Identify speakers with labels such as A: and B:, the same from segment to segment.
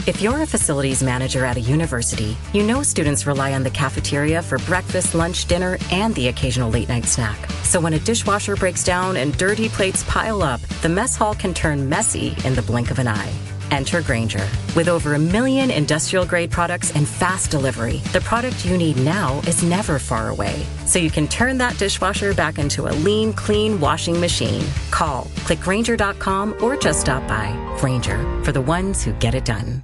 A: If you're a facilities manager at a university, you know students rely on the cafeteria for breakfast, lunch, dinner, and the occasional late-night snack. So when a dishwasher breaks down and dirty plates pile up, the mess hall can turn messy in the blink of an eye. Enter Grainger. With over 1 million industrial-grade products and fast delivery, the product you need now is never far away. So you can turn that dishwasher back into a lean, clean washing machine. Call, click Grainger.com, or just stop by. Grainger, for the ones who get it done.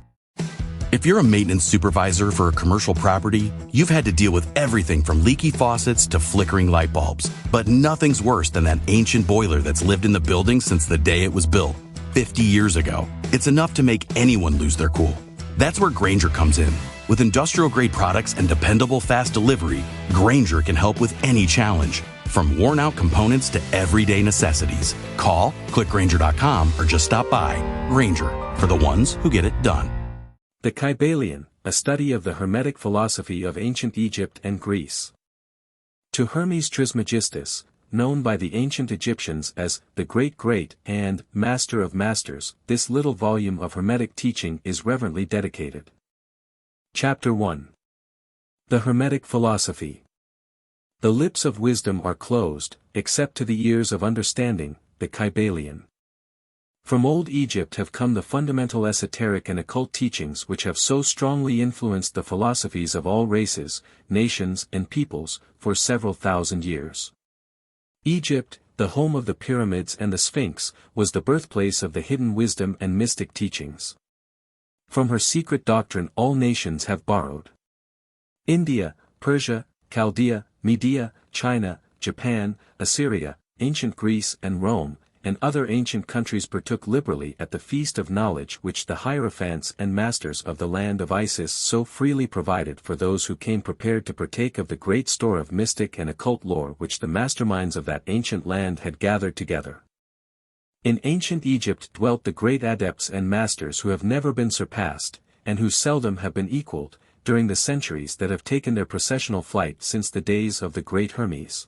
B: If you're a maintenance supervisor for a commercial property, you've had to deal with everything from leaky faucets to flickering light bulbs. But nothing's worse than that ancient boiler that's lived in the building since the day it was built, 50 years ago. It's enough to make anyone lose their cool. That's where Grainger comes in. With industrial-grade products and dependable fast delivery, Grainger can help with any challenge, from worn-out components to everyday necessities. Call, click Grainger.com, or just stop by. Grainger, for the ones who get it done.
C: The Kybalion, a study of the Hermetic philosophy of ancient Egypt and Greece. To Hermes Trismegistus, known by the ancient Egyptians as the Great and Master of Masters, this little volume of Hermetic teaching is reverently dedicated. Chapter 1. The Hermetic Philosophy. The lips of wisdom are closed, except to the ears of understanding, the Kybalion. From old Egypt have come the fundamental esoteric and occult teachings which have so strongly influenced the philosophies of all races, nations and peoples, for several thousand years. Egypt, the home of the pyramids and the Sphinx, was the birthplace of the hidden wisdom and mystic teachings. From her secret doctrine all nations have borrowed. India, Persia, Chaldea, Media, China, Japan, Assyria, ancient Greece and Rome, and other ancient countries partook liberally at the feast of knowledge which the hierophants and masters of the land of Isis so freely provided for those who came prepared to partake of the great store of mystic and occult lore which the masterminds of that ancient land had gathered together. In ancient Egypt dwelt the great adepts and masters who have never been surpassed, and who seldom have been equaled, during the centuries that have taken their processional flight since the days of the great Hermes.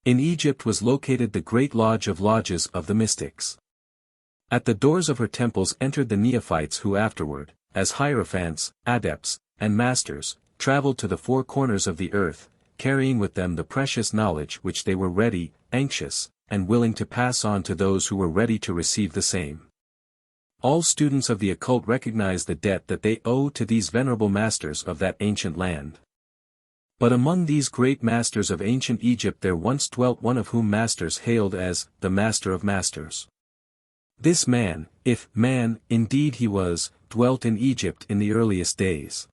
C: In Egypt was located the great lodge of lodges of the mystics. At the doors of her temples entered the neophytes who afterward, as hierophants, adepts, and masters, traveled to the four corners of the earth, carrying with them the precious knowledge which they were ready, anxious, and willing to pass on to those who were ready to receive the same. All students of the occult recognize the debt that they owe to these venerable masters of that ancient land. But among these great masters of ancient Egypt there once dwelt one of whom masters hailed as the Master of Masters. This man, if man indeed he was, dwelt in Egypt in the earliest days.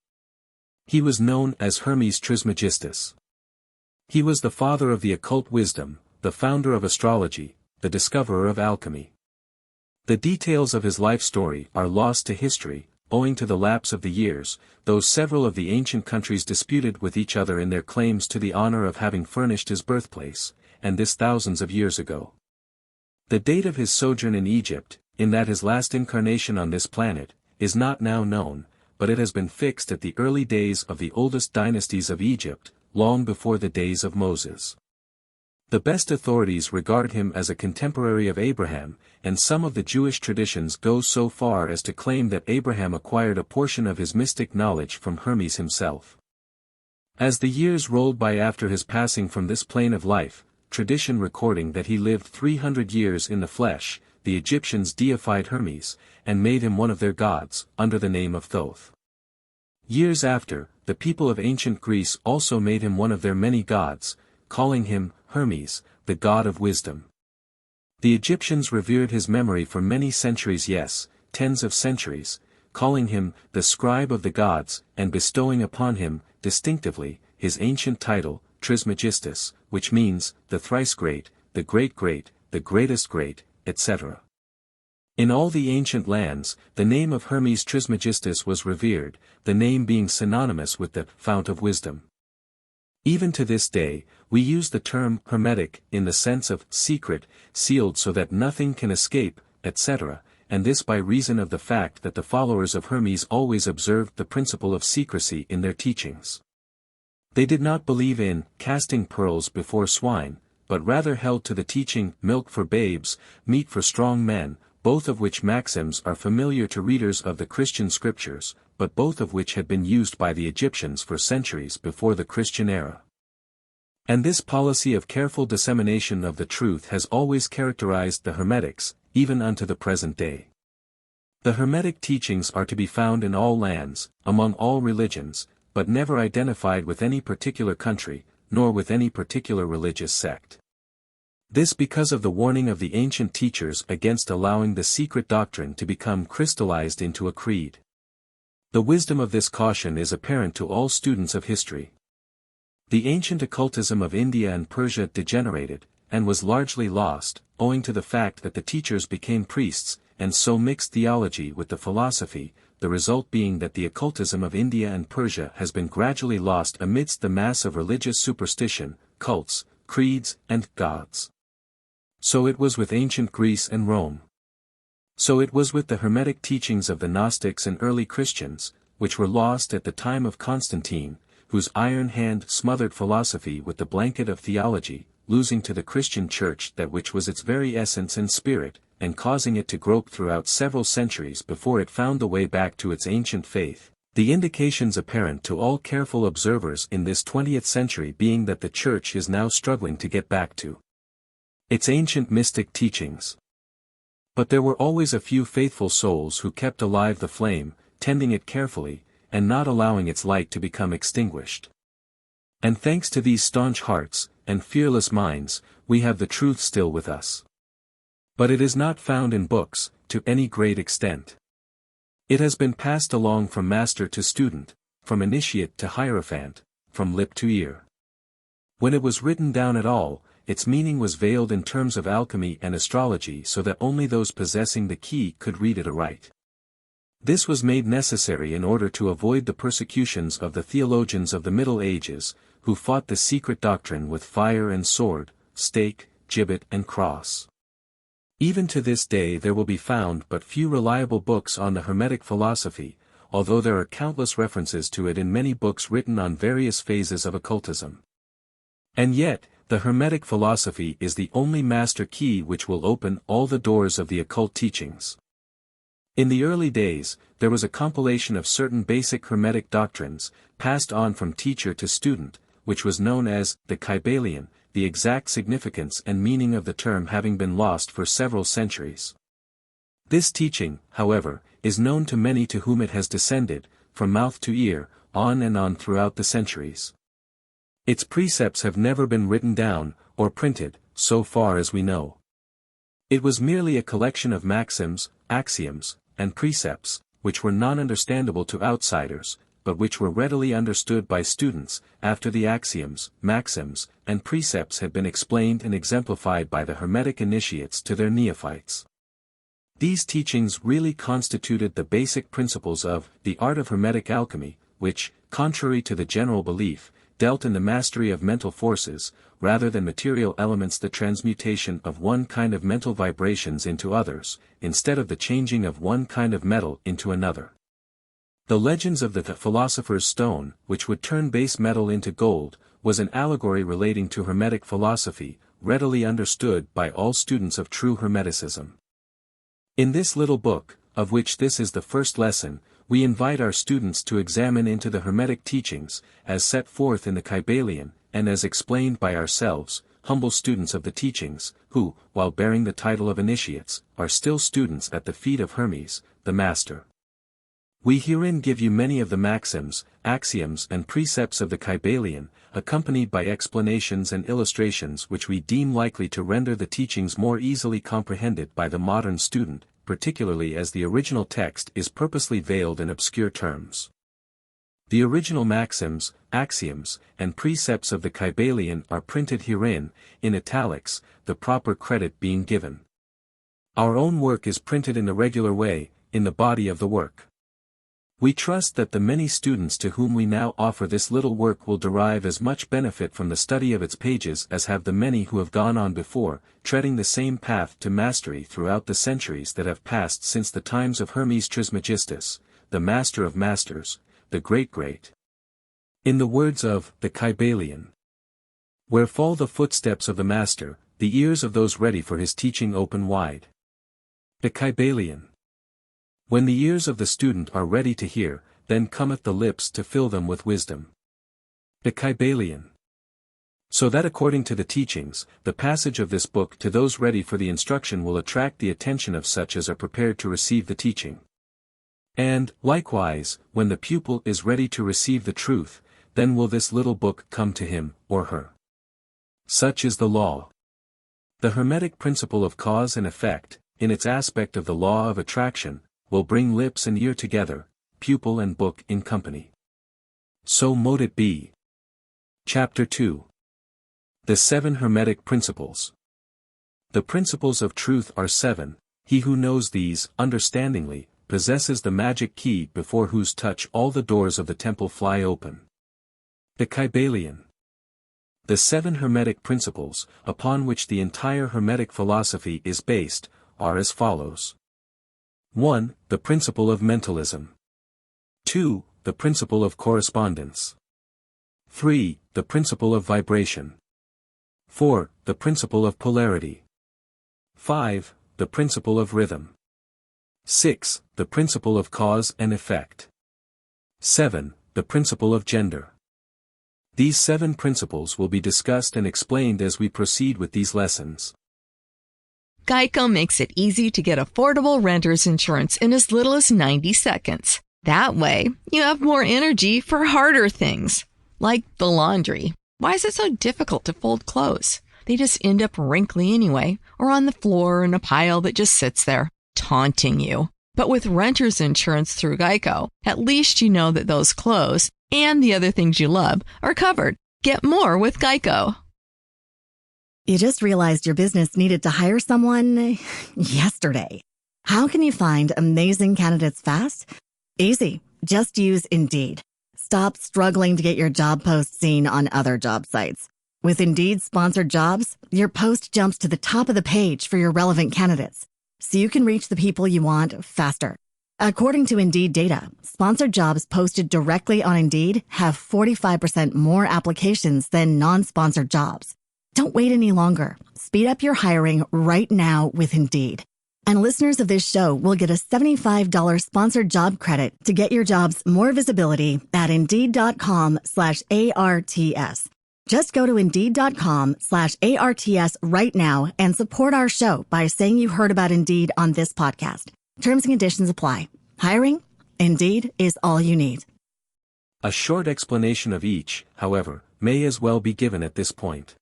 C: He was known as Hermes Trismegistus. He was the father of the occult wisdom, the founder of astrology, the discoverer of alchemy. The details of his life story are lost to history, owing to the lapse of the years, though several of the ancient countries disputed with each other in their claims to the honor of having furnished his birthplace, and this thousands of years ago. The date of his sojourn in Egypt, in that his last incarnation on this planet, is not now known, but it has been fixed at the early days of the oldest dynasties of Egypt, long before the days of Moses. The best authorities regard him as a contemporary of Abraham, and some of the Jewish traditions go so far as to claim that Abraham acquired a portion of his mystic knowledge from Hermes himself. As the years rolled by after his passing from this plane of life, tradition recording that he lived 300 years in the flesh, the Egyptians deified Hermes, and made him one of their gods, under the name of Thoth. Years after, the people of ancient Greece also made him one of their many gods, calling him Hermes, the god of wisdom. The Egyptians revered his memory for many centuries, yes, tens of centuries, calling him the scribe of the gods, and bestowing upon him, distinctively, his ancient title, Trismegistus, which means, the thrice great, the great, the greatest great, etc. In all the ancient lands, the name of Hermes Trismegistus was revered, the name being synonymous with the fount of wisdom. Even to this day, we use the term hermetic in the sense of secret, sealed so that nothing can escape, etc., and this by reason of the fact that the followers of Hermes always observed the principle of secrecy in their teachings. They did not believe in casting pearls before swine, but rather held to the teaching milk for babes, meat for strong men, both of which maxims are familiar to readers of the Christian scriptures, but both of which had been used by the Egyptians for centuries before the Christian era. And this policy of careful dissemination of the truth has always characterized the Hermetics, even unto the present day. The Hermetic teachings are to be found in all lands, among all religions, but never identified with any particular country, nor with any particular religious sect. This because of the warning of the ancient teachers against allowing the secret doctrine to become crystallized into a creed. The wisdom of this caution is apparent to all students of history. The ancient occultism of India and Persia degenerated, and was largely lost, owing to the fact that the teachers became priests, and so mixed theology with the philosophy, the result being that the occultism of India and Persia has been gradually lost amidst the mass of religious superstition, cults, creeds, and gods. So it was with ancient Greece and Rome. So it was with the Hermetic teachings of the Gnostics and early Christians, which were lost at the time of Constantine, whose iron hand smothered philosophy with the blanket of theology, losing to the Christian Church that which was its very essence and spirit, and causing it to grope throughout several centuries before it found the way back to its ancient faith. The indications apparent to all careful observers in this 20th century being that the Church is now struggling to get back to its ancient mystic teachings. But there were always a few faithful souls who kept alive the flame, tending it carefully, and not allowing its light to become extinguished. And thanks to these staunch hearts, and fearless minds, we have the truth still with us. But it is not found in books, to any great extent. It has been passed along from master to student, from initiate to hierophant, from lip to ear. When it was written down at all, its meaning was veiled in terms of alchemy and astrology so that only those possessing the key could read it aright. This was made necessary in order to avoid the persecutions of the theologians of the Middle Ages, who fought the secret doctrine with fire and sword, stake, gibbet and cross. Even to this day there will be found but few reliable books on the Hermetic philosophy, although there are countless references to it in many books written on various phases of occultism. And yet, the Hermetic philosophy is the only master key which will open all the doors of the occult teachings. In the early days, there was a compilation of certain basic Hermetic doctrines, passed on from teacher to student, which was known as the Kybalion, the exact significance and meaning of the term having been lost for several centuries. This teaching, however, is known to many to whom it has descended, from mouth to ear, on and on throughout the centuries. Its precepts have never been written down, or printed, so far as we know. It was merely a collection of maxims, axioms, and precepts, which were non-understandable to outsiders, but which were readily understood by students, after the axioms, maxims, and precepts had been explained and exemplified by the Hermetic initiates to their neophytes. These teachings really constituted the basic principles of the art of Hermetic alchemy, which, contrary to the general belief, dealt in the mastery of mental forces, rather than material elements, the transmutation of one kind of mental vibrations into others, instead of the changing of one kind of metal into another. The legends of the philosopher's stone, which would turn base metal into gold, was an allegory relating to Hermetic philosophy, readily understood by all students of true Hermeticism. In this little book, of which this is the first lesson, we invite our students to examine into the Hermetic teachings, as set forth in the Kybalion, and as explained by ourselves, humble students of the teachings, who, while bearing the title of initiates, are still students at the feet of Hermes, the Master. We herein give you many of the maxims, axioms and precepts of the Kybalion, accompanied by explanations and illustrations which we deem likely to render the teachings more easily comprehended by the modern student, particularly as the original text is purposely veiled in obscure terms. The original maxims, axioms, and precepts of the Kybalion are printed herein, in italics, the proper credit being given. Our own work is printed in the regular way, in the body of the work. We trust that the many students to whom we now offer this little work will derive as much benefit from the study of its pages as have the many who have gone on before, treading the same path to mastery throughout the centuries that have passed since the times of Hermes Trismegistus, the master of masters, the great. In the words of the Kybalion, where fall the footsteps of the master, the ears of those ready for his teaching open wide. The Kybalion. When the ears of the student are ready to hear, then cometh the lips to fill them with wisdom. The Kybalion. So that according to the teachings, the passage of this book to those ready for the instruction will attract the attention of such as are prepared to receive the teaching. And, likewise, when the pupil is ready to receive the truth, then will this little book come to him, or her. Such is the law. The Hermetic principle of cause and effect, in its aspect of the law of attraction, will bring lips and ear together, pupil and book in company. So mote it be. Chapter 2. The 7 Hermetic Principles. The principles of truth are 7, he who knows these, understandingly, possesses the magic key before whose touch all the doors of the temple fly open. The Kybalion. The 7 Hermetic principles, upon which the entire Hermetic philosophy is based, are as follows. 1. The principle of mentalism. 2. The principle of correspondence. 3. The principle of vibration. 4. The principle of polarity. 5. The principle of rhythm. 6. The principle of cause and effect. 7. The principle of gender. These 7 principles will be discussed and explained as we proceed with these lessons.
D: Geico makes it easy to get affordable renter's insurance in as little as 90 seconds. That way, you have more energy for harder things, like the laundry. Why is it so difficult to fold clothes? They just end up wrinkly anyway, or on the floor in a pile that just sits there, taunting you. But with renter's insurance through Geico, at least you know that those clothes and the other things you love are covered. Get more with Geico.
E: You just realized your business needed to hire someone yesterday. How can you find amazing candidates fast? Easy. Just use Indeed. Stop struggling to get your job post seen on other job sites. With Indeed sponsored jobs, your post jumps to the top of the page for your relevant candidates, so you can reach the people you want faster. According to Indeed data, sponsored jobs posted directly on Indeed have 45% more applications than non-sponsored jobs. Don't wait any longer. Speed up your hiring right now with Indeed. And listeners of this show will get a $75 sponsored job credit to get your jobs more visibility at Indeed.com/ARTS. Just go to Indeed.com/ARTS right now and support our show by saying you heard about Indeed on this podcast. Terms and conditions apply. Hiring? Indeed is all you need.
C: A short explanation of each, however, may as well be given at this point.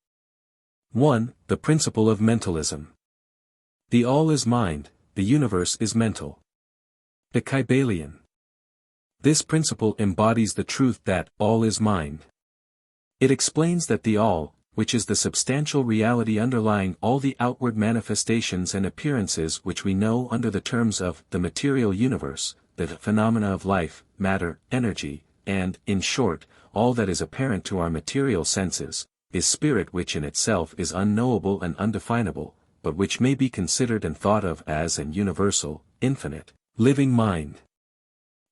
C: 1. The principle of mentalism. The all is mind, the universe is mental. The Kybalion. This principle embodies the truth that all is mind. It explains that the all, which is the substantial reality underlying all the outward manifestations and appearances which we know under the terms of the material universe, the phenomena of life, matter, energy, and, in short, all that is apparent to our material senses, is spirit which in itself is unknowable and undefinable, but which may be considered and thought of as an universal, infinite, living mind.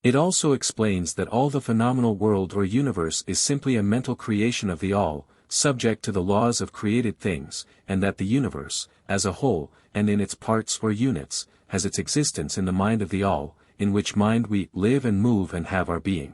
C: It also explains that all the phenomenal world or universe is simply a mental creation of the all, subject to the laws of created things, and that the universe, as a whole, and in its parts or units, has its existence in the mind of the all, in which mind we live and move and have our being.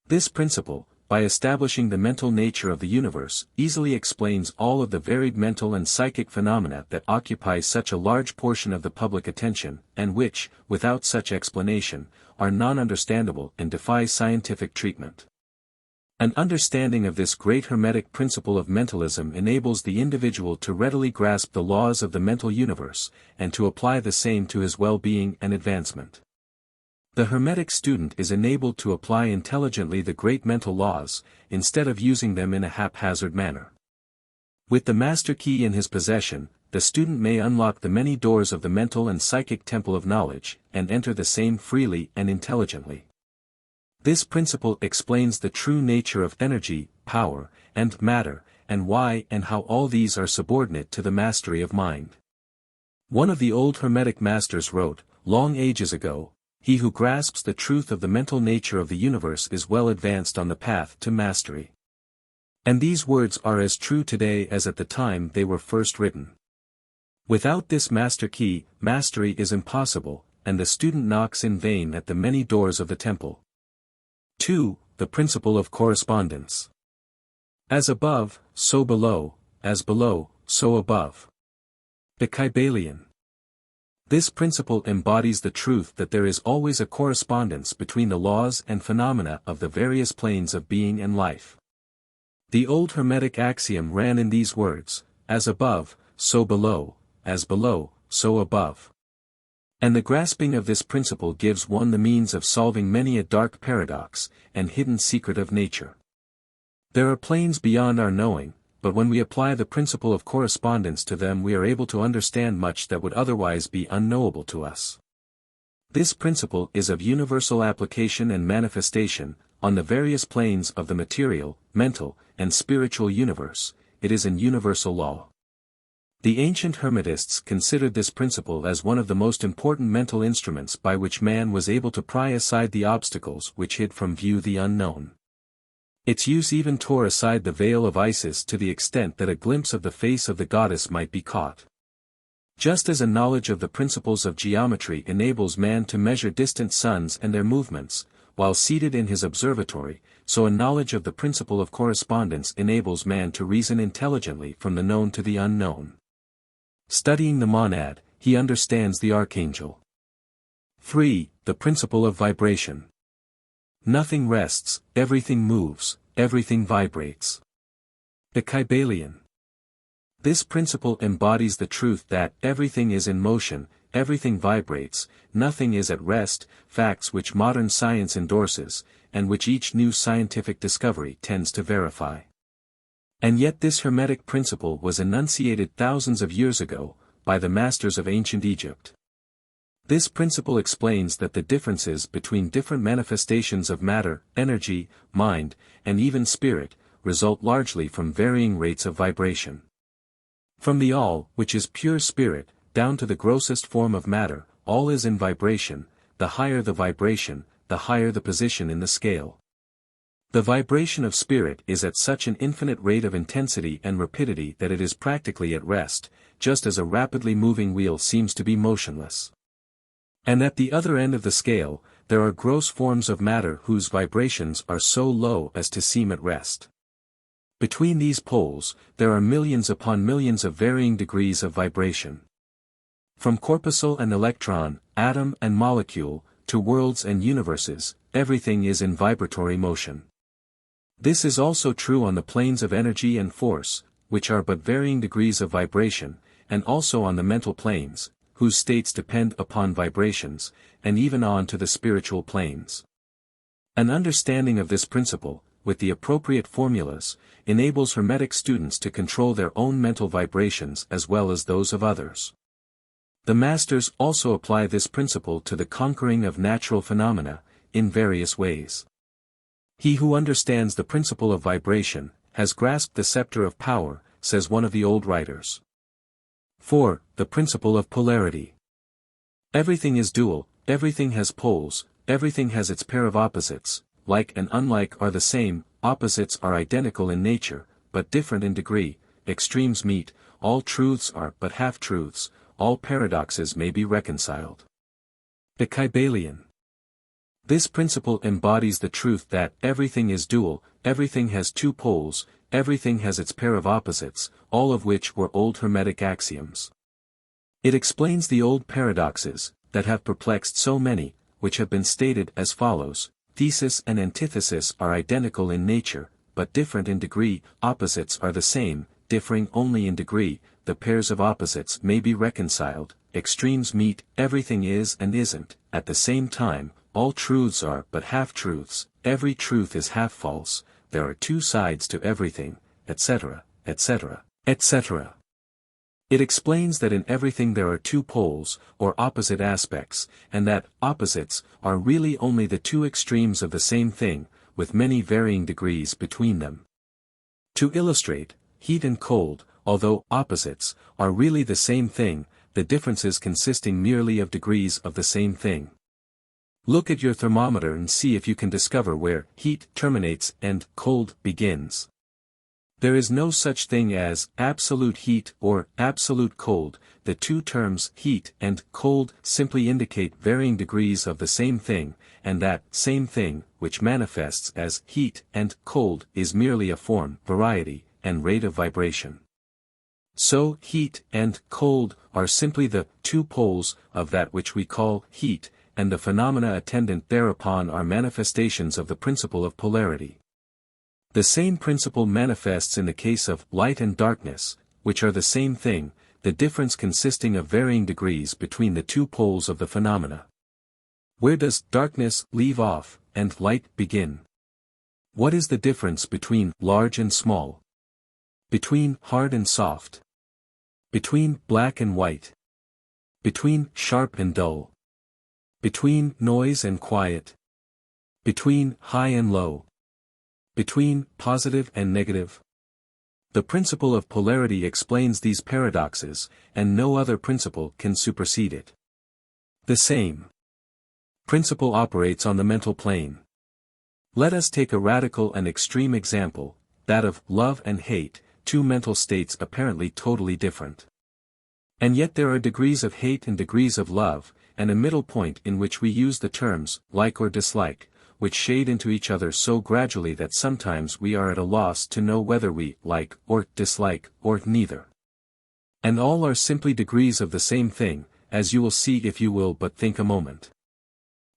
C: This principle, by establishing the mental nature of the universe, easily explains all of the varied mental and psychic phenomena that occupy such a large portion of the public attention, and which, without such explanation, are non-understandable and defy scientific treatment. An understanding of this great Hermetic principle of mentalism enables the individual to readily grasp the laws of the mental universe, and to apply the same to his well-being and advancement. The Hermetic student is enabled to apply intelligently the great mental laws, instead of using them in a haphazard manner. With the master key in his possession, the student may unlock the many doors of the mental and psychic temple of knowledge, and enter the same freely and intelligently. This principle explains the true nature of energy, power, and matter, and why and how all these are subordinate to the mastery of mind. One of the old Hermetic masters wrote, long ages ago, "He who grasps the truth of the mental nature of the universe is well advanced on the path to mastery." And these words are as true today as at the time they were first written. Without this master key, mastery is impossible, and the student knocks in vain at the many doors of the temple. 2. The principle of correspondence. As above, so below, as below, so above. The Kybalion. This principle embodies the truth that there is always a correspondence between the laws and phenomena of the various planes of being and life. The old Hermetic axiom ran in these words, as above, so below, as below, so above. And the grasping of this principle gives one the means of solving many a dark paradox, and hidden secret of nature. There are planes beyond our knowing, but when we apply the principle of correspondence to them we are able to understand much that would otherwise be unknowable to us. This principle is of universal application and manifestation, on the various planes of the material, mental, and spiritual universe. It is an universal law. The ancient Hermetists considered this principle as one of the most important mental instruments by which man was able to pry aside the obstacles which hid from view the unknown. Its use even tore aside the veil of Isis to the extent that a glimpse of the face of the goddess might be caught. Just as a knowledge of the principles of geometry enables man to measure distant suns and their movements, while seated in his observatory, so a knowledge of the principle of correspondence enables man to reason intelligently from the known to the unknown. Studying the monad, he understands the archangel. 3. The principle of vibration. Nothing rests, everything moves, everything vibrates. The Kybalion. This principle embodies the truth that everything is in motion, everything vibrates, nothing is at rest, facts which modern science endorses, and which each new scientific discovery tends to verify. And yet this Hermetic principle was enunciated thousands of years ago, by the masters of ancient Egypt. This principle explains that the differences between different manifestations of matter, energy, mind, and even spirit, result largely from varying rates of vibration. From the all, which is pure spirit, down to the grossest form of matter, all is in vibration. The higher the vibration, the higher the position in the scale. The vibration of spirit is at such an infinite rate of intensity and rapidity that it is practically at rest, just as a rapidly moving wheel seems to be motionless. And at the other end of the scale, there are gross forms of matter whose vibrations are so low as to seem at rest. Between these poles, there are millions upon millions of varying degrees of vibration. From corpuscle and electron, atom and molecule, to worlds and universes, everything is in vibratory motion. This is also true on the planes of energy and force, which are but varying degrees of vibration, and also on the mental planes, whose states depend upon vibrations, and even on to the spiritual planes. An understanding of this principle, with the appropriate formulas, enables Hermetic students to control their own mental vibrations as well as those of others. The masters also apply this principle to the conquering of natural phenomena, in various ways. He who understands the principle of vibration, has grasped the scepter of power, says one of the old writers. 4. The principle of polarity. Everything is dual, everything has poles, everything has its pair of opposites, like and unlike are the same, opposites are identical in nature, but different in degree, extremes meet, all truths are but half-truths, all paradoxes may be reconciled. The Kybalion. This principle embodies the truth that everything is dual, everything has two poles, everything has its pair of opposites, all of which were old Hermetic axioms. It explains the old paradoxes, that have perplexed so many, which have been stated as follows: thesis and antithesis are identical in nature, but different in degree, opposites are the same, differing only in degree, the pairs of opposites may be reconciled, extremes meet, everything is and isn't, at the same time, all truths are but half-truths, every truth is half-false, there are two sides to everything, etc., etc., etc. It explains that in everything there are two poles, or opposite aspects, and that opposites are really only the two extremes of the same thing, with many varying degrees between them. To illustrate, heat and cold, although opposites, are really the same thing, the differences consisting merely of degrees of the same thing. Look at your thermometer and see if you can discover where heat terminates and cold begins. There is no such thing as absolute heat or absolute cold. The two terms heat and cold simply indicate varying degrees of the same thing, and that same thing, which manifests as heat and cold, is merely a form, variety, and rate of vibration. So heat and cold are simply the two poles of that which we call heat, and the phenomena attendant thereupon are manifestations of the principle of polarity. The same principle manifests in the case of light and darkness, which are the same thing, the difference consisting of varying degrees between the two poles of the phenomena. Where does darkness leave off, and light begin? What is the difference between large and small? Between hard and soft? Between black and white? Between sharp and dull? Between noise and quiet? Between high and low? Between positive and negative? The principle of polarity explains these paradoxes, and no other principle can supersede it. The same principle operates on the mental plane. Let us take a radical and extreme example, that of love and hate, two mental states apparently totally different. And yet there are degrees of hate and degrees of love, and a middle point in which we use the terms like or dislike, which shade into each other so gradually that sometimes we are at a loss to know whether we like or dislike or neither. And all are simply degrees of the same thing, as you will see if you will but think a moment.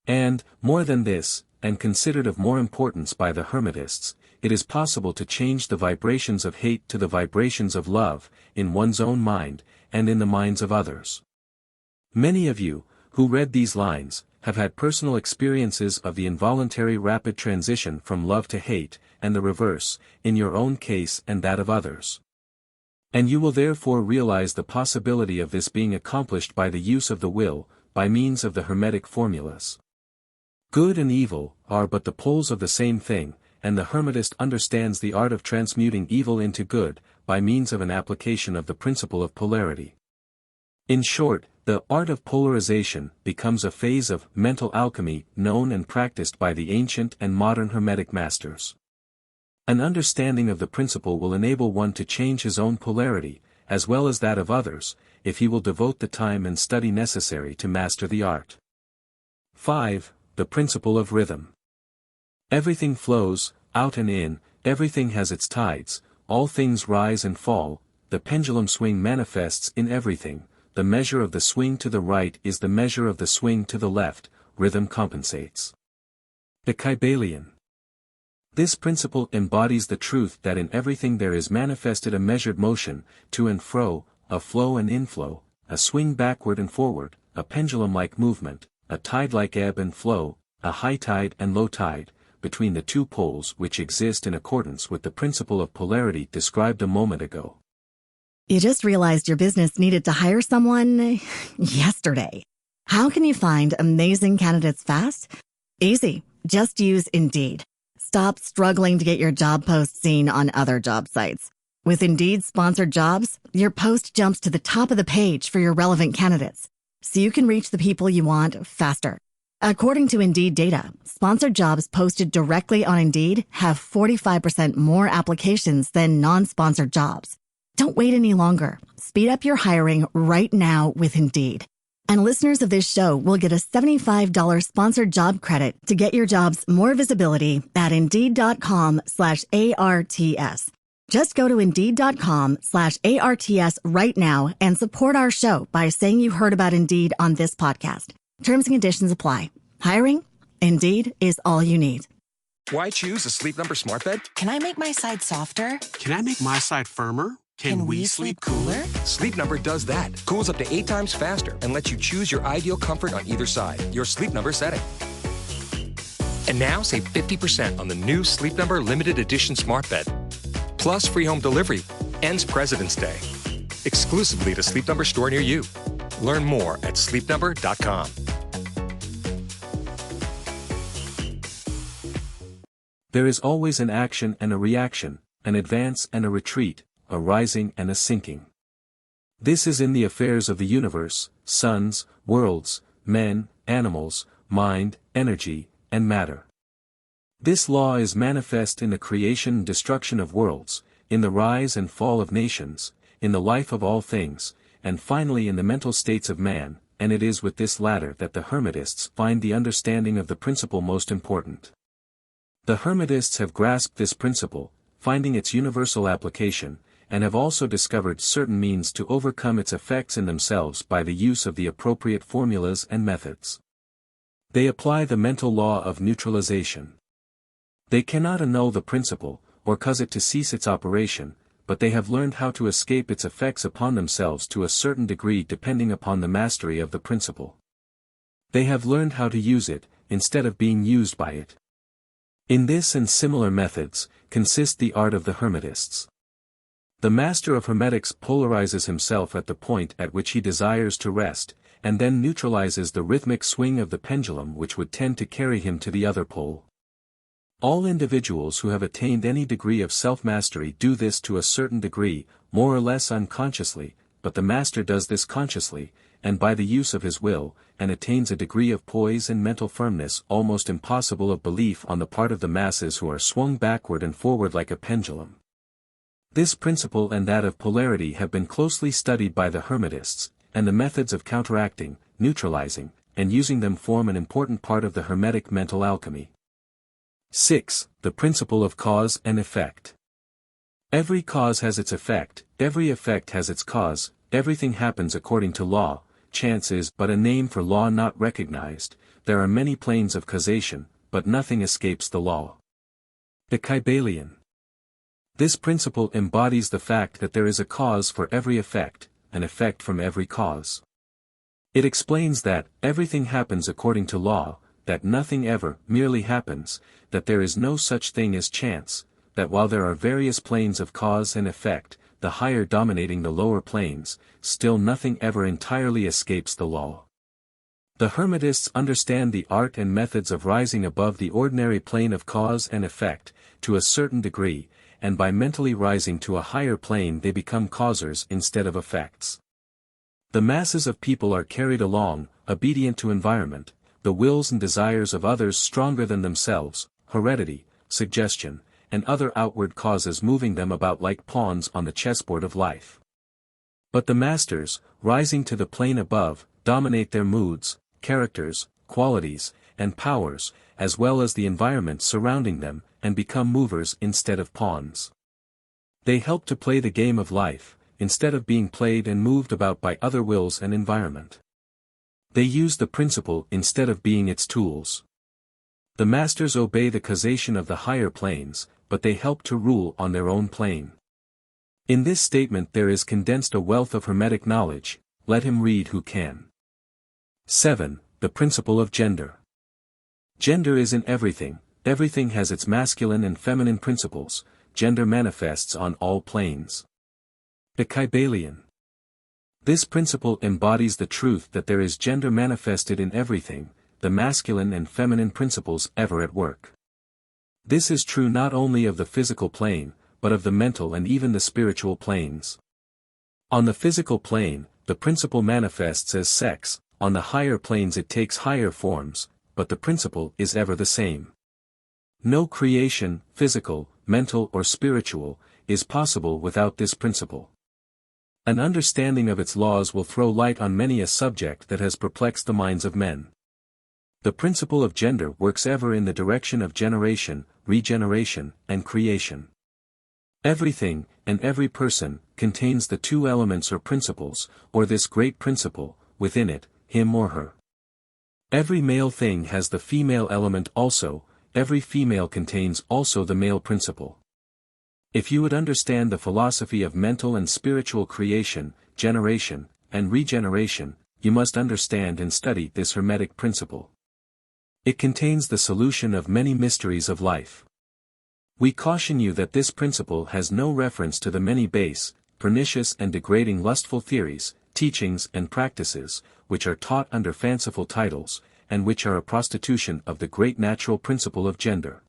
C: And, more than this, and considered of more importance by the Hermetists, it is possible to change the vibrations of hate to the vibrations of love, in one's own mind, and in the minds of others. Many of you, who read these lines, have had personal experiences of the involuntary rapid transition from love to hate, and the reverse, in your own case and that of others. And you will therefore realize the possibility of this being accomplished by the use of the will, by means of the Hermetic formulas. Good and evil are but the poles of the same thing, and the Hermetist understands the art of transmuting evil into good, by means of an application of the principle of polarity. In short, the art of polarization becomes a phase of mental alchemy known and practiced by the ancient and modern Hermetic masters. An understanding of the principle will enable one to change his own polarity, as well as that of others, if he will devote the time and study necessary to master the art. 5. The principle of rhythm. Everything flows, out and in, everything has its tides, all things rise and fall, the pendulum swing manifests in everything. The measure of the swing to the right is the measure of the swing to the left, rhythm compensates. The Kybalion. This principle embodies the truth that in everything there is manifested a measured motion, to and fro, a flow and inflow, a swing backward and forward, a pendulum-like movement, a tide-like ebb and flow, a high tide and low tide, between the two poles which exist in accordance with the principle of polarity described a moment ago.
E: You just realized your business needed to hire someone yesterday. How can you find amazing candidates fast? Easy. Just use Indeed. Stop struggling to get your job post seen on other job sites. With Indeed sponsored jobs, your post jumps to the top of the page for your relevant candidates, so you can reach the people you want faster. According to Indeed data, sponsored jobs posted directly on Indeed have 45% more applications than non-sponsored jobs. Don't wait any longer. Speed up your hiring right now with Indeed. And listeners of this show will get a $75 sponsored job credit to get your jobs more visibility at Indeed.com/ARTS. Just go to Indeed.com/ARTS right now and support our show by saying you heard about Indeed on this podcast. Terms and conditions apply. Hiring? Indeed is all you need.
F: Why choose a Sleep Number smart bed?
G: Can I make my side softer?
H: Can I make my side firmer?
G: Can we sleep cooler?
F: Sleep Number does that. Cools up to 8 times faster and lets you choose your ideal comfort on either side. Your Sleep Number setting. And now save 50% on the new Sleep Number limited edition smart bed. Plus free home delivery. Ends President's Day. Exclusively at a Sleep Number store near you. Learn more at sleepnumber.com.
C: There is always an action and a reaction, an advance and a retreat, a rising and a sinking. This is in the affairs of the universe, suns, worlds, men, animals, mind, energy, and matter. This law is manifest in the creation and destruction of worlds, in the rise and fall of nations, in the life of all things, and finally in the mental states of man, and it is with this latter that the Hermetists find the understanding of the principle most important. The Hermetists have grasped this principle, finding its universal application, and have also discovered certain means to overcome its effects in themselves by the use of the appropriate formulas and methods. They apply the mental law of neutralization. They cannot annul the principle, or cause it to cease its operation, but they have learned how to escape its effects upon themselves to a certain degree depending upon the mastery of the principle. They have learned how to use it, instead of being used by it. In this and similar methods, consist the art of the Hermetists. The master of Hermetics polarizes himself at the point at which he desires to rest, and then neutralizes the rhythmic swing of the pendulum which would tend to carry him to the other pole. All individuals who have attained any degree of self-mastery do this to a certain degree, more or less unconsciously, but the master does this consciously, and by the use of his will, and attains a degree of poise and mental firmness almost impossible of belief on the part of the masses who are swung backward and forward like a pendulum. This principle and that of polarity have been closely studied by the Hermetists, and the methods of counteracting, neutralizing, and using them form an important part of the Hermetic mental alchemy. 6. The principle of cause and effect. Every cause has its effect, every effect has its cause, everything happens according to law. Chance is but a name for law not recognized. There are many planes of causation, but nothing escapes the law. The Kybalion. This principle embodies the fact that there is a cause for every effect, an effect from every cause. It explains that everything happens according to law, that nothing ever merely happens, that there is no such thing as chance, that while there are various planes of cause and effect, the higher dominating the lower planes, still nothing ever entirely escapes the law. The Hermetists understand the art and methods of rising above the ordinary plane of cause and effect, to a certain degree, and by mentally rising to a higher plane they become causers instead of effects. The masses of people are carried along, obedient to environment, the wills and desires of others stronger than themselves, heredity, suggestion, and other outward causes moving them about like pawns on the chessboard of life. But the masters, rising to the plane above, dominate their moods, characters, qualities, and powers, as well as the environment surrounding them, and become movers instead of pawns. They help to play the game of life, instead of being played and moved about by other wills and environment. They use the principle instead of being its tools. The masters obey the causation of the higher planes, but they help to rule on their own plane. In this statement there is condensed a wealth of Hermetic knowledge, let him read who can. 7. The principle of gender. Gender is in everything, everything has its masculine and feminine principles, gender manifests on all planes. The Kybalion. This principle embodies the truth that there is gender manifested in everything, the masculine and feminine principles ever at work. This is true not only of the physical plane, but of the mental and even the spiritual planes. On the physical plane, the principle manifests as sex, on the higher planes it takes higher forms, but the principle is ever the same. No creation, physical, mental or spiritual, is possible without this principle. An understanding of its laws will throw light on many a subject that has perplexed the minds of men. The principle of gender works ever in the direction of generation, regeneration, and creation. Everything, and every person, contains the two elements or principles, or this great principle, within it, him or her. Every male thing has the female element also, every female contains also the male principle. If you would understand the philosophy of mental and spiritual creation, generation, and regeneration, you must understand and study this Hermetic principle. It contains the solution of many mysteries of life. We caution you that this principle has no reference to the many base, pernicious and degrading lustful theories, teachings and practices, which are taught under fanciful titles, and which are a prostitution of the great natural principle of gender.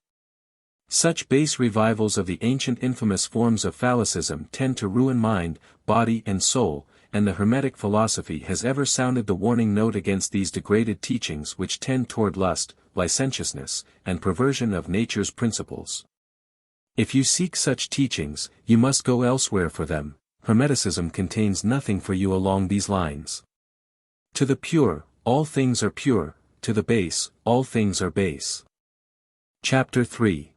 C: Such base revivals of the ancient infamous forms of phallicism tend to ruin mind, body and soul, and the Hermetic philosophy has ever sounded the warning note against these degraded teachings which tend toward lust, licentiousness, and perversion of nature's principles. If you seek such teachings, you must go elsewhere for them. Hermeticism contains nothing for you along these lines. To the pure, all things are pure, to the base, all things are base. Chapter 3.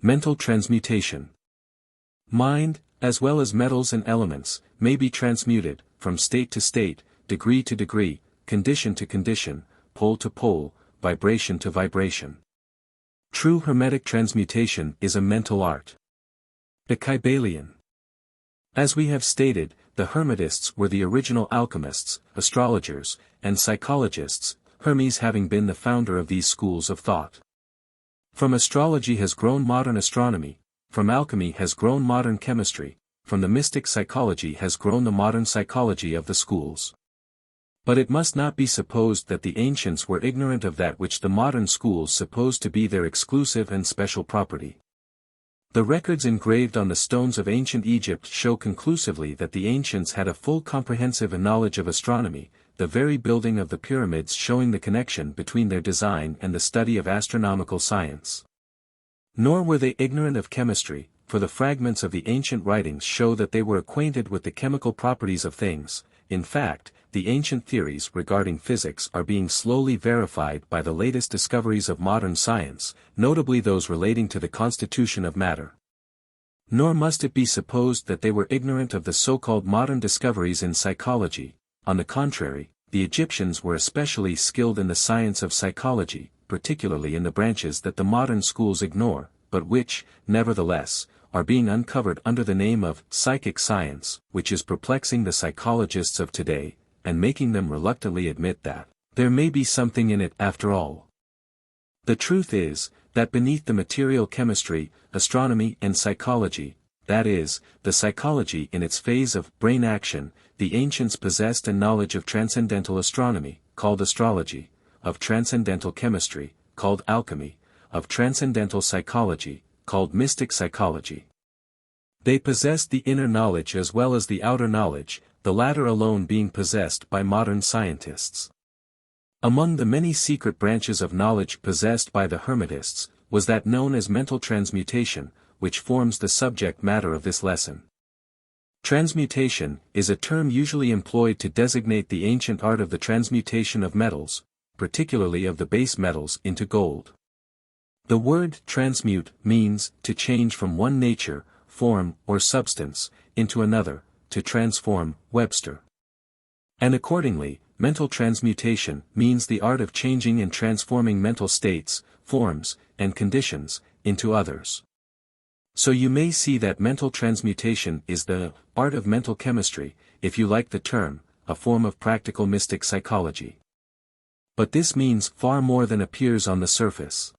C: Mental Transmutation. Mind, as well as metals and elements, may be transmuted, from state to state, degree to degree, condition to condition, pole to pole, vibration to vibration. True Hermetic transmutation is a mental art. The Kybalion. As we have stated, the Hermetists were the original alchemists, astrologers, and psychologists, Hermes having been the founder of these schools of thought. From astrology has grown modern astronomy, from alchemy has grown modern chemistry, from the mystic psychology has grown the modern psychology of the schools. But it must not be supposed that the ancients were ignorant of that which the modern schools suppose to be their exclusive and special property. The records engraved on the stones of ancient Egypt show conclusively that the ancients had a full comprehensive knowledge of astronomy, the very building of the pyramids showing the connection between their design and the study of astronomical science. Nor were they ignorant of chemistry, for the fragments of the ancient writings show that they were acquainted with the chemical properties of things. In fact, the ancient theories regarding physics are being slowly verified by the latest discoveries of modern science, notably those relating to the constitution of matter. Nor must it be supposed that they were ignorant of the so-called modern discoveries in psychology. On the contrary, the Egyptians were especially skilled in the science of psychology, particularly in the branches that the modern schools ignore, but which, nevertheless, are being uncovered under the name of psychic science, which is perplexing the psychologists of today, and making them reluctantly admit that there may be something in it after all. The truth is, that beneath the material chemistry, astronomy and psychology, that is, the psychology in its phase of brain action, the ancients possessed a knowledge of transcendental astronomy, called astrology, of transcendental chemistry, called alchemy, of transcendental psychology, called mystic psychology. They possessed the inner knowledge as well as the outer knowledge, the latter alone being possessed by modern scientists. Among the many secret branches of knowledge possessed by the Hermetists, was that known as mental transmutation, which forms the subject matter of this lesson. Transmutation is a term usually employed to designate the ancient art of the transmutation of metals, particularly of the base metals, into gold. The word transmute means to change from one nature, form, or substance, into another, to transform, Webster. And accordingly, mental transmutation means the art of changing and transforming mental states, forms, and conditions, into others. So you may see that mental transmutation is the art of mental chemistry, if you like the term, a form of practical mystic psychology. But this means far more than appears on the surface.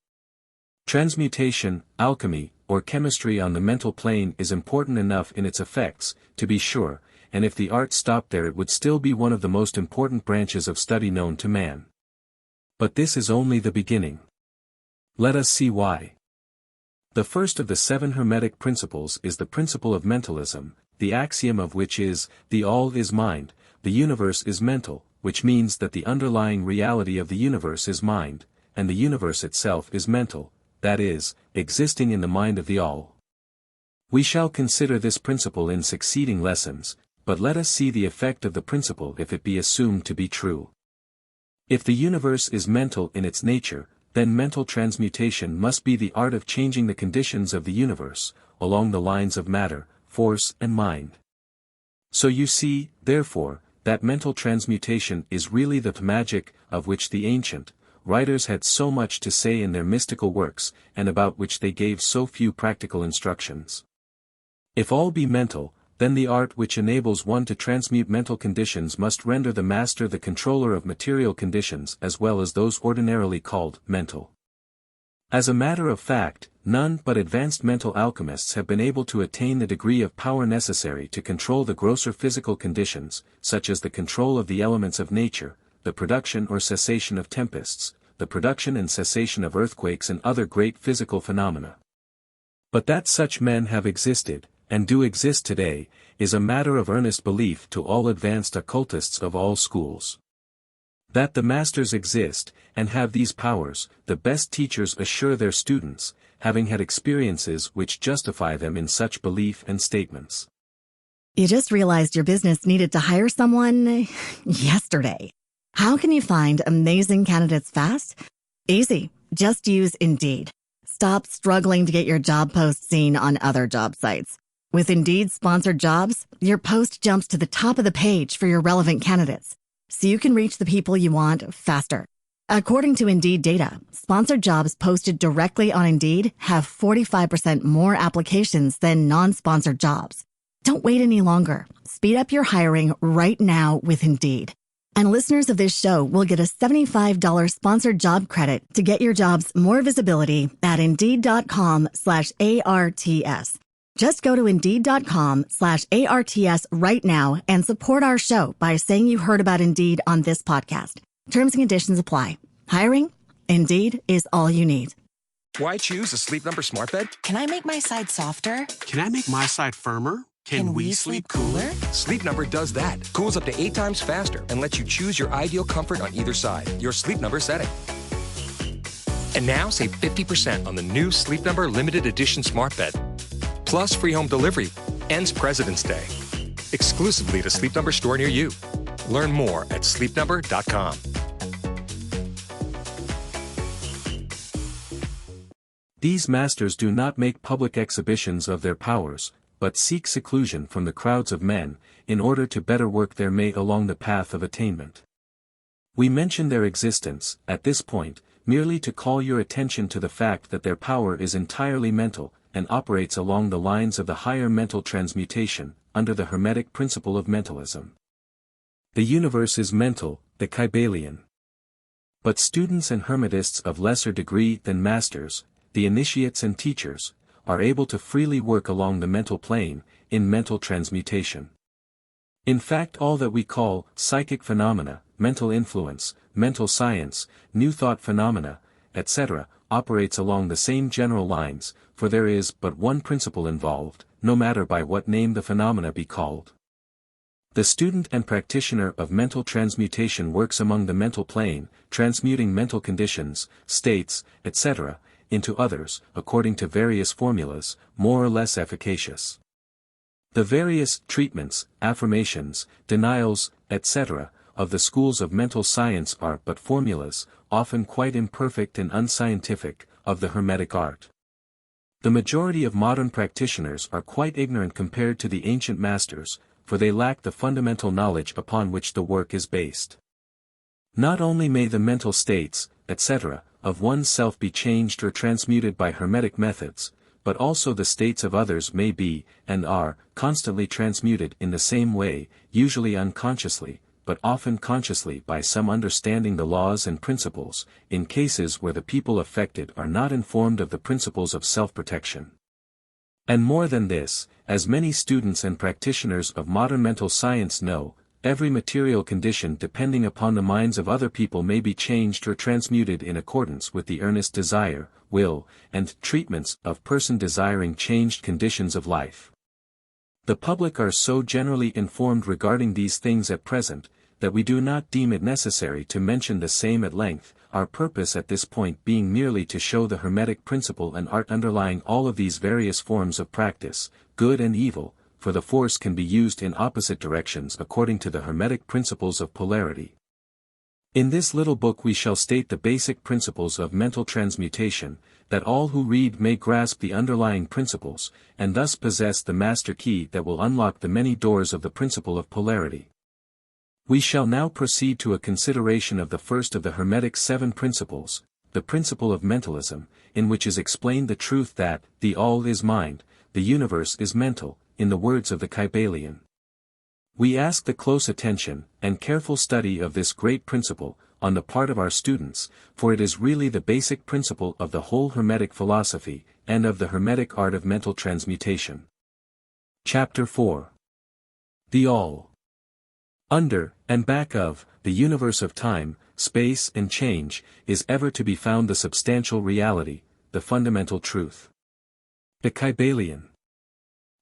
C: Transmutation, alchemy, or chemistry on the mental plane is important enough in its effects, to be sure, and if the art stopped there it would still be one of the most important branches of study known to man. But this is only the beginning. Let us see why. The first of the 7 Hermetic principles is the principle of mentalism, the axiom of which is, the all is mind, the universe is mental, which means that the underlying reality of the universe is mind, and the universe itself is mental, that is, existing in the mind of the all. We shall consider this principle in succeeding lessons, but let us see the effect of the principle if it be assumed to be true. If the universe is mental in its nature, then mental transmutation must be the art of changing the conditions of the universe, along the lines of matter, force and mind. So you see, therefore, that mental transmutation is really the magic of which the ancient writers had so much to say in their mystical works, and about which they gave so few practical instructions. If all be mental, then the art which enables one to transmute mental conditions must render the master the controller of material conditions as well as those ordinarily called mental. As a matter of fact, none but advanced mental alchemists have been able to attain the degree of power necessary to control the grosser physical conditions, such as the control of the elements of nature, the production or cessation of tempests, the production and cessation of earthquakes and other great physical phenomena. But that such men have existed, and do exist today, is a matter of earnest belief to all advanced occultists of all schools. That the masters exist, and have these powers, the best teachers assure their students, having had experiences which justify them in such belief and statements.
E: You just realized your business needed to hire someone yesterday. How can you find amazing candidates fast? Easy. Just use Indeed. Stop struggling to get your job post seen on other job sites. With Indeed sponsored jobs, your post jumps to the top of the page for your relevant candidates, so you can reach the people you want faster. According to Indeed data, sponsored jobs posted directly on Indeed have 45% more applications than non-sponsored jobs. Don't wait any longer. Speed up your hiring right now with Indeed. And listeners of this show will get a $75 sponsored job credit to get your jobs more visibility at Indeed.com/ARTS. Just go to Indeed.com/ARTS right now and support our show by saying you heard about Indeed on this podcast. Terms and conditions apply. Hiring? Indeed is all you need.
F: Why choose a Sleep Number smart bed?
G: Can I make my side softer?
H: Can I make my side firmer?
G: Can we sleep cooler?
F: Sleep Number does that. Cools up to 8 times faster and lets you choose your ideal comfort on either side, your Sleep Number setting. And now save 50% on the new Sleep Number limited edition smart bed. Plus free home delivery. Ends President's Day. Exclusively at a Sleep Number store near you. Learn more at sleepnumber.com.
C: These masters do not make public exhibitions of their powers, but seek seclusion from the crowds of men, in order to better work their may along the path of attainment. We mention their existence, at this point, merely to call your attention to the fact that their power is entirely mental, and operates along the lines of the higher mental transmutation, under the Hermetic principle of mentalism. The universe is mental, the Kybalion. But students and Hermetists of lesser degree than masters, the initiates and teachers, are able to freely work along the mental plane, in mental transmutation. In fact, all that we call psychic phenomena, mental influence, mental science, new thought phenomena, etc., operates along the same general lines, for there is but one principle involved, no matter by what name the phenomena be called. The student and practitioner of mental transmutation works among the mental plane, transmuting mental conditions, states, etc., into others, according to various formulas, more or less efficacious. The various treatments, affirmations, denials, etc., of the schools of mental science are but formulas, often quite imperfect and unscientific, of the Hermetic art. The majority of modern practitioners are quite ignorant compared to the ancient masters, for they lack the fundamental knowledge upon which the work is based. Not only may the mental states, etc., of one's self be changed or transmuted by Hermetic methods, but also the states of others may be, and are, constantly transmuted in the same way, usually unconsciously, but often consciously by some understanding the laws and principles, in cases where the people affected are not informed of the principles of self-protection. And more than this, as many students and practitioners of modern mental science know, every material condition depending upon the minds of other people may be changed or transmuted in accordance with the earnest desire, will, and treatments of person desiring changed conditions of life. The public are so generally informed regarding these things at present, that we do not deem it necessary to mention the same at length, our purpose at this point being merely to show the Hermetic principle and art underlying all of these various forms of practice, good and evil, for the force can be used in opposite directions according to the Hermetic principles of polarity. In this little book we shall state the basic principles of mental transmutation, that all who read may grasp the underlying principles, and thus possess the master key that will unlock the many doors of the principle of polarity. We shall now proceed to a consideration of the first of the Hermetic 7 principles, the principle of mentalism, in which is explained the truth that, the all is mind, the universe is mental, in the words of the Kybalion. We ask the close attention, and careful study of this great principle, on the part of our students, for it is really the basic principle of the whole Hermetic philosophy, and of the Hermetic art of mental transmutation. Chapter 4. The All. Under, and back of, the universe of time, space and change, is ever to be found the substantial reality, the fundamental truth. The Kybalion.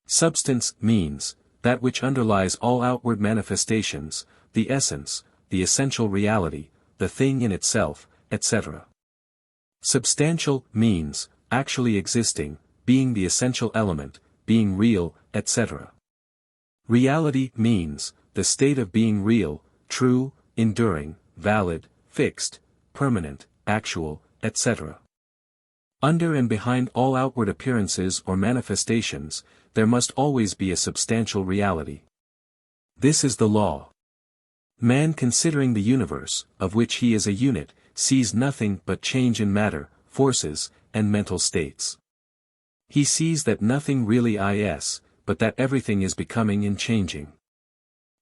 C: Substance means, that which underlies all outward manifestations, the essence, the essential reality, the thing in itself, etc. Substantial means, actually existing, being the essential element, being real, etc. Reality means the state of being real, true, enduring, valid, fixed, permanent, actual, etc. Under and behind all outward appearances or manifestations, there must always be a substantial reality. This is the law. Man, considering the universe, of which he is a unit, sees nothing but change in matter, forces, and mental states. He sees that nothing really is, but that everything is becoming and changing.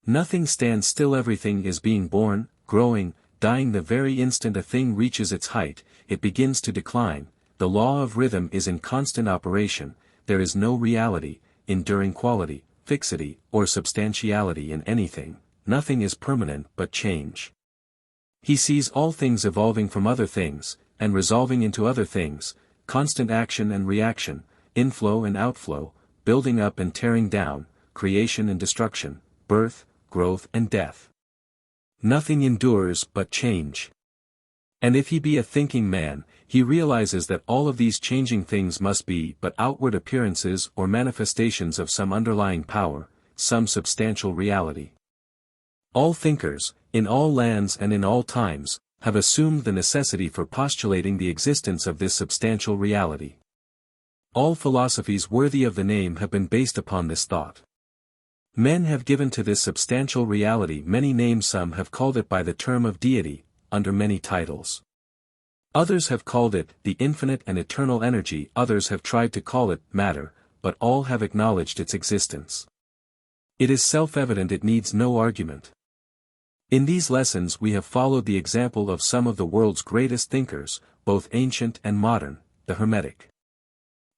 C: Nothing stands still, everything is being born, growing, dying. The very instant a thing reaches its height, it begins to decline. The law of rhythm is in constant operation. There is no reality, enduring quality, fixity, or substantiality in anything. Nothing is permanent but change. He sees all things evolving from other things, and resolving into other things, constant action and reaction, inflow and outflow, building up and tearing down, creation and destruction, birth, growth and death. Nothing endures but change. And if he be a thinking man, he realizes that all of these changing things must be but outward appearances or manifestations of some underlying power, some substantial reality. All thinkers, in all lands and in all times, have assumed the necessity for postulating the existence of this substantial reality. All philosophies worthy of the name have been based upon this thought. Men have given to this substantial reality many names. Some have called it by the term of deity, under many titles. Others have called it the infinite and eternal energy. Others have tried to call it matter, but all have acknowledged its existence. It is self-evident, it needs no argument. In these lessons we have followed the example of some of the world's greatest thinkers, both ancient and modern, the Hermetic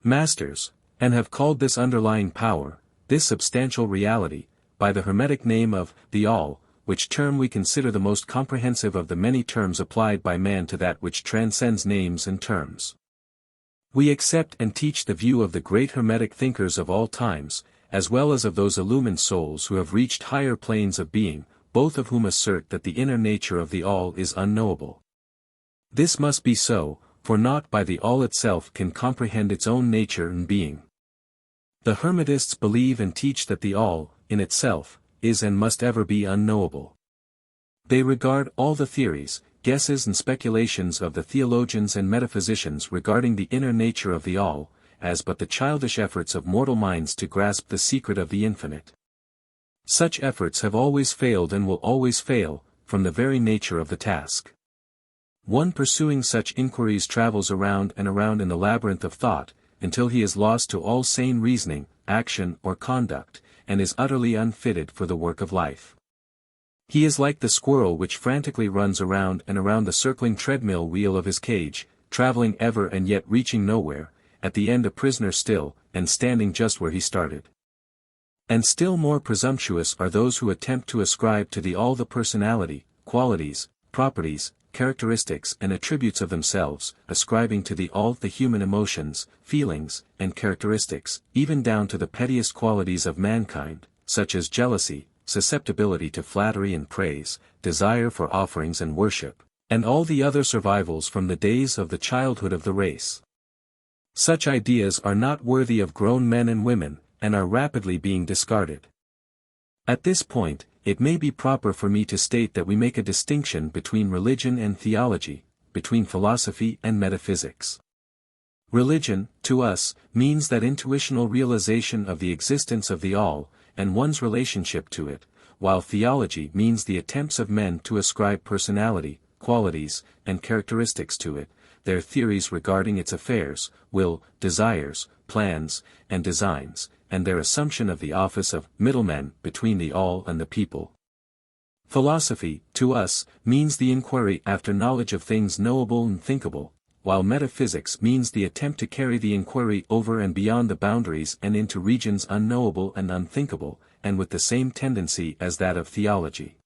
C: masters, and have called this underlying power, this substantial reality, by the Hermetic name of the All, which term we consider the most comprehensive of the many terms applied by man to that which transcends names and terms. We accept and teach the view of the great Hermetic thinkers of all times, as well as of those illumined souls who have reached higher planes of being, both of whom assert that the inner nature of the All is unknowable. This must be so, for naught by the All itself can comprehend its own nature and being. The Hermetists believe and teach that the All, in itself, is and must ever be unknowable. They regard all the theories, guesses and speculations of the theologians and metaphysicians regarding the inner nature of the All, as but the childish efforts of mortal minds to grasp the secret of the infinite. Such efforts have always failed and will always fail, from the very nature of the task. One pursuing such inquiries travels around and around in the labyrinth of thought, until he is lost to all sane reasoning, action or conduct, and is utterly unfitted for the work of life. He is like the squirrel which frantically runs around and around the circling treadmill wheel of his cage, traveling ever and yet reaching nowhere, at the end a prisoner still, and standing just where he started. And still more presumptuous are those who attempt to ascribe to the All the personality, qualities, properties, characteristics and attributes of themselves, ascribing to the All the human emotions, feelings, and characteristics, even down to the pettiest qualities of mankind, such as jealousy, susceptibility to flattery and praise, desire for offerings and worship, and all the other survivals from the days of the childhood of the race. Such ideas are not worthy of grown men and women, and are rapidly being discarded. At this point, it may be proper for me to state that we make a distinction between religion and theology, between philosophy and metaphysics. Religion, to us, means that intuitional realization of the existence of the All, and one's relationship to it, while theology means the attempts of men to ascribe personality, qualities, and characteristics to it, their theories regarding its affairs, will, desires, plans, and designs, and their assumption of the office of middlemen between the All and the people. Philosophy, to us, means the inquiry after knowledge of things knowable and thinkable, while metaphysics means the attempt to carry the inquiry over and beyond the boundaries and into regions unknowable and unthinkable, and with the same tendency as that of theology.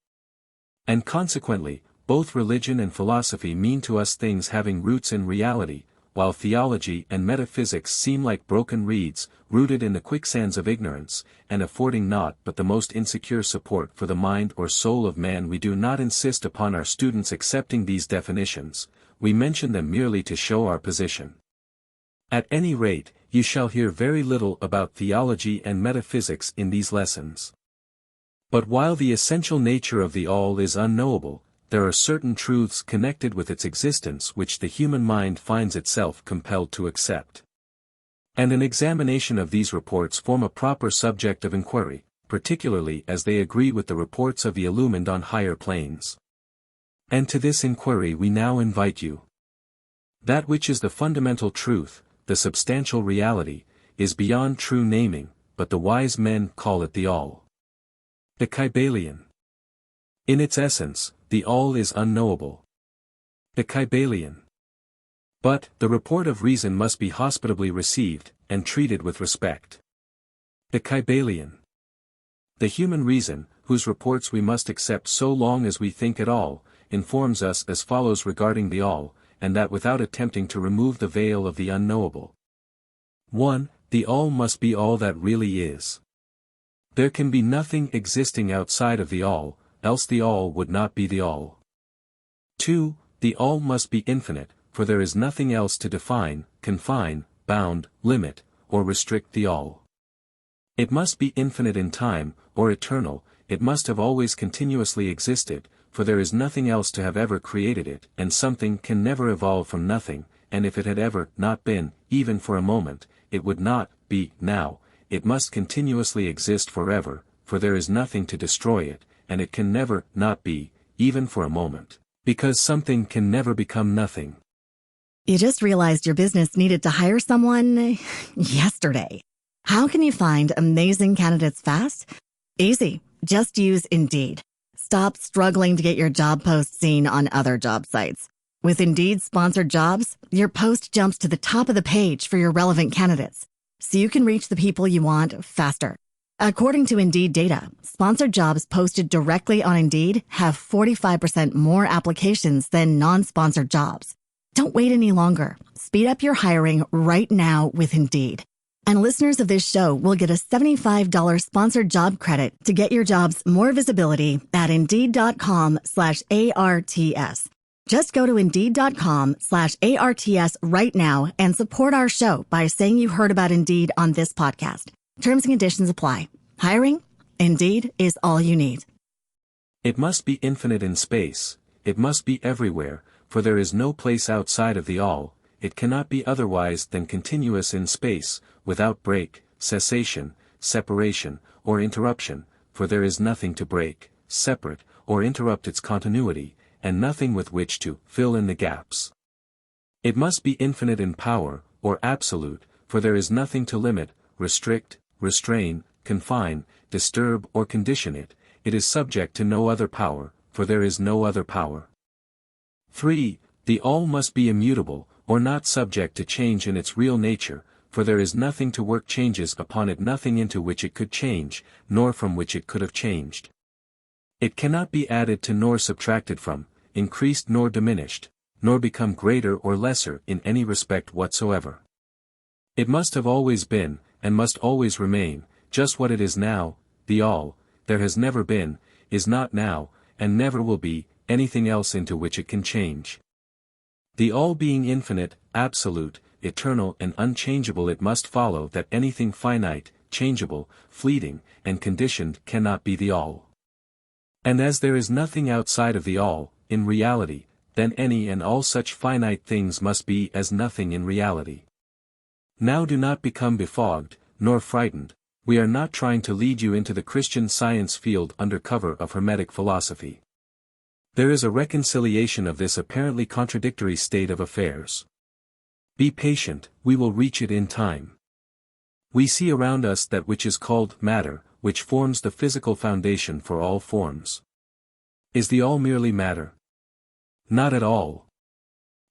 C: And consequently, both religion and philosophy mean to us things having roots in reality, while theology and metaphysics seem like broken reeds, rooted in the quicksands of ignorance, and affording naught but the most insecure support for the mind or soul of man. We do not insist upon our students accepting these definitions, we mention them merely to show our position. At any rate, you shall hear very little about theology and metaphysics in these lessons. But while the essential nature of the all is unknowable, there are certain truths connected with its existence which the human mind finds itself compelled to accept. And an examination of these reports form a proper subject of inquiry, particularly as they agree with the reports of the illumined on higher planes. And to this inquiry we now invite you. That which is the fundamental truth, the substantial reality, is beyond true naming, but the wise men call it the all. The Kybalion. In its essence, the all is unknowable. The Kybalion. But, the report of reason must be hospitably received, and treated with respect. The Kybalion. The human reason, whose reports we must accept so long as we think at all, informs us as follows regarding the all, and that without attempting to remove the veil of the unknowable. 1. The all must be all that really is. There can be nothing existing outside of the all, else the all would not be the all. 2. The all must be infinite, for there is nothing else to define, confine, bound, limit, or restrict the all. It must be infinite in time, or eternal, it must have always continuously existed, for there is nothing else to have ever created it, and something can never evolve from nothing, and if it had ever not been, even for a moment, it would not be now. It must continuously exist forever, for there is nothing to destroy it, and it can never not be, even for a moment, because something can never become nothing.
E: You just realized your business needed to hire someone yesterday. How can you find amazing candidates fast? Easy. Just use Indeed. Stop struggling to get your job post seen on other job sites. With Indeed sponsored jobs, your post jumps to the top of the page for your relevant candidates, so you can reach the people you want faster. According to Indeed data, sponsored jobs posted directly on Indeed have 45% more applications than non-sponsored jobs. Don't wait any longer. Speed up your hiring right now with Indeed. And listeners of this show will get a $75 sponsored job credit to get your jobs more visibility at Indeed.com/ARTS. Just go to Indeed.com/ARTS right now and support our show by saying you heard about Indeed on this podcast. Terms and conditions apply. Hiring? Indeed is all you need.
C: It must be infinite in space, it must be everywhere, for there is no place outside of the all, it cannot be otherwise than continuous in space, without break, cessation, separation, or interruption, for there is nothing to break, separate, or interrupt its continuity, and nothing with which to fill in the gaps. It must be infinite in power, or absolute, for there is nothing to limit, restrict, restrain, confine, disturb or condition it, it is subject to no other power, for there is no other power. 3. The all must be immutable, or not subject to change in its real nature, for there is nothing to work changes upon it, nothing into which it could change, nor from which it could have changed. It cannot be added to nor subtracted from, increased nor diminished, nor become greater or lesser in any respect whatsoever. It must have always been, and must always remain, just what it is now, the all, there has never been, is not now, and never will be, anything else into which it can change. The all being infinite, absolute, eternal and unchangeable, it must follow that anything finite, changeable, fleeting, and conditioned cannot be the all. And as there is nothing outside of the all, in reality, then any and all such finite things must be as nothing in reality. Now do not become befogged, nor frightened, we are not trying to lead you into the Christian Science field under cover of Hermetic philosophy. There is a reconciliation of this apparently contradictory state of affairs. Be patient, we will reach it in time. We see around us that which is called matter, which forms the physical foundation for all forms. Is the all merely matter? Not at all.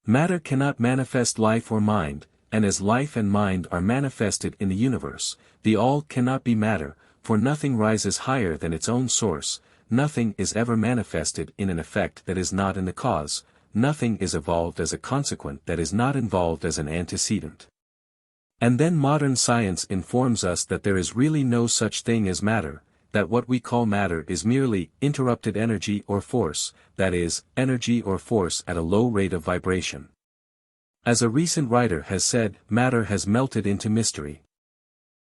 C: Matter cannot manifest life or mind, and as life and mind are manifested in the universe, the all cannot be matter, for nothing rises higher than its own source, nothing is ever manifested in an effect that is not in the cause, nothing is evolved as a consequent that is not involved as an antecedent. And then modern science informs us that there is really no such thing as matter, that what we call matter is merely interrupted energy or force, that is, energy or force at a low rate of vibration. As a recent writer has said, matter has melted into mystery.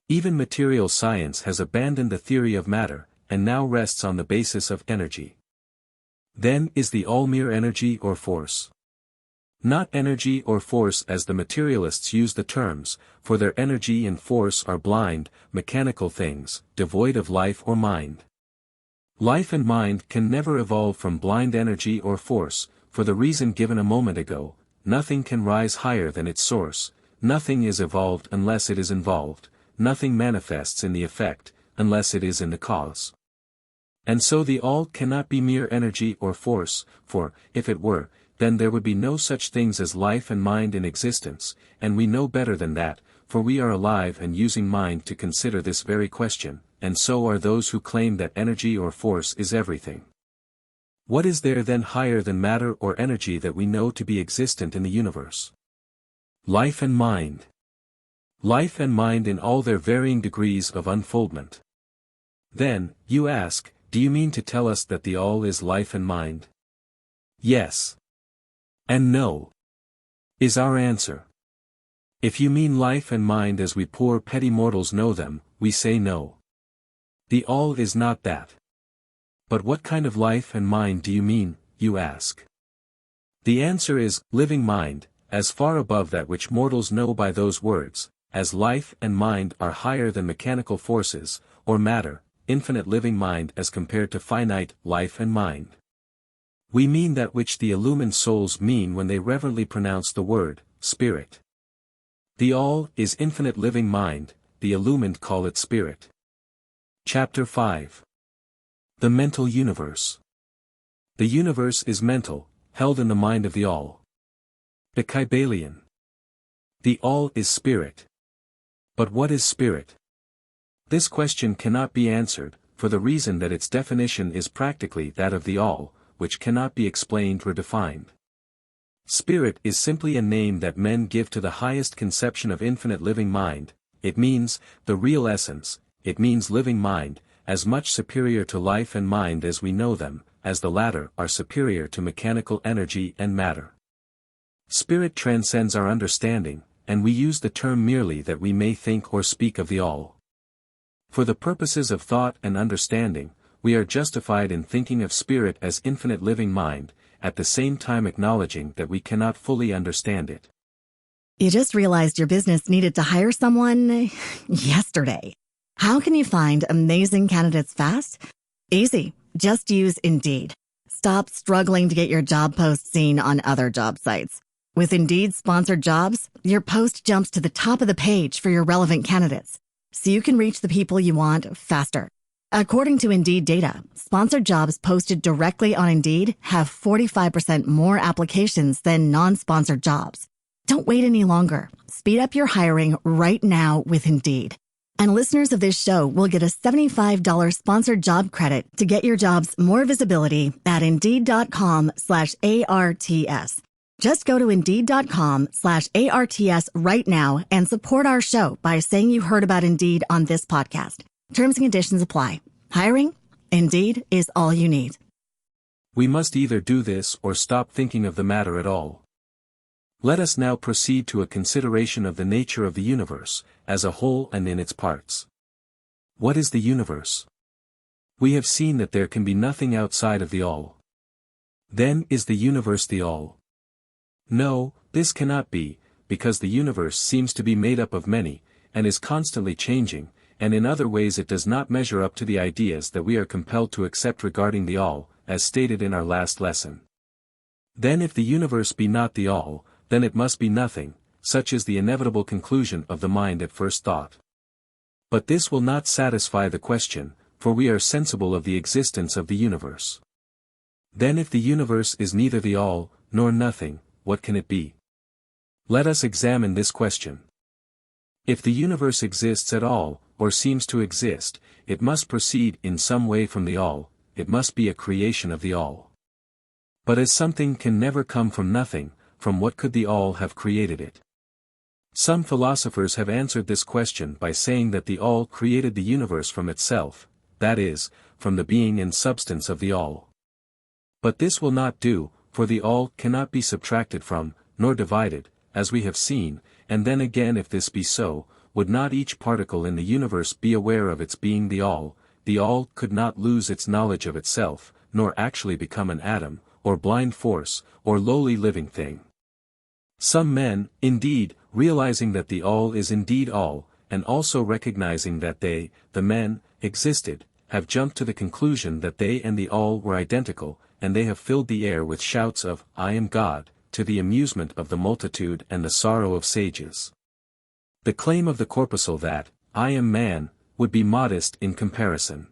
C: Even material science has abandoned the theory of matter, and now rests on the basis of energy. Then is the all mere energy or force? Not energy or force as the materialists use the terms, for their energy and force are blind, mechanical things, devoid of life or mind. Life and mind can never evolve from blind energy or force, for the reason given a moment ago. Nothing can rise higher than its source, nothing is evolved unless it is involved, nothing manifests in the effect, unless it is in the cause. And so the all cannot be mere energy or force, for, if it were, then there would be no such things as life and mind in existence, and we know better than that, for we are alive and using mind to consider this very question, and so are those who claim that energy or force is everything. What is there then higher than matter or energy that we know to be existent in the universe? Life and mind. Life and mind in all their varying degrees of unfoldment. Then, you ask, do you mean to tell us that the all is life and mind? Yes. And no. Is our answer. If you mean life and mind as we poor petty mortals know them, we say no. The all is not that. But what kind of life and mind do you mean, you ask? The answer is, living mind, as far above that which mortals know by those words, as life and mind are higher than mechanical forces, or matter, infinite living mind as compared to finite life and mind. We mean that which the illumined souls mean when they reverently pronounce the word, spirit. The all is infinite living mind, the illumined call it spirit. Chapter 5. The mental universe. The universe is mental, held in the mind of the all. The Kybalion. The all is spirit. But what is spirit? This question cannot be answered, for the reason that its definition is practically that of the all, which cannot be explained or defined. Spirit is simply a name that men give to the highest conception of infinite living mind. It means, the real essence, it means living mind, as much superior to life and mind as we know them, as the latter are superior to mechanical energy and matter. Spirit transcends our understanding, and we use the term merely that we may think or speak of the all. For the purposes of thought and understanding, we are justified in thinking of spirit as infinite living mind, at the same time acknowledging that we cannot fully understand it.
E: You just realized your business needed to hire someone yesterday. How can you find amazing candidates fast? Easy. Just use Indeed. Stop struggling to get your job post seen on other job sites. With Indeed sponsored jobs, your post jumps to the top of the page for your relevant candidates, so you can reach the people you want faster. According to Indeed data, sponsored jobs posted directly on Indeed have 45% more applications than non-sponsored jobs. Don't wait any longer. Speed up your hiring right now with Indeed. And listeners of this show will get a $75 sponsored job credit to get your jobs more visibility at Indeed.com/ARTS. Just go to Indeed.com/ARTS right now and support our show by saying you heard about Indeed on this podcast. Terms and conditions apply. Hiring? Indeed is all you need.
C: We must either do this or stop thinking of the matter at all. Let us now proceed to a consideration of the nature of the universe, as a whole and in its parts. What is the universe? We have seen that there can be nothing outside of the all. Then is the universe the all? No, this cannot be, because the universe seems to be made up of many, and is constantly changing, and in other ways it does not measure up to the ideas that we are compelled to accept regarding the all, as stated in our last lesson. Then if the universe be not the all, then it must be nothing, such is the inevitable conclusion of the mind at first thought. But this will not satisfy the question, for we are sensible of the existence of the universe. Then if the universe is neither the all, nor nothing, what can it be? Let us examine this question. If the universe exists at all, or seems to exist, it must proceed in some way from the all, it must be a creation of the all. But as something can never come from nothing, from what could the all have created it? Some philosophers have answered this question by saying that the all created the universe from itself, that is, from the being and substance of the all. But this will not do, for the all cannot be subtracted from, nor divided, as we have seen, and then again if this be so, would not each particle in the universe be aware of its being the all could not lose its knowledge of itself, nor actually become an atom, or blind force, or lowly living thing. Some men, indeed, realizing that the all is indeed all, and also recognizing that they, the men, existed, have jumped to the conclusion that they and the all were identical, and they have filled the air with shouts of, "I am God," to the amusement of the multitude and the sorrow of sages. The claim of the corpuscle that, "I am man," would be modest in comparison.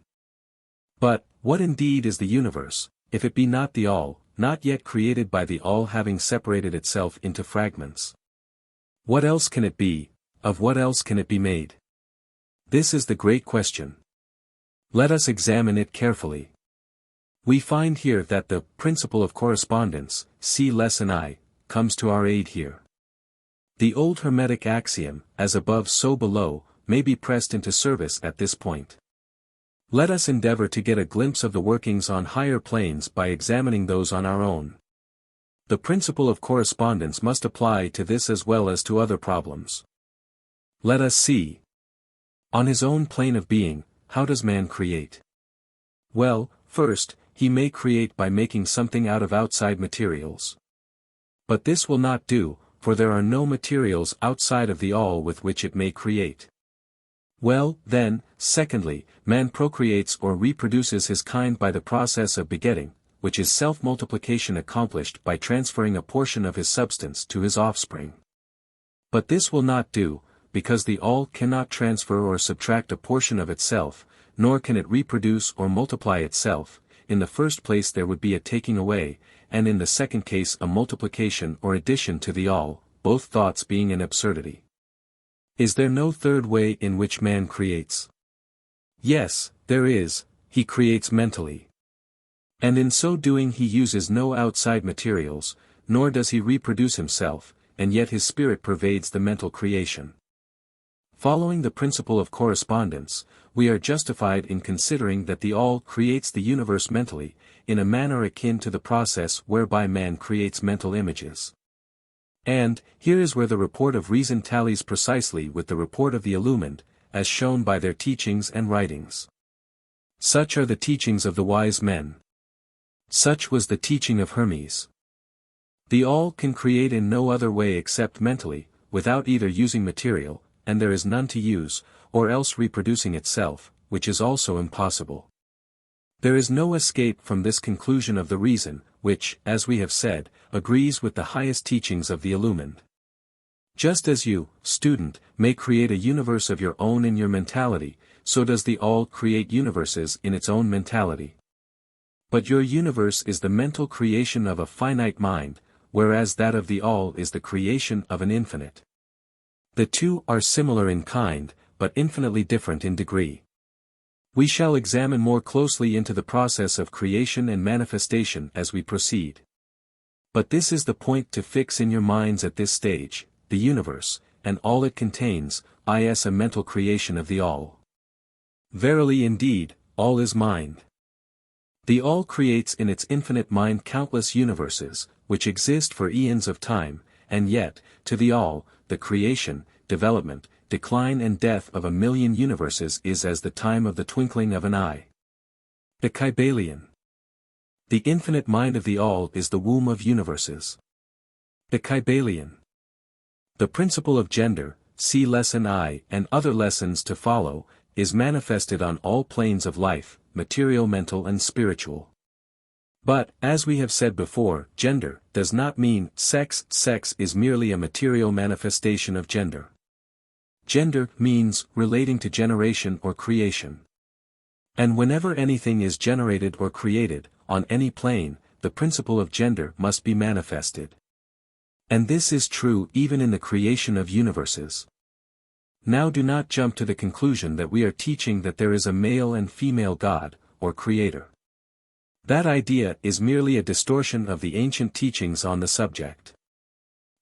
C: But, what indeed is the universe, if it be not the all, not yet created by the all having separated itself into fragments? What else can it be, of what else can it be made? This is the great question. Let us examine it carefully. We find here that the principle of correspondence, see lesson I, comes to our aid here. The old Hermetic axiom, as above so below, may be pressed into service at this point. Let us endeavor to get a glimpse of the workings on higher planes by examining those on our own. The principle of correspondence must apply to this as well as to other problems. Let us see. On his own plane of being, how does man create? Well, first, he may create by making something out of outside materials. But this will not do, for there are no materials outside of the all with which it may create. Well, then, secondly, man procreates or reproduces his kind by the process of begetting, which is self-multiplication accomplished by transferring a portion of his substance to his offspring. But this will not do, because the all cannot transfer or subtract a portion of itself, nor can it reproduce or multiply itself. In the first place there would be a taking away, and in the second case a multiplication or addition to the all, both thoughts being an absurdity. Is there no third way in which man creates? Yes, there is, he creates mentally. And in so doing he uses no outside materials, nor does he reproduce himself, and yet his spirit pervades the mental creation. Following the principle of correspondence, we are justified in considering that the all creates the universe mentally, in a manner akin to the process whereby man creates mental images. And, here is where the report of reason tallies precisely with the report of the illumined, as shown by their teachings and writings. Such are the teachings of the wise men. Such was the teaching of Hermes. The all can create in no other way except mentally, without either using material, and there is none to use, or else reproducing itself, which is also impossible. There is no escape from this conclusion of the reason, which, as we have said, agrees with the highest teachings of the illumined. Just as you, student, may create a universe of your own in your mentality, so does the all create universes in its own mentality. But your universe is the mental creation of a finite mind, whereas that of the all is the creation of an infinite. The two are similar in kind, but infinitely different in degree. We shall examine more closely into the process of creation and manifestation as we proceed. But this is the point to fix in your minds at this stage: the universe, and all it contains, is a mental creation of the all. Verily indeed, all is mind. The all creates in its infinite mind countless universes, which exist for eons of time, and yet, to the all, the creation, development, decline and death of a million universes is as the time of the twinkling of an eye. The Kybalion. The infinite mind of the all is the womb of universes. The Kybalion. The principle of gender, see lesson I and other lessons to follow, is manifested on all planes of life, material, mental and spiritual. But, as we have said before, gender does not mean sex. Sex is merely a material manifestation of gender. Gender means relating to generation or creation. And whenever anything is generated or created, on any plane, the principle of gender must be manifested. And this is true even in the creation of universes. Now do not jump to the conclusion that we are teaching that there is a male and female God, or creator. That idea is merely a distortion of the ancient teachings on the subject.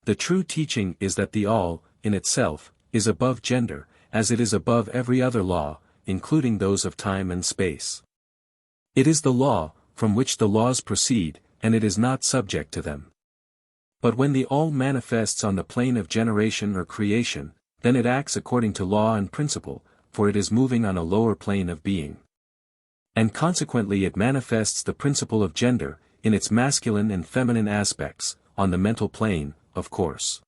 C: The true teaching is that the all, in itself, is above gender, as it is above every other law, including those of time and space. It is the law, from which the laws proceed, and it is not subject to them. But when the all manifests on the plane of generation or creation, then it acts according to law and principle, for it is moving on a lower plane of being. And consequently it manifests the principle of gender, in its masculine and feminine aspects, on the mental plane, of course.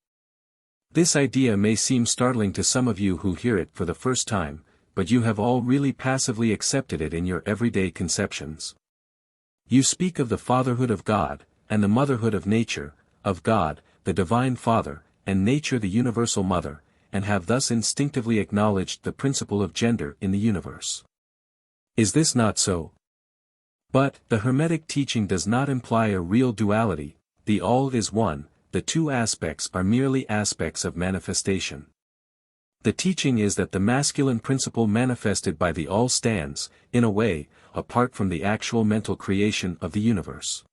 C: This idea may seem startling to some of you who hear it for the first time, but you have all really passively accepted it in your everyday conceptions. You speak of the fatherhood of God, and the motherhood of nature, of God, the divine Father, and nature the universal mother, and have thus instinctively acknowledged the principle of gender in the universe. Is this not so? But, the Hermetic teaching does not imply a real duality, the all is one, the two aspects are merely aspects of manifestation. The teaching is that the masculine principle manifested by the all stands, in a way, apart from the actual mental creation of the universe.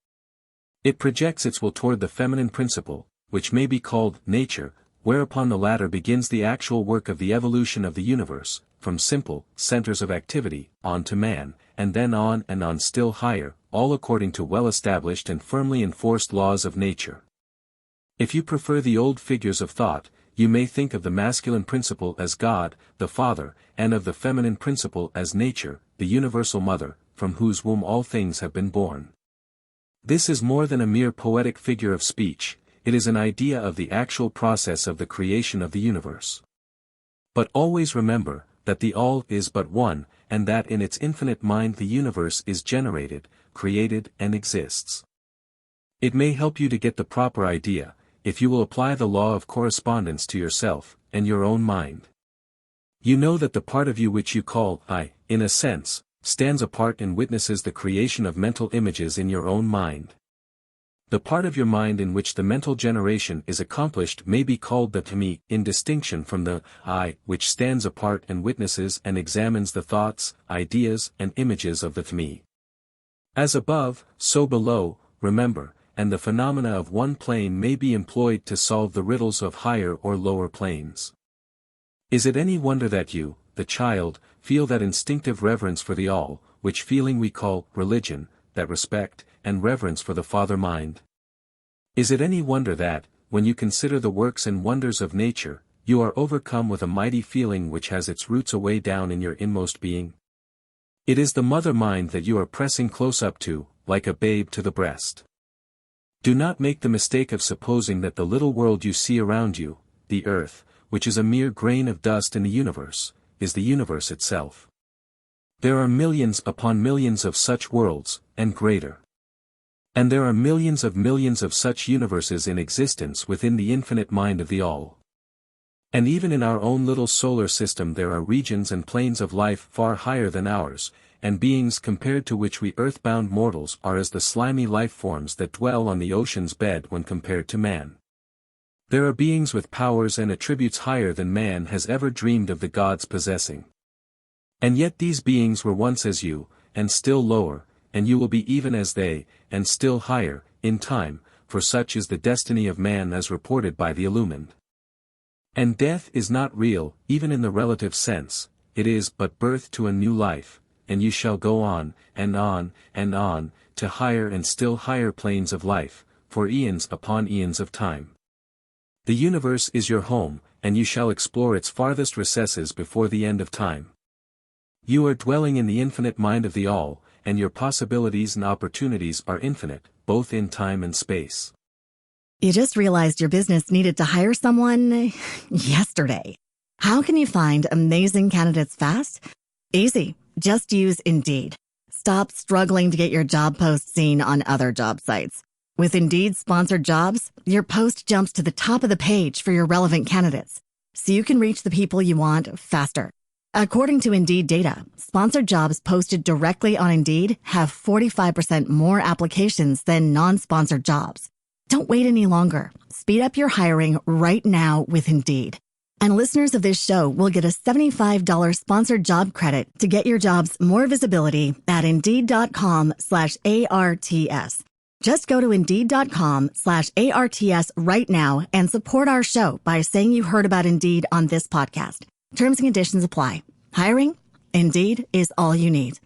C: It projects its will toward the feminine principle, which may be called nature, whereupon the latter begins the actual work of the evolution of the universe, from simple centers of activity, on to man, and then on still higher, all according to well-established and firmly enforced laws of nature. If you prefer the old figures of thought, you may think of the masculine principle as God, the Father, and of the feminine principle as nature, the universal mother, from whose womb all things have been born. This is more than a mere poetic figure of speech, it is an idea of the actual process of the creation of the universe. But always remember, that the all is but one, and that in its infinite mind the universe is generated, created and exists. It may help you to get the proper idea, if you will apply the law of correspondence to yourself, and your own mind. You know that the part of you which you call I, in a sense, stands apart and witnesses the creation of mental images in your own mind. The part of your mind in which the mental generation is accomplished may be called the me, in distinction from the I, which stands apart and witnesses and examines the thoughts, ideas and images of the me. As above, so below, remember, and the phenomena of one plane may be employed to solve the riddles of higher or lower planes. Is it any wonder that you, the child, feel that instinctive reverence for the all, which feeling we call religion, that respect and reverence for the Father mind? Is it any wonder that, when you consider the works and wonders of nature, you are overcome with a mighty feeling which has its roots away down in your inmost being? It is the mother mind that you are pressing close up to, like a babe to the breast. Do not make the mistake of supposing that the little world you see around you, the earth, which is a mere grain of dust in the universe, is the universe itself. There are millions upon millions of such worlds, and greater. And there are millions of such universes in existence within the infinite mind of the all. And even in our own little solar system there are regions and planes of life far higher than ours, and beings compared to which we earth-bound mortals are as the slimy life forms that dwell on the ocean's bed when compared to man. There are beings with powers and attributes higher than man has ever dreamed of the gods possessing. And yet these beings were once as you, and still lower, and you will be even as they, and still higher, in time, for such is the destiny of man as reported by the illumined. And death is not real, even in the relative sense, it is but birth to a new life, and you shall go on, to higher and still higher planes of life, for eons upon eons of time. The universe is your home, and you shall explore its farthest recesses before the end of time. You are dwelling in the infinite mind of the all, and your possibilities and opportunities are infinite, both in time and space.
E: You just realized your business needed to hire someone yesterday. How can you find amazing candidates fast? Easy. Just use Indeed. Stop struggling to get your job post seen on other job sites. With Indeed sponsored jobs, your post jumps to the top of the page for your relevant candidates, so you can reach the people you want faster. According to Indeed data, sponsored jobs posted directly on Indeed have 45% more applications than non-sponsored jobs. Don't wait any longer. Speed up your hiring right now with Indeed. And listeners of this show will get a $75 sponsored job credit to get your jobs more visibility at Indeed.com/ARTS. Just go to Indeed.com/ARTS right now and support our show by saying you heard about Indeed on this podcast. Terms and conditions apply. Hiring? Indeed is all you need.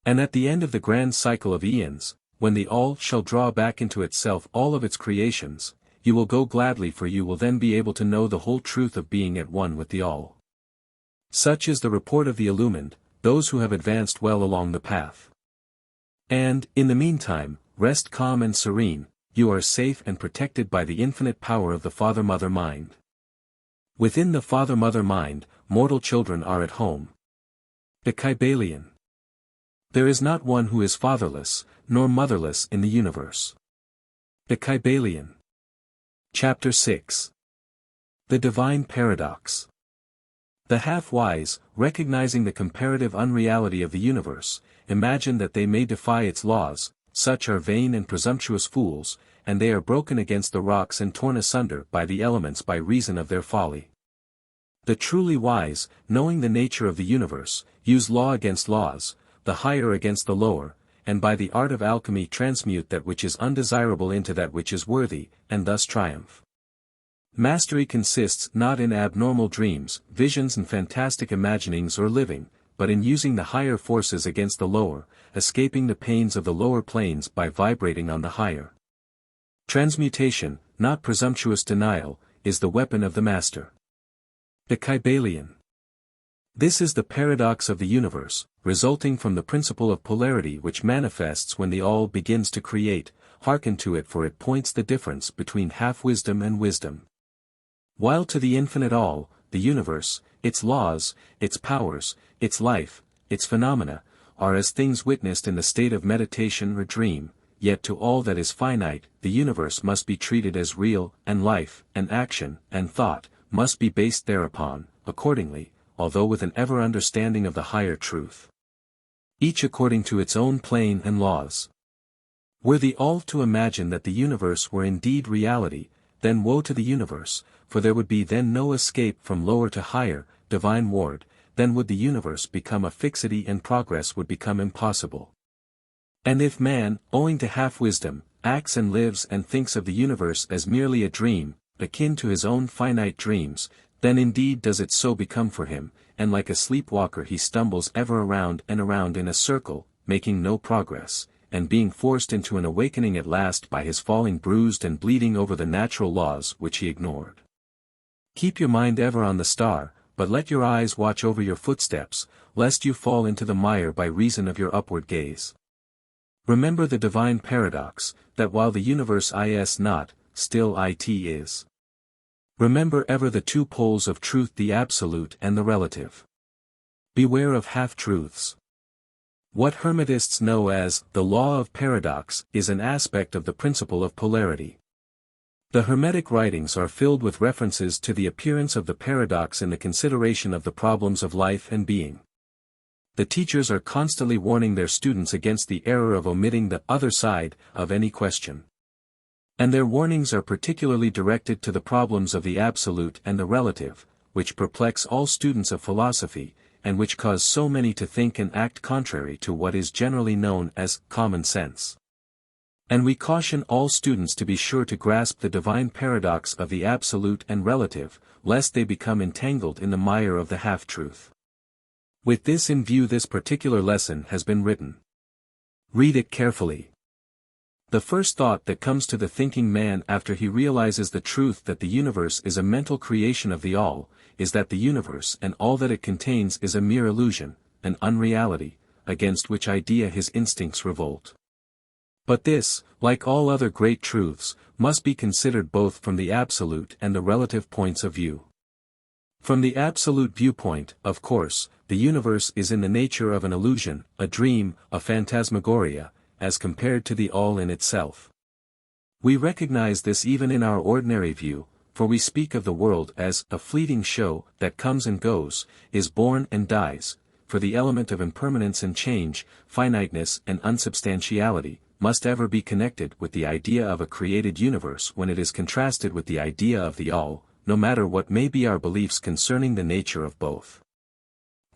C: And at the end of the grand cycle of eons, when the all shall draw back into itself all of its creations, you will go gladly, for you will then be able to know the whole truth of being at one with the all. Such is the report of the illumined, those who have advanced well along the path. And, in the meantime, rest calm and serene, you are safe and protected by the infinite power of the Father-Mother mind. Within the Father-Mother mind, mortal children are at home. The Kybalion. There is not one who is fatherless, nor motherless in the universe. The Kybalion. Chapter 6. The Divine Paradox. The half-wise, recognizing the comparative unreality of the universe, imagine that they may defy its laws. Such are vain and presumptuous fools, and they are broken against the rocks and torn asunder by the elements by reason of their folly. The truly wise, knowing the nature of the universe, use law against laws, the higher against the lower, and by the art of alchemy transmute that which is undesirable into that which is worthy, and thus triumph. Mastery consists not in abnormal dreams, visions and fantastic imaginings or living, but in using the higher forces against the lower, escaping the pains of the lower planes by vibrating on the higher. Transmutation, not presumptuous denial, is the weapon of the master. The Kybalion. This is the paradox of the universe, resulting from the principle of polarity which manifests when the all begins to create. Hearken to it, for it points the difference between half-wisdom and wisdom. While to the infinite all, the universe, its laws, its powers, its life, its phenomena, are as things witnessed in the state of meditation or dream, yet to all that is finite, the universe must be treated as real, and life, and action, and thought, must be based thereupon, accordingly, although with an ever understanding of the higher truth. Each according to its own plane and laws. Were the all to imagine that the universe were indeed reality, then woe to the universe, for there would be then no escape from lower to higher, divine ward, then would the universe become a fixity and progress would become impossible. And if man, owing to half-wisdom, acts and lives and thinks of the universe as merely a dream, akin to his own finite dreams, then indeed does it so become for him, and like a sleepwalker he stumbles ever around and around in a circle, making no progress, and being forced into an awakening at last by his falling bruised and bleeding over the natural laws which he ignored. Keep your mind ever on the star, but let your eyes watch over your footsteps, lest you fall into the mire by reason of your upward gaze. Remember the divine paradox, that while the universe is not, still it is. Remember ever the two poles of truth, the absolute and the relative. Beware of half-truths. What Hermetists know as the law of paradox is an aspect of the principle of polarity. The Hermetic writings are filled with references to the appearance of the paradox in the consideration of the problems of life and being. The teachers are constantly warning their students against the error of omitting the other side of any question. And their warnings are particularly directed to the problems of the absolute and the relative, which perplex all students of philosophy, and which cause so many to think and act contrary to what is generally known as common sense. And we caution all students to be sure to grasp the divine paradox of the absolute and relative, lest they become entangled in the mire of the half-truth. With this in view, this particular lesson has been written. Read it carefully. The first thought that comes to the thinking man after he realizes the truth that the universe is a mental creation of the all, is that the universe and all that it contains is a mere illusion, an unreality, against which idea his instincts revolt. But this, like all other great truths, must be considered both from the absolute and the relative points of view. From the absolute viewpoint, of course, the universe is in the nature of an illusion, a dream, a phantasmagoria, as compared to the all in itself. We recognize this even in our ordinary view, for we speak of the world as a fleeting show that comes and goes, is born and dies, for the element of impermanence and change, finiteness and unsubstantiality, must ever be connected with the idea of a created universe when it is contrasted with the idea of the all, no matter what may be our beliefs concerning the nature of both.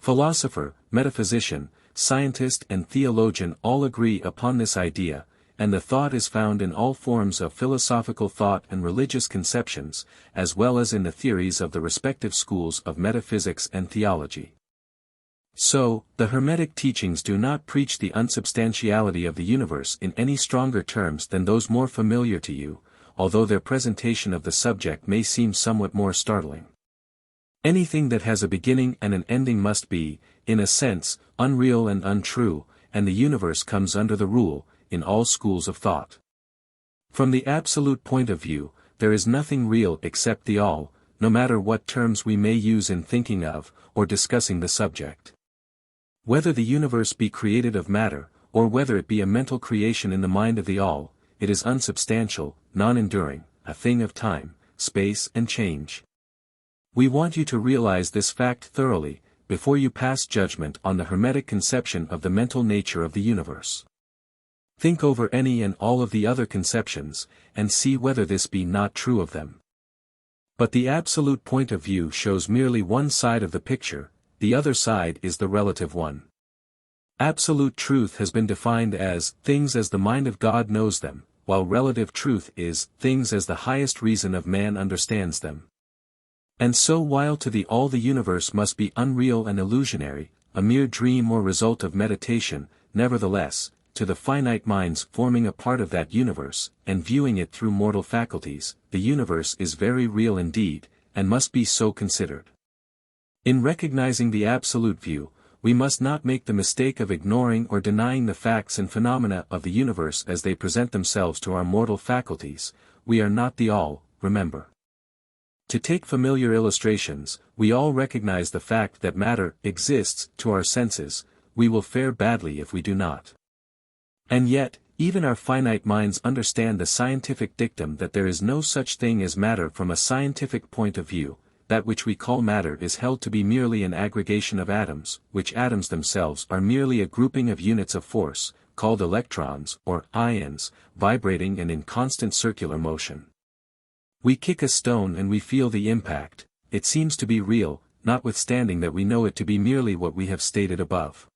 C: Philosopher, metaphysician, scientist and theologian all agree upon this idea, and the thought is found in all forms of philosophical thought and religious conceptions, as well as in the theories of the respective schools of metaphysics and theology. So, the Hermetic teachings do not preach the unsubstantiality of the universe in any stronger terms than those more familiar to you, although their presentation of the subject may seem somewhat more startling. Anything that has a beginning and an ending must be, in a sense, unreal and untrue, and the universe comes under the rule, in all schools of thought. From the absolute point of view, there is nothing real except the all, no matter what terms we may use in thinking of, or discussing the subject. Whether the universe be created of matter, or whether it be a mental creation in the mind of the all, it is unsubstantial, non-enduring, a thing of time, space and change. We want you to realize this fact thoroughly, before you pass judgment on the Hermetic conception of the mental nature of the universe. Think over any and all of the other conceptions, and see whether this be not true of them. But the absolute point of view shows merely one side of the picture, the other side is the relative one. Absolute truth has been defined as things as the mind of God knows them, while relative truth is things as the highest reason of man understands them. And so while to the all the universe must be unreal and illusionary, a mere dream or result of meditation, nevertheless, to the finite minds forming a part of that universe, and viewing it through mortal faculties, the universe is very real indeed, and must be so considered. In recognizing the absolute view, we must not make the mistake of ignoring or denying the facts and phenomena of the universe as they present themselves to our mortal faculties. We are not the all, remember. To take familiar illustrations, we all recognize the fact that matter exists to our senses. We will fare badly if we do not. And yet, even our finite minds understand the scientific dictum that there is no such thing as matter from a scientific point of view. That which we call matter is held to be merely an aggregation of atoms, which atoms themselves are merely a grouping of units of force, called electrons, or ions, vibrating and in constant circular motion. We kick a stone and we feel the impact. It seems to be real, notwithstanding that we know it to be merely what we have stated above.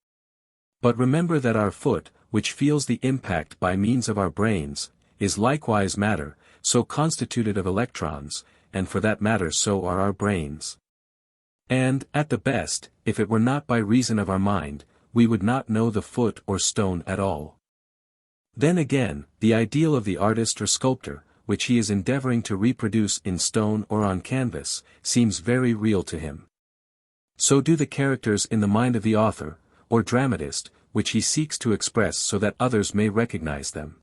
C: But remember that our foot, which feels the impact by means of our brains, is likewise matter, so constituted of electrons, and for that matter so are our brains. And, at the best, if it were not by reason of our mind, we would not know the foot or stone at all. Then again, the ideal of the artist or sculptor, which he is endeavoring to reproduce in stone or on canvas, seems very real to him. So do the characters in the mind of the author, or dramatist, which he seeks to express so that others may recognize them.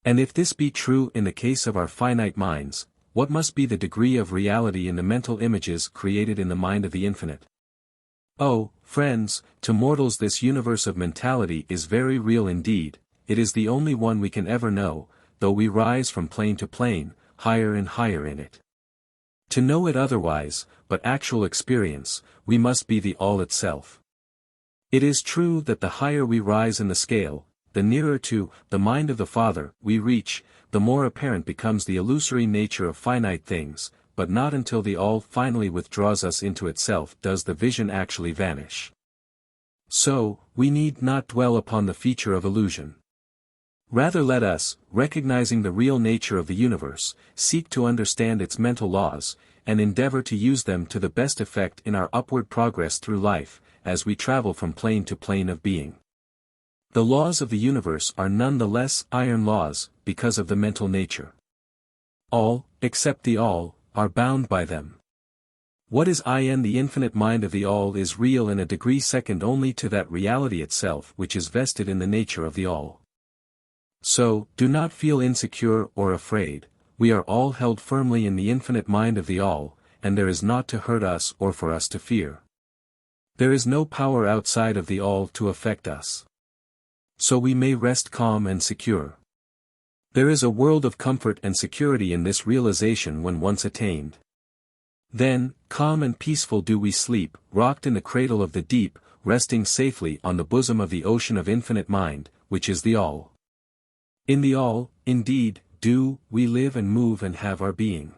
C: And if this be true in the case of our finite minds, what must be the degree of reality in the mental images created in the mind of the infinite? Oh, friends, to mortals this universe of mentality is very real indeed. It is the only one we can ever know, though we rise from plane to plane, higher and higher in it. To know it otherwise, but actual experience, we must be the all itself. It is true that the higher we rise in the scale, the nearer to the mind of the Father we reach, the more apparent becomes the illusory nature of finite things, but not until the all finally withdraws us into itself does the vision actually vanish. So, we need not dwell upon the feature of illusion. Rather let us, recognizing the real nature of the universe, seek to understand its mental laws, and endeavor to use them to the best effect in our upward progress through life, as we travel from plane to plane of being. The laws of the universe are none the less iron laws, because of the mental nature. All, except the all, are bound by them. What is in the infinite mind of the all is real in a degree second only to that reality itself which is vested in the nature of the all. So, do not feel insecure or afraid, we are all held firmly in the infinite mind of the all, and there is naught to hurt us or for us to fear. There is no power outside of the all to affect us. So we may rest calm and secure. There is a world of comfort and security in this realization when once attained. Then, calm and peaceful do we sleep, rocked in the cradle of the deep, resting safely on the bosom of the ocean of infinite mind, which is the all. In the all, indeed, do we live and move and have our being.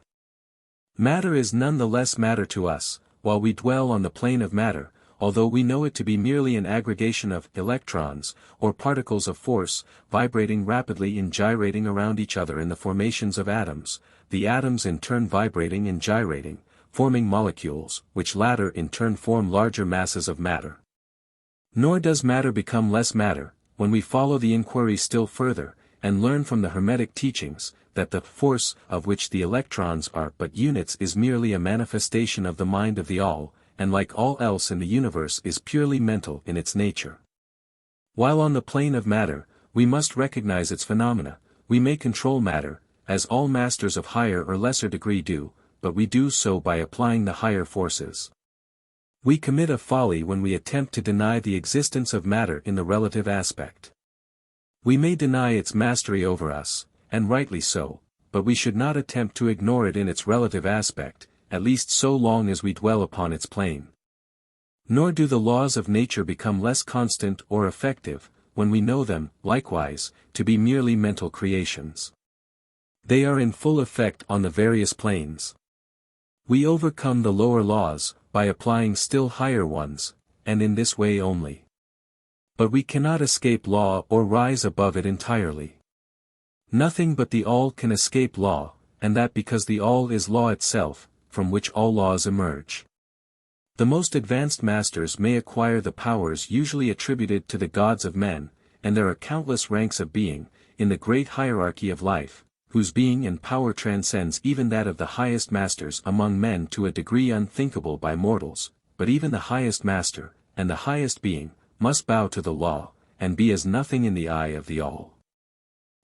C: Matter is none the less matter to us, while we dwell on the plane of matter, although we know it to be merely an aggregation of electrons, or particles of force, vibrating rapidly and gyrating around each other in the formations of atoms, the atoms in turn vibrating and gyrating, forming molecules, which latter in turn form larger masses of matter. Nor does matter become less matter, when we follow the inquiry still further, and learn from the Hermetic teachings, that the force of which the electrons are but units is merely a manifestation of the mind of the All, and like all else in the universe is purely mental in its nature. While on the plane of matter, we must recognize its phenomena, we may control matter, as all masters of higher or lesser degree do, but we do so by applying the higher forces. We commit a folly when we attempt to deny the existence of matter in the relative aspect. We may deny its mastery over us, and rightly so, but we should not attempt to ignore it in its relative aspect, at least so long as we dwell upon its plane. Nor do the laws of nature become less constant or effective, when we know them, likewise, to be merely mental creations. They are in full effect on the various planes. We overcome the lower laws, by applying still higher ones, and in this way only. But we cannot escape law or rise above it entirely. Nothing but the All can escape law, and that because the All is law itself, from which all laws emerge. The most advanced masters may acquire the powers usually attributed to the gods of men, and there are countless ranks of being, in the great hierarchy of life, whose being and power transcends even that of the highest masters among men to a degree unthinkable by mortals, but even the highest master, and the highest being, must bow to the law, and be as nothing in the eye of the All.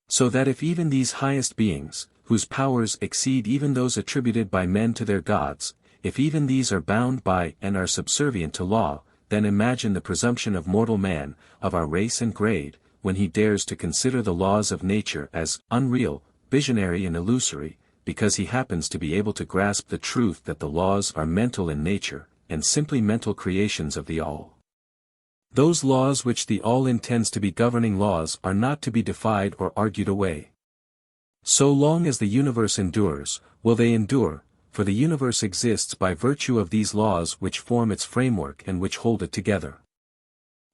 C: So that if even these highest beings, whose powers exceed even those attributed by men to their gods, if even these are bound by and are subservient to law, then imagine the presumption of mortal man, of our race and grade, when he dares to consider the laws of nature as unreal, visionary and illusory, because he happens to be able to grasp the truth that the laws are mental in nature, and simply mental creations of the All. Those laws which the All intends to be governing laws are not to be defied or argued away. So long as the universe endures, will they endure, for the universe exists by virtue of these laws which form its framework and which hold it together.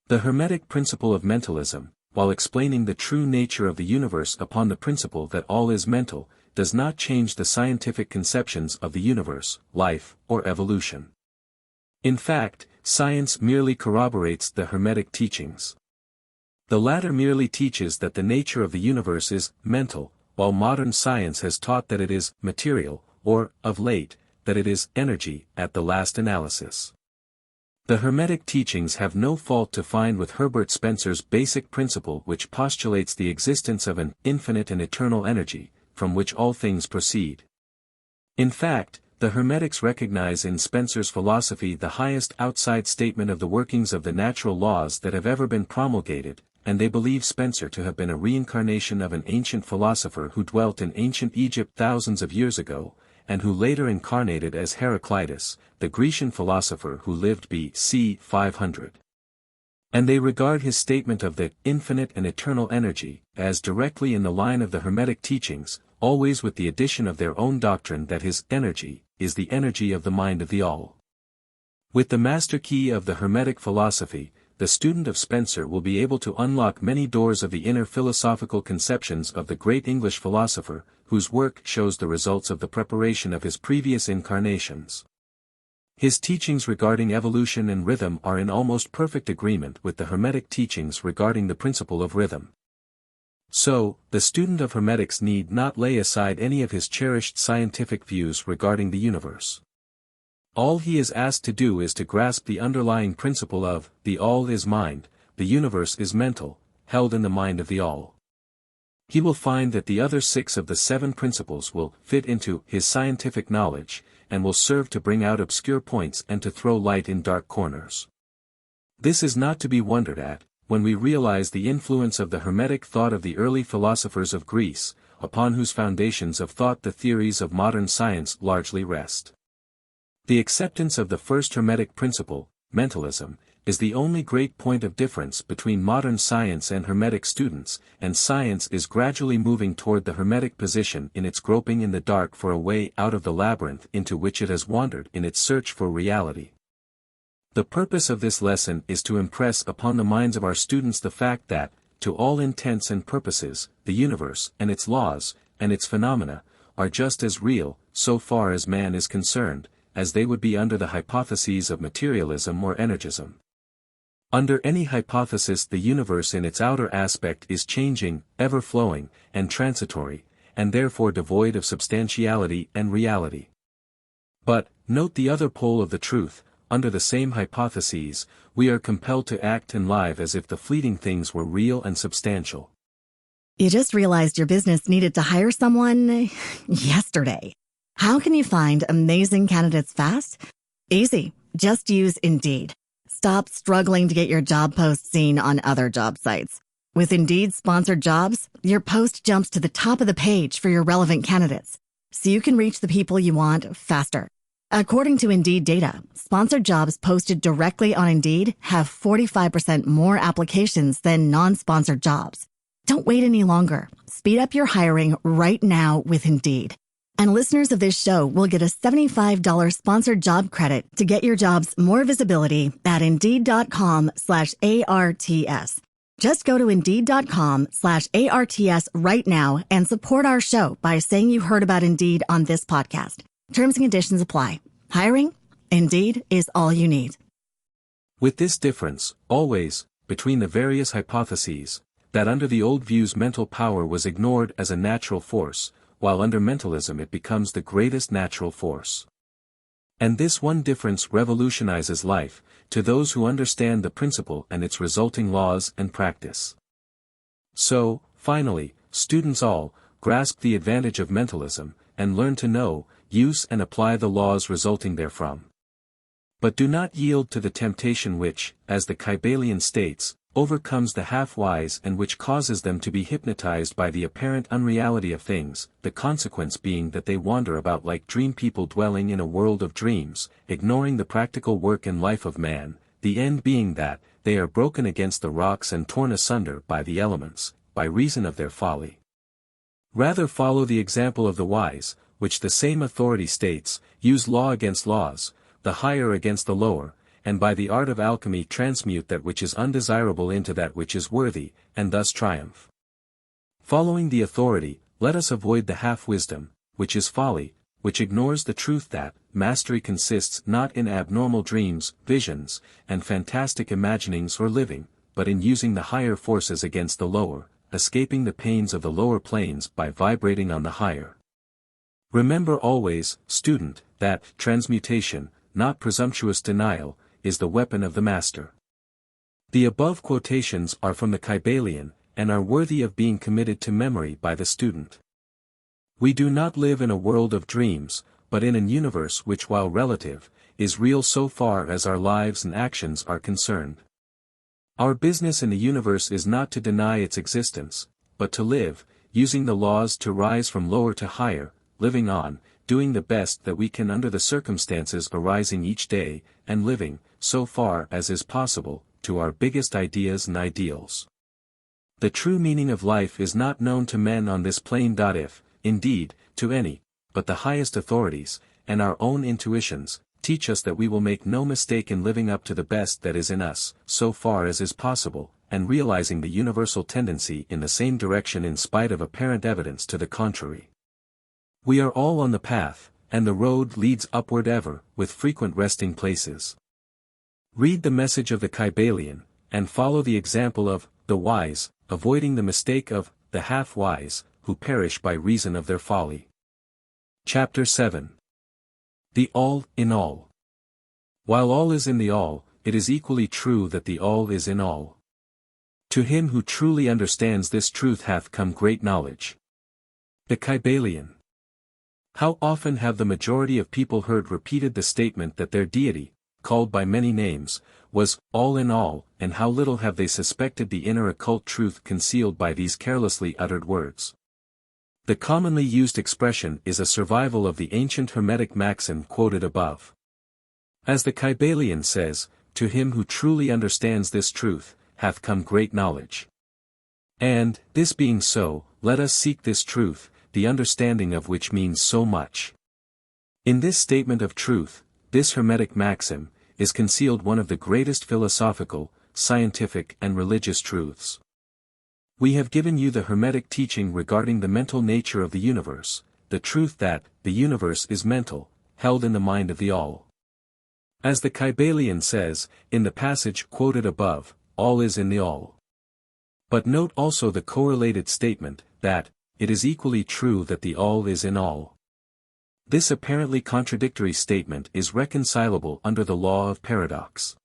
C: The Hermetic principle of mentalism, while explaining the true nature of the universe upon the principle that all is mental, does not change the scientific conceptions of the universe, life, or evolution. In fact, science merely corroborates the Hermetic teachings. The latter merely teaches that the nature of the universe is mental, while modern science has taught that it is material, or, of late, that it is energy, at the last analysis. The Hermetic teachings have no fault to find with Herbert Spencer's basic principle which postulates the existence of an infinite and eternal energy, from which all things proceed. In fact, the Hermetics recognize in Spencer's philosophy the highest outside statement of the workings of the natural laws that have ever been promulgated, and they believe Spencer to have been a reincarnation of an ancient philosopher who dwelt in ancient Egypt thousands of years ago, and who later incarnated as Heraclitus, the Grecian philosopher who lived b.c. 500. And they regard his statement of the infinite and eternal energy as directly in the line of the Hermetic teachings, always with the addition of their own doctrine that his energy is the energy of the mind of the All. With the master key of the Hermetic philosophy, the student of Spencer will be able to unlock many doors of the inner philosophical conceptions of the great English philosopher, whose work shows the results of the preparation of his previous incarnations. His teachings regarding evolution and rhythm are in almost perfect agreement with the Hermetic teachings regarding the principle of rhythm. So, the student of Hermetics need not lay aside any of his cherished scientific views regarding the universe. All he is asked to do is to grasp the underlying principle of, the All is mind, the universe is mental, held in the mind of the All. He will find that the other 6 of the 7 principles will fit into his scientific knowledge, and will serve to bring out obscure points and to throw light in dark corners. This is not to be wondered at, when we realize the influence of the Hermetic thought of the early philosophers of Greece, upon whose foundations of thought the theories of modern science largely rest. The acceptance of the first Hermetic principle, mentalism, is the only great point of difference between modern science and Hermetic students, and science is gradually moving toward the Hermetic position in its groping in the dark for a way out of the labyrinth into which it has wandered in its search for reality. The purpose of this lesson is to impress upon the minds of our students the fact that, to all intents and purposes, the universe and its laws, and its phenomena, are just as real, so far as man is concerned, as they would be under the hypotheses of materialism or energism. Under any hypothesis, the universe in its outer aspect is changing, ever-flowing, and transitory, and therefore devoid of substantiality and reality. But, note the other pole of the truth, under the same hypotheses, we are compelled to act and live as if the fleeting things were real and substantial.
E: You just realized your business needed to hire someone yesterday. How can you find amazing candidates fast? Easy. Just use Indeed. Stop struggling to get your job post seen on other job sites. With Indeed sponsored jobs, your post jumps to the top of the page for your relevant candidates, so you can reach the people you want faster. According to Indeed data, sponsored jobs posted directly on Indeed have 45% more applications than non-sponsored jobs. Don't wait any longer. Speed up your hiring right now with Indeed. And listeners of this show will get a $75 sponsored job credit to get your jobs more visibility at Indeed.com/ARTS. Just go to Indeed.com/ARTS right now and support our show by saying you heard about Indeed on this podcast. Terms and conditions apply. Hiring? Indeed is all you need.
C: With this difference, always, between the various hypotheses, that under the old views mental power was ignored as a natural force, while under mentalism it becomes the greatest natural force. And this one difference revolutionizes life, to those who understand the principle and its resulting laws and practice. So, finally, students all, grasp the advantage of mentalism, and learn to know, use and apply the laws resulting therefrom. But do not yield to the temptation which, as the Kybalion states, overcomes the half-wise and which causes them to be hypnotized by the apparent unreality of things, the consequence being that they wander about like dream people dwelling in a world of dreams, ignoring the practical work and life of man, the end being that, they are broken against the rocks and torn asunder by the elements, by reason of their folly. Rather follow the example of the wise, which the same authority states, use law against laws, the higher against the lower, and by the art of alchemy transmute that which is undesirable into that which is worthy, and thus triumph. Following the authority, let us avoid the half-wisdom, which is folly, which ignores the truth that, mastery consists not in abnormal dreams, visions, and fantastic imaginings or living, but in using the higher forces against the lower, escaping the pains of the lower planes by vibrating on the higher. Remember always, student, that transmutation, not presumptuous denial, is the weapon of the master. The above quotations are from the Kybalion, and are worthy of being committed to memory by the student. We do not live in a world of dreams, but in an universe which, while relative, is real so far as our lives and actions are concerned. Our business in the universe is not to deny its existence, but to live, using the laws to rise from lower to higher, living on, doing the best that we can under the circumstances arising each day, and living, so far as is possible, to our biggest ideas and ideals. The true meaning of life is not known to men on this plane. If, indeed, to any, but the highest authorities, and our own intuitions, teach us that we will make no mistake in living up to the best that is in us, so far as is possible, and realizing the universal tendency in the same direction in spite of apparent evidence to the contrary. We are all on the path, and the road leads upward ever, with frequent resting places. Read the message of the Kybalion, and follow the example of the wise, avoiding the mistake of the half-wise, who perish by reason of their folly. Chapter 7. The All in All. While all is in the all, it is equally true that the all is in all. To him who truly understands this truth hath come great knowledge. The Kybalion. How often have the majority of people heard repeated the statement that their deity, called by many names, was all in all, and how little have they suspected the inner occult truth concealed by these carelessly uttered words. The commonly used expression is a survival of the ancient Hermetic maxim quoted above. As the Kybalion says, to him who truly understands this truth, hath come great knowledge. And, this being so, let us seek this truth, the understanding of which means so much. In this statement of truth, this Hermetic maxim, is concealed one of the greatest philosophical, scientific and religious truths. We have given you the Hermetic teaching regarding the mental nature of the universe, the truth that, the universe is mental, held in the mind of the all. As the Kybalion says, in the passage quoted above, all is in the all. But note also the correlated statement, that, it is equally true that the all is in all. This apparently contradictory statement is reconcilable under the law of paradox.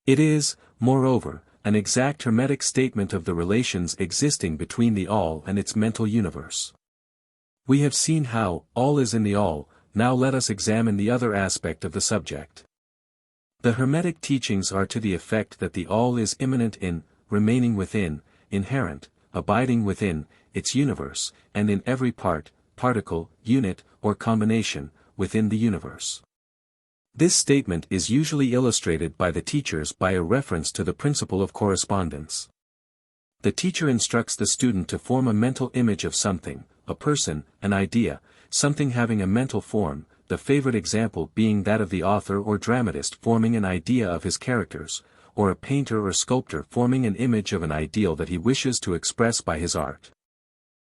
C: It is, moreover, an exact Hermetic statement of the relations existing between the all and its mental universe. We have seen how, all is in the all, now let us examine the other aspect of the subject. The Hermetic teachings are to the effect that the all is immanent in, remaining within, inherent, abiding within, its universe, and in every part, particle, unit, or combination, within the universe. This statement is usually illustrated by the teachers by a reference to the principle of correspondence. The teacher instructs the student to form a mental image of something, a person, an idea, something having a mental form, the favorite example being that of the author or dramatist forming an idea of his characters, or a painter or sculptor forming an image of an ideal that he wishes to express by his art.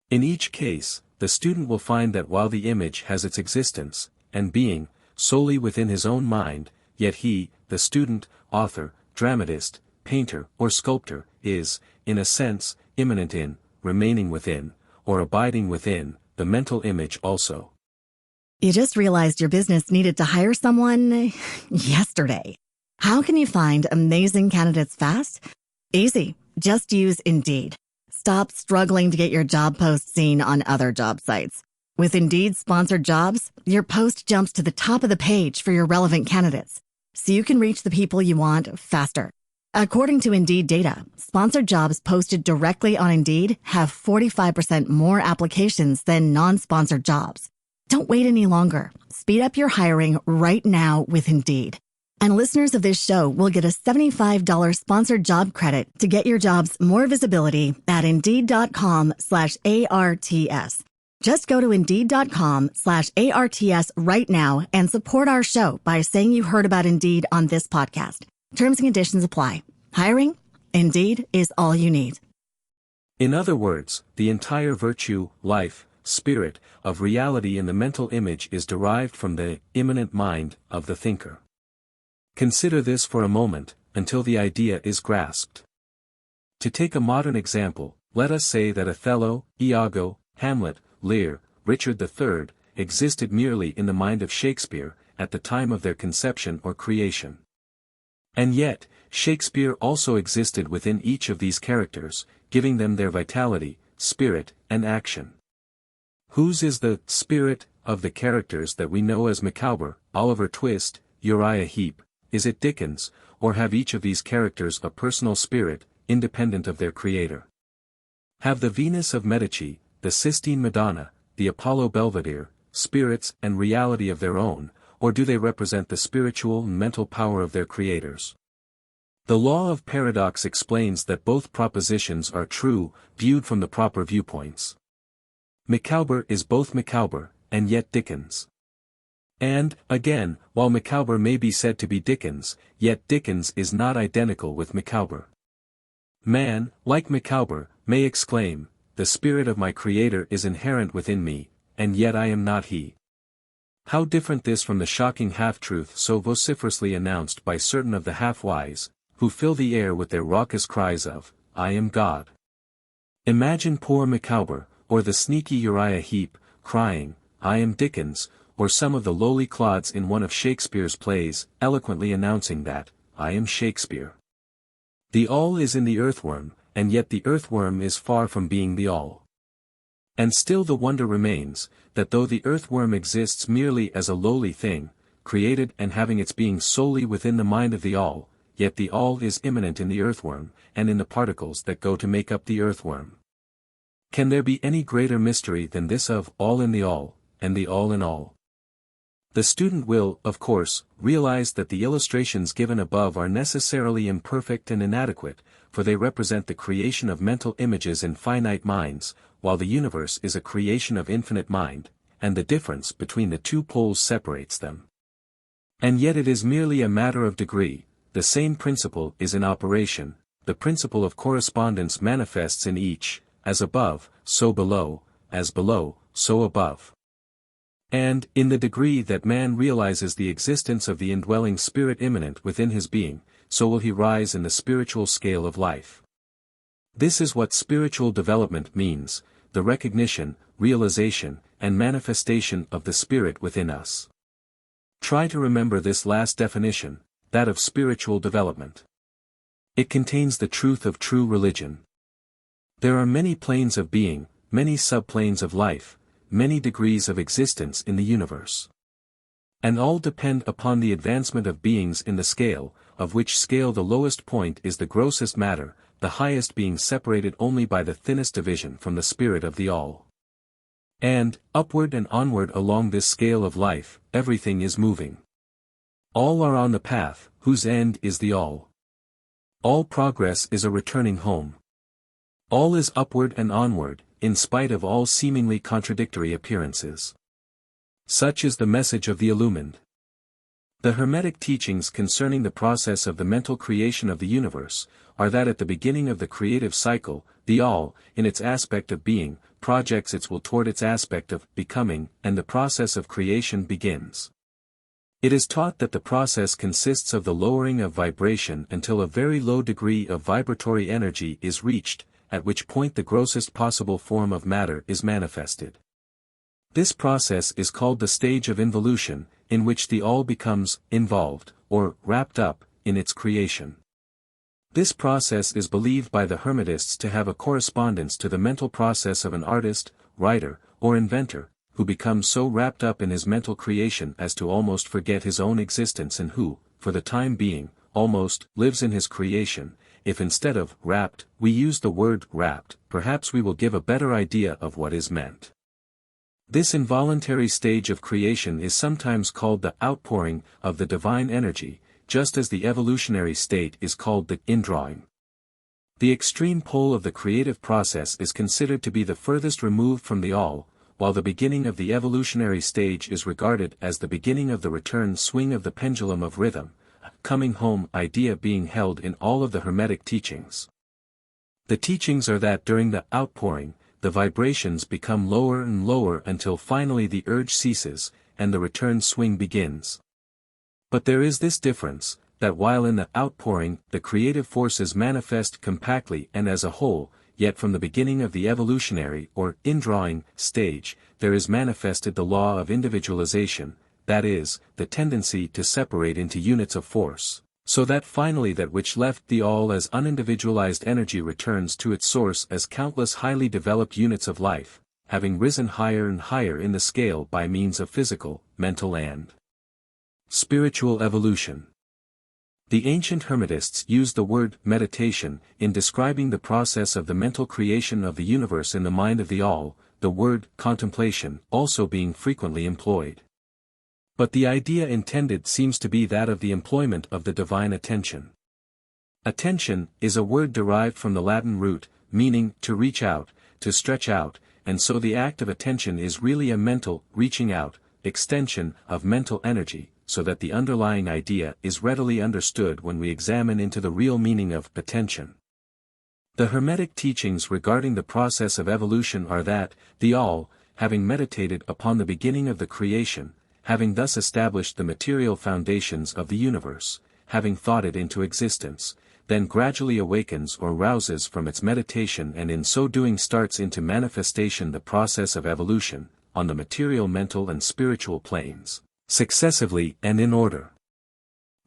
C: In each case, the student will find that while the image has its existence, and being, solely within his own mind, yet he, the student, author, dramatist, painter, or sculptor, is, in a sense, immanent in, remaining within, or abiding within, the mental image also.
E: You just realized your business needed to hire someone yesterday. How can you find amazing candidates fast? Easy. Just use Indeed. Stop struggling to get your job post seen on other job sites. With Indeed sponsored jobs, your post jumps to the top of the page for your relevant candidates, so you can reach the people you want faster. According to Indeed data, sponsored jobs posted directly on Indeed have 45% more applications than non-sponsored jobs. Don't wait any longer. Speed up your hiring right now with Indeed. And listeners of this show will get a $75 sponsored job credit to get your jobs more visibility at Indeed.com/ARTS. Just go to Indeed.com/ARTS right now and support our show by saying you heard about Indeed on this podcast. Terms and conditions apply. Hiring? Indeed is all you need.
C: In other words, the entire virtue, life, spirit, of reality in the mental image is derived from the immanent mind of the thinker. Consider this for a moment, until the idea is grasped. To take a modern example, let us say that Othello, Iago, Hamlet, Lear, Richard III, existed merely in the mind of Shakespeare, at the time of their conception or creation. And yet, Shakespeare also existed within each of these characters, giving them their vitality, spirit, and action. Whose is the spirit of the characters that we know as Micawber, Oliver Twist, Uriah Heep? Is it Dickens, or have each of these characters a personal spirit, independent of their creator? Have the Venus of Medici, the Sistine Madonna, the Apollo Belvedere, spirits and reality of their own, or do they represent the spiritual and mental power of their creators? The law of paradox explains that both propositions are true, viewed from the proper viewpoints. Micawber is both Micawber, and yet Dickens. And, again, while Micawber may be said to be Dickens, yet Dickens is not identical with Micawber. Man, like Micawber, may exclaim, "The spirit of my Creator is inherent within me, and yet I am not he." How different this from the shocking half-truth so vociferously announced by certain of the half-wise, who fill the air with their raucous cries of, "I am God." Imagine poor Micawber, or the sneaky Uriah Heep, crying, "I am Dickens," or some of the lowly clods in one of Shakespeare's plays, eloquently announcing that, "I am Shakespeare." The all is in the earthworm, and yet the earthworm is far from being the all. And still the wonder remains, that though the earthworm exists merely as a lowly thing, created and having its being solely within the mind of the all, yet the all is immanent in the earthworm, and in the particles that go to make up the earthworm. Can there be any greater mystery than this of all in the all, and the all in all? The student will, of course, realize that the illustrations given above are necessarily imperfect and inadequate, for they represent the creation of mental images in finite minds, while the universe is a creation of infinite mind, and the difference between the two poles separates them. And yet it is merely a matter of degree, the same principle is in operation, the principle of correspondence manifests in each, as above, so below, as below, so above. And, in the degree that man realizes the existence of the indwelling spirit immanent within his being, so will he rise in the spiritual scale of life. This is what spiritual development means, the recognition, realization, and manifestation of the spirit within us. Try to remember this last definition, that of spiritual development. It contains the truth of true religion. There are many planes of being, many subplanes of life, many degrees of existence in the universe. And all depend upon the advancement of beings in the scale, of which scale the lowest point is the grossest matter, the highest being separated only by the thinnest division from the spirit of the all. And, upward and onward along this scale of life, everything is moving. All are on the path, whose end is the all. All progress is a returning home. All is upward and onward, in spite of all seemingly contradictory appearances. Such is the message of the illumined. The Hermetic teachings concerning the process of the mental creation of the universe, are that at the beginning of the creative cycle, the all, in its aspect of being, projects its will toward its aspect of becoming, and the process of creation begins. It is taught that the process consists of the lowering of vibration until a very low degree of vibratory energy is reached, at which point the grossest possible form of matter is manifested. This process is called the stage of involution, in which the all becomes involved, or wrapped up, in its creation. This process is believed by the Hermetists to have a correspondence to the mental process of an artist, writer, or inventor, who becomes so wrapped up in his mental creation as to almost forget his own existence and who, for the time being, almost, lives in his creation. If instead of wrapped, we use the word wrapped, perhaps we will give a better idea of what is meant. This involuntary stage of creation is sometimes called the outpouring of the divine energy, just as the evolutionary state is called the indrawing. The extreme pole of the creative process is considered to be the furthest removed from the all, while the beginning of the evolutionary stage is regarded as the beginning of the return swing of the pendulum of rhythm, a coming home idea being held in all of the Hermetic teachings. The teachings are that during the outpouring, the vibrations become lower and lower until finally the urge ceases, and the return swing begins. But there is this difference, that while in the outpouring the creative forces manifest compactly and as a whole, yet from the beginning of the evolutionary or indrawing stage, there is manifested the law of individualization, that is, the tendency to separate into units of force, so that finally that which left the all as unindividualized energy returns to its source as countless highly developed units of life, having risen higher and higher in the scale by means of physical, mental and spiritual evolution. The ancient Hermetists used the word meditation in describing the process of the mental creation of the universe in the mind of the all, the word contemplation also being frequently employed. But the idea intended seems to be that of the employment of the divine attention. Attention is a word derived from the Latin root, meaning to reach out, to stretch out, and so the act of attention is really a mental, reaching out, extension of mental energy, so that the underlying idea is readily understood when we examine into the real meaning of attention. The Hermetic teachings regarding the process of evolution are that, the all, having meditated upon the beginning of the creation, having thus established the material foundations of the universe, having thought it into existence, then gradually awakens or rouses from its meditation and in so doing starts into manifestation the process of evolution, on the material mental and spiritual planes, successively and in order.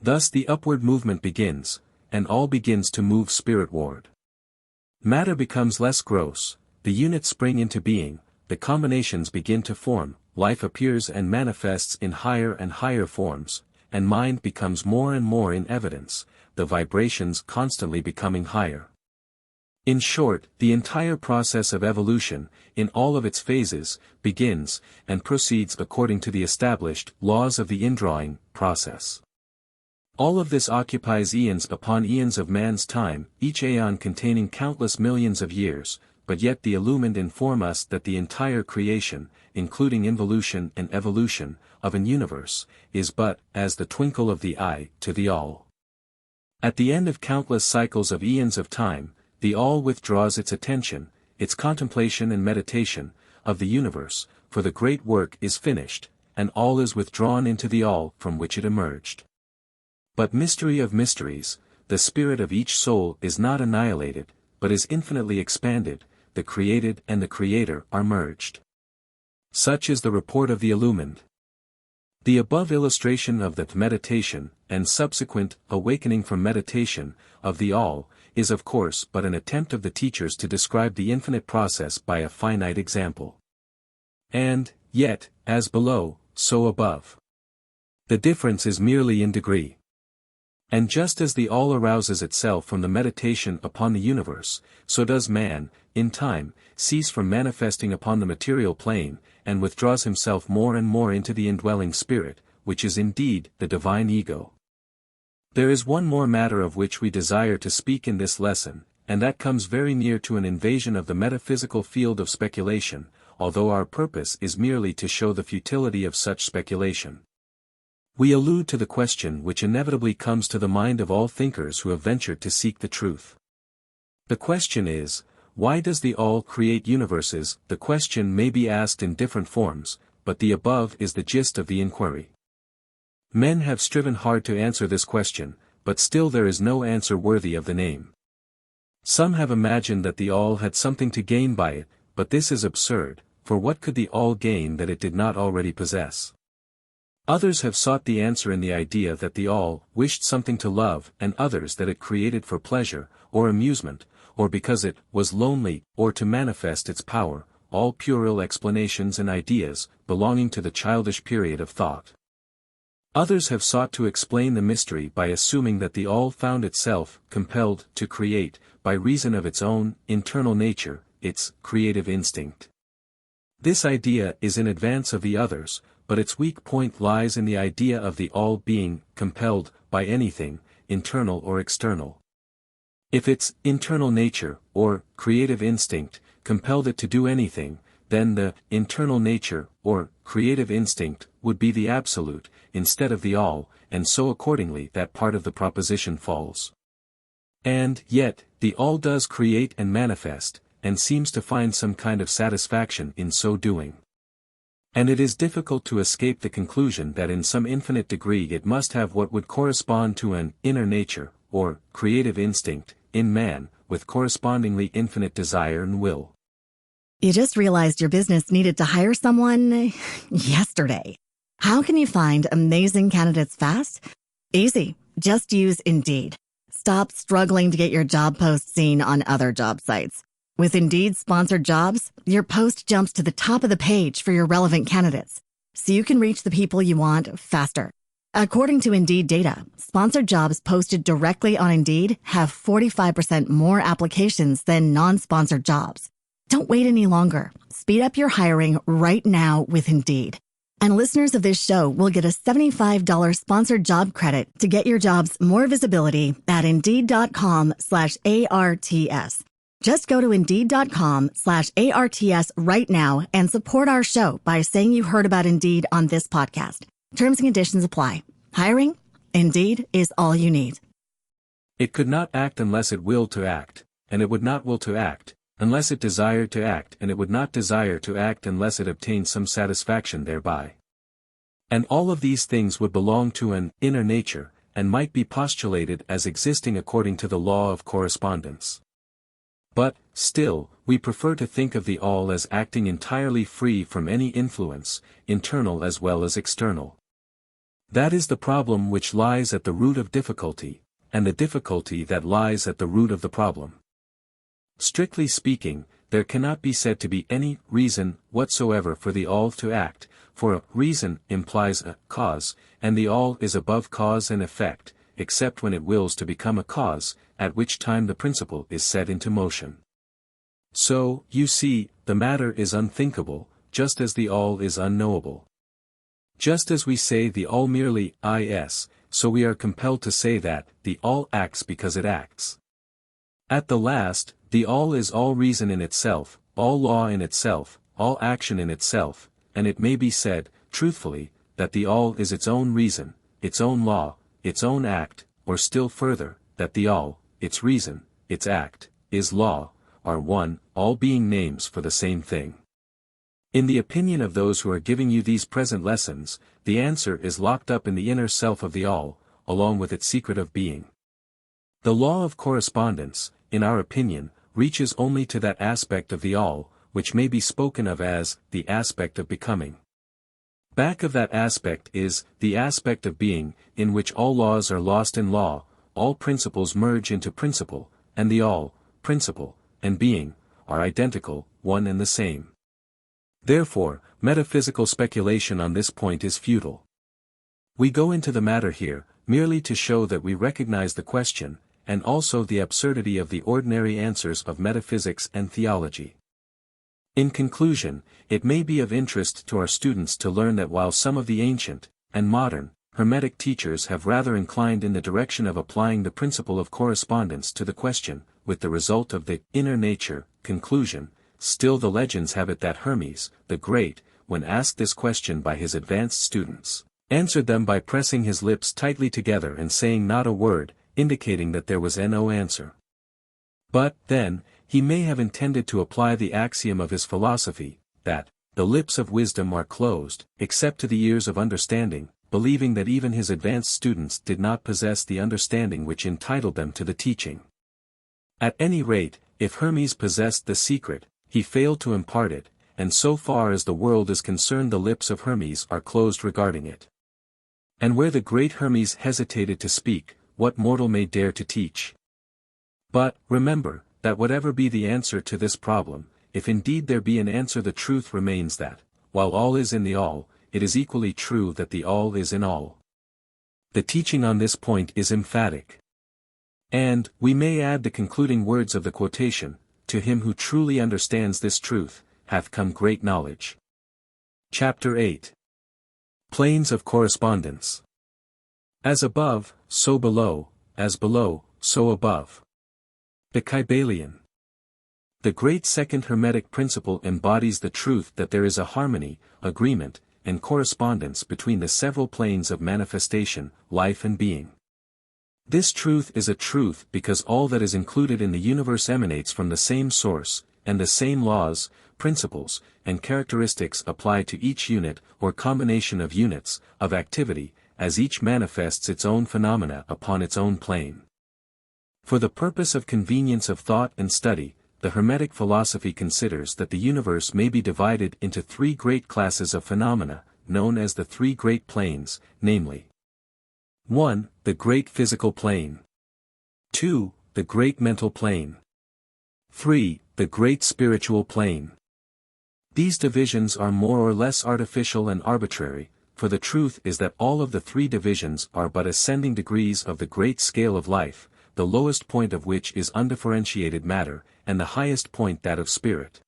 C: Thus the upward movement begins, and all begins to move spiritward. Matter becomes less gross, the units spring into being, the combinations begin to form, life appears and manifests in higher and higher forms, and mind becomes more and more in evidence, the vibrations constantly becoming higher. In short, the entire process of evolution, in all of its phases, begins, and proceeds according to the established laws of the indrawing process. All of this occupies eons upon eons of man's time, each aeon containing countless millions of years, but yet the illumined inform us that the entire creation, including involution and evolution, of an universe, is but, as the twinkle of the eye, to the all. At the end of countless cycles of eons of time, the all withdraws its attention, its contemplation and meditation, of the universe, for the great work is finished, and all is withdrawn into the all from which it emerged. But mystery of mysteries, the spirit of each soul is not annihilated, but is infinitely expanded, the created and the creator are merged. Such is the report of the illumined. The above illustration of the meditation, and subsequent awakening from meditation, of the all, is of course but an attempt of the teachers to describe the infinite process by a finite example. And, yet, as below, so above. The difference is merely in degree. And just as the all arouses itself from the meditation upon the universe, so does man, in time, cease from manifesting upon the material plane, and withdraws himself more and more into the indwelling spirit, which is indeed the divine ego. There is one more matter of which we desire to speak in this lesson, and that comes very near to an invasion of the metaphysical field of speculation, although our purpose is merely to show the futility of such speculation. We allude to the question which inevitably comes to the mind of all thinkers who have ventured to seek the truth. The question is, why does the all create universes? The question may be asked in different forms, but the above is the gist of the inquiry. Men have striven hard to answer this question, but still there is no answer worthy of the name. Some have imagined that the all had something to gain by it, but this is absurd, for what could the all gain that it did not already possess? Others have sought the answer in the idea that the all wished something to love, and others that it created for pleasure, or amusement, or because it was lonely, or to manifest its power, all puerile explanations and ideas, belonging to the childish period of thought. Others have sought to explain the mystery by assuming that the all found itself compelled to create, by reason of its own internal nature, its creative instinct. This idea is in advance of the others, but its weak point lies in the idea of the all being compelled by anything, internal or external. If its internal nature, or creative instinct, compelled it to do anything, then the internal nature, or creative instinct, would be the absolute, instead of the all, and so accordingly that part of the proposition falls. And, yet, the all does create and manifest, and seems to find some kind of satisfaction in so doing. And it is difficult to escape the conclusion that in some infinite degree it must have what would correspond to an inner nature, or creative instinct, in man, with correspondingly infinite desire and will.
E: You just realized your business needed to hire someone yesterday. How can you find amazing candidates fast? Easy. Just use Indeed. Stop struggling to get your job post seen on other job sites. With Indeed sponsored jobs, your post jumps to the top of the page for your relevant candidates, so you can reach the people you want faster. According to Indeed data, sponsored jobs posted directly on Indeed have 45% more applications than non-sponsored jobs. Don't wait any longer. Speed up your hiring right now with Indeed. And listeners of this show will get a $75 sponsored job credit to get your jobs more visibility at Indeed.com/ARTS. Just go to Indeed.com/ARTS right now and support our show by saying you heard about Indeed on this podcast. Terms and conditions apply. Hiring? Indeed is all you need.
C: It could not act unless it willed to act, and it would not will to act, unless it desired to act, and it would not desire to act unless it obtained some satisfaction thereby. And all of these things would belong to an inner nature, and might be postulated as existing according to the law of correspondence. But, still, we prefer to think of the all as acting entirely free from any influence, internal as well as external. That is the problem which lies at the root of difficulty, and the difficulty that lies at the root of the problem. Strictly speaking, there cannot be said to be any reason whatsoever for the all to act, for a reason implies a cause, and the all is above cause and effect, except when it wills to become a cause, at which time the principle is set into motion. So, you see, the matter is unthinkable, just as the all is unknowable. Just as we say the all merely is, so we are compelled to say that the all acts because it acts. At the last, the all is all reason in itself, all law in itself, all action in itself, and it may be said, truthfully, that the all is its own reason, its own law, its own act, or still further, that the all, its reason, its act, is law, are one, all being names for the same thing. In the opinion of those who are giving you these present lessons, the answer is locked up in the inner self of the all, along with its secret of being. The law of correspondence, in our opinion, reaches only to that aspect of the all, which may be spoken of as the aspect of becoming. Back of that aspect is the aspect of being, in which all laws are lost in law, all principles merge into principle, and the all, principle, and being, are identical, one and the same. Therefore, metaphysical speculation on this point is futile. We go into the matter here, merely to show that we recognize the question, and also the absurdity of the ordinary answers of metaphysics and theology. In conclusion, it may be of interest to our students to learn that while some of the ancient, and modern, Hermetic teachers have rather inclined in the direction of applying the principle of correspondence to the question, with the result of the inner nature conclusion, still the legends have it that Hermes, the Great, when asked this question by his advanced students, answered them by pressing his lips tightly together and saying not a word, indicating that there was no answer. But, then, he may have intended to apply the axiom of his philosophy, that the lips of wisdom are closed, except to the ears of understanding, believing that even his advanced students did not possess the understanding which entitled them to the teaching. At any rate, if Hermes possessed the secret, he failed to impart it, and so far as the world is concerned the lips of Hermes are closed regarding it. And where the great Hermes hesitated to speak, what mortal may dare to teach? But, remember, that whatever be the answer to this problem, if indeed there be an answer, the truth remains that, while all is in the all, it is equally true that the all is in all. The teaching on this point is emphatic. And, we may add the concluding words of the quotation, "To him who truly understands this truth, hath come great knowledge." Chapter 8. Planes of Correspondence. As above, so below, as below, so above. The Kybalion. The great second Hermetic principle embodies the truth that there is a harmony, agreement, and correspondence between the several planes of manifestation, life and being. This truth is a truth because all that is included in the universe emanates from the same source, and the same laws, principles, and characteristics apply to each unit or combination of units, of activity, as each manifests its own phenomena upon its own plane. For the purpose of convenience of thought and study, the Hermetic philosophy considers that the universe may be divided into three great classes of phenomena, known as the three great planes, namely 1. The great physical plane. 2. The great mental plane. 3. The great spiritual plane. These divisions are more or less artificial and arbitrary, for the truth is that all of the three divisions are but ascending degrees of the great scale of life, the lowest point of which is undifferentiated matter, and the highest point that of spirit.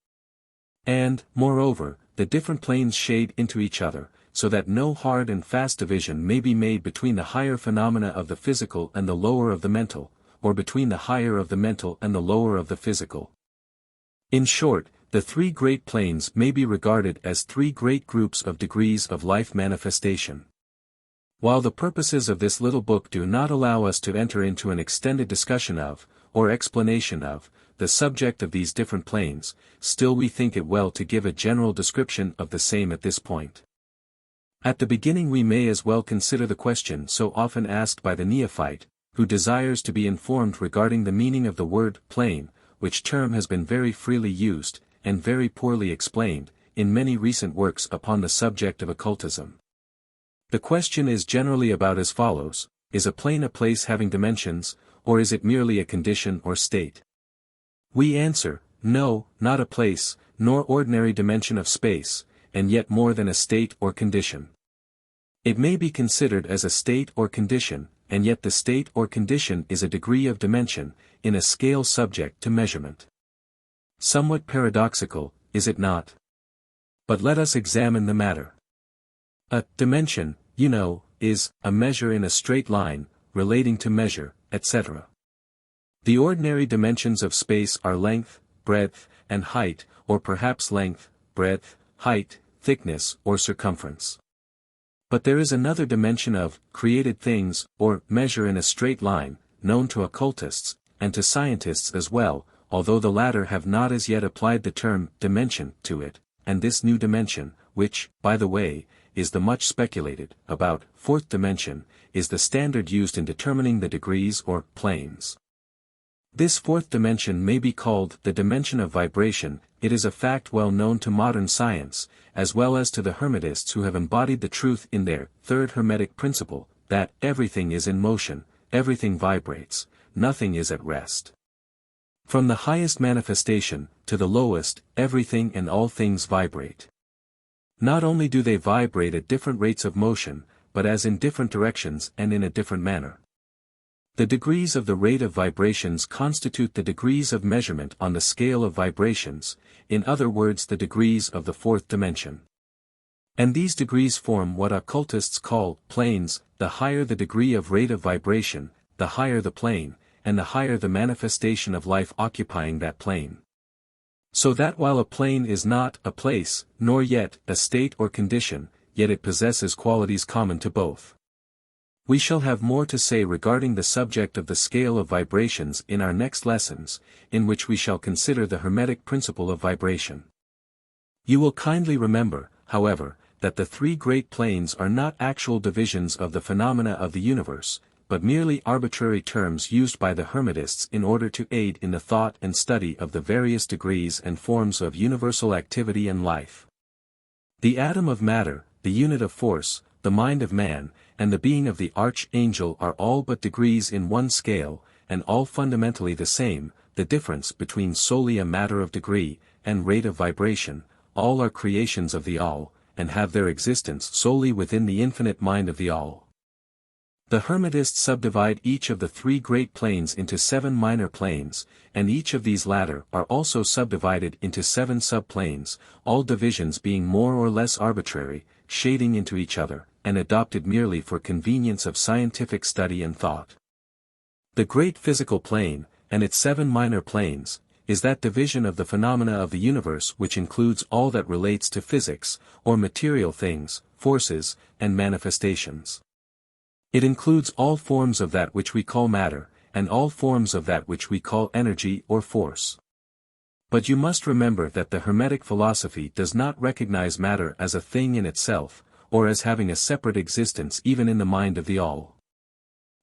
C: And, moreover, the different planes shade into each other, so that no hard and fast division may be made between the higher phenomena of the physical and the lower of the mental, or between the higher of the mental and the lower of the physical. In short, the three great planes may be regarded as three great groups of degrees of life manifestation. While the purposes of this little book do not allow us to enter into an extended discussion of, or explanation of, the subject of these different planes, still we think it well to give a general description of the same at this point. At the beginning we may as well consider the question so often asked by the neophyte, who desires to be informed regarding the meaning of the word plane, which term has been very freely used, and very poorly explained, in many recent works upon the subject of occultism. The question is generally about as follows: is a plane a place having dimensions, or is it merely a condition or state? We answer, no, not a place, nor ordinary dimension of space, and yet more than a state or condition. It may be considered as a state or condition, and yet the state or condition is a degree of dimension, in a scale subject to measurement. Somewhat paradoxical, is it not? But let us examine the matter. A dimension, you know, is a measure in a straight line, relating to measure, etc. The ordinary dimensions of space are length, breadth, and height, or perhaps length, breadth, height, thickness, or circumference. But there is another dimension of created things, or measure in a straight line, known to occultists, and to scientists as well, although the latter have not as yet applied the term dimension to it, and this new dimension, which, by the way, is the much speculated about fourth dimension, is the standard used in determining the degrees or planes. This fourth dimension may be called the dimension of vibration. It is a fact well known to modern science, as well as to the Hermetists who have embodied the truth in their third Hermetic principle, that everything is in motion, everything vibrates, nothing is at rest. From the highest manifestation, to the lowest, everything and all things vibrate. Not only do they vibrate at different rates of motion, but as in different directions and in a different manner. The degrees of the rate of vibrations constitute the degrees of measurement on the scale of vibrations, in other words the degrees of the fourth dimension. And these degrees form what occultists call planes. The higher the degree of rate of vibration, the higher the plane, and the higher the manifestation of life occupying that plane. So that while a plane is not a place, nor yet a state or condition, yet it possesses qualities common to both. We shall have more to say regarding the subject of the scale of vibrations in our next lessons, in which we shall consider the Hermetic principle of vibration. You will kindly remember, however, that the three great planes are not actual divisions of the phenomena of the universe, but merely arbitrary terms used by the Hermetists in order to aid in the thought and study of the various degrees and forms of universal activity and life. The atom of matter, the unit of force, the mind of man, and the being of the archangel are all but degrees in one scale, and all fundamentally the same. The difference between solely a matter of degree, and rate of vibration, all are creations of the All, and have their existence solely within the infinite mind of the All. The Hermetists subdivide each of the three great planes into 7 minor planes, and each of these latter are also subdivided into 7 subplanes, all divisions being more or less arbitrary, shading into each other, and adopted merely for convenience of scientific study and thought. The great physical plane, and its 7 minor planes, is that division of the phenomena of the universe which includes all that relates to physics, or material things, forces, and manifestations. It includes all forms of that which we call matter, and all forms of that which we call energy or force. But you must remember that the Hermetic philosophy does not recognize matter as a thing in itself, or as having a separate existence even in the mind of the All.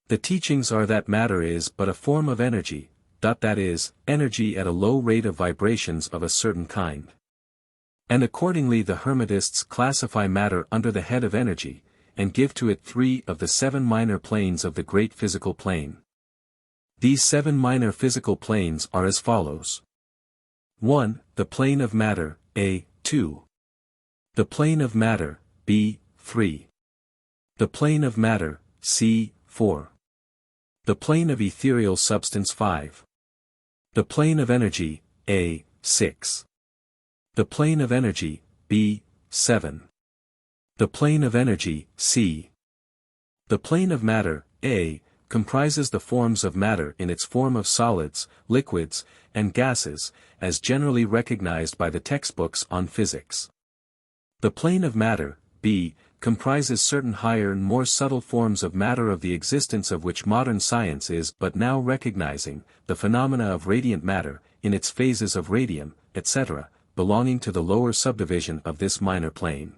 C: The teachings are that matter is but a form of energy, that is, energy at a low rate of vibrations of a certain kind. And accordingly the Hermetists classify matter under the head of energy, and give to it 3 of the 7 minor planes of the great physical plane. These 7 minor physical planes are as follows. 1. The plane of matter, A. 2. The plane of matter, B. 3. The plane of matter, C. 4. The plane of ethereal substance 5. The plane of energy, A. 6. The plane of energy, B. 7. The plane of energy, C. The plane of matter, A, comprises the forms of matter in its form of solids, liquids, and gases, as generally recognized by the textbooks on physics. The plane of matter, B, comprises certain higher and more subtle forms of matter of the existence of which modern science is but now recognizing, the phenomena of radiant matter, in its phases of radium, etc., belonging to the lower subdivision of this minor plane.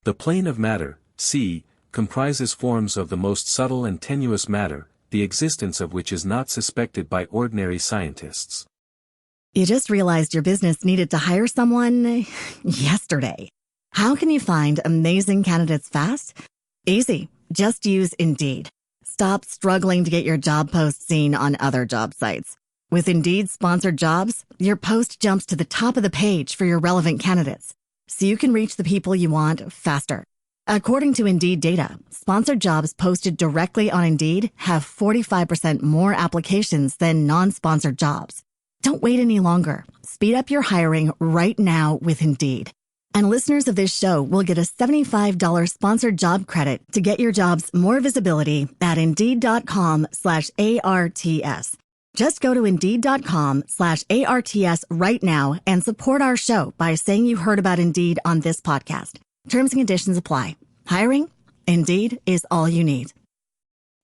C: The plane of matter, C, comprises forms of the most subtle and tenuous matter, the existence of which is not suspected by ordinary scientists.
E: You just realized your business needed to hire someone yesterday. How can you find amazing candidates fast? Easy. Just use Indeed. Stop struggling to get your job post seen on other job sites. With Indeed sponsored jobs, your post jumps to the top of the page for your relevant candidates, so you can reach the people you want faster. According to Indeed data, sponsored jobs posted directly on Indeed have 45% more applications than non-sponsored jobs. Don't wait any longer. Speed up your hiring right now with Indeed. And listeners of this show will get a $75 sponsored job credit to get your jobs more visibility at Indeed.com/ARTS. Just go to Indeed.com/ARTS right now and support our show by saying you heard about Indeed on this podcast. Terms and conditions apply. Hiring? Indeed is all you need.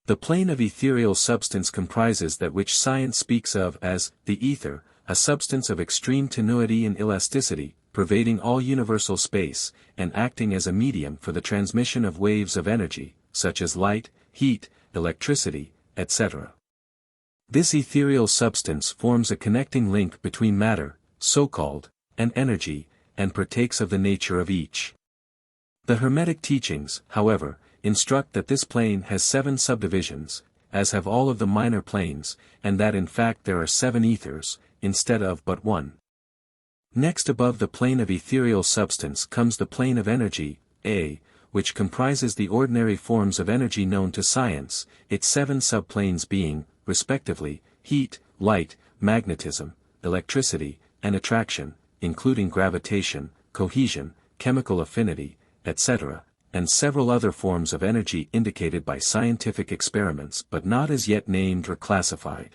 C: The plane of ethereal substance comprises that which science speaks of as the ether, a substance of extreme tenuity and elasticity, pervading all universal space, and acting as a medium for the transmission of waves of energy, such as light, heat, electricity, etc. This ethereal substance forms a connecting link between matter, so-called, and energy, and partakes of the nature of each. The Hermetic teachings, however, instruct that this plane has 7 subdivisions, as have all of the minor planes, and that in fact there are 7 ethers, instead of but 1. Next above the plane of ethereal substance comes the plane of energy, A, which comprises the ordinary forms of energy known to science, its 7 subplanes being, respectively, heat, light, magnetism, electricity, and attraction, including gravitation, cohesion, chemical affinity, etc., and several other forms of energy indicated by scientific experiments but not as yet named or classified.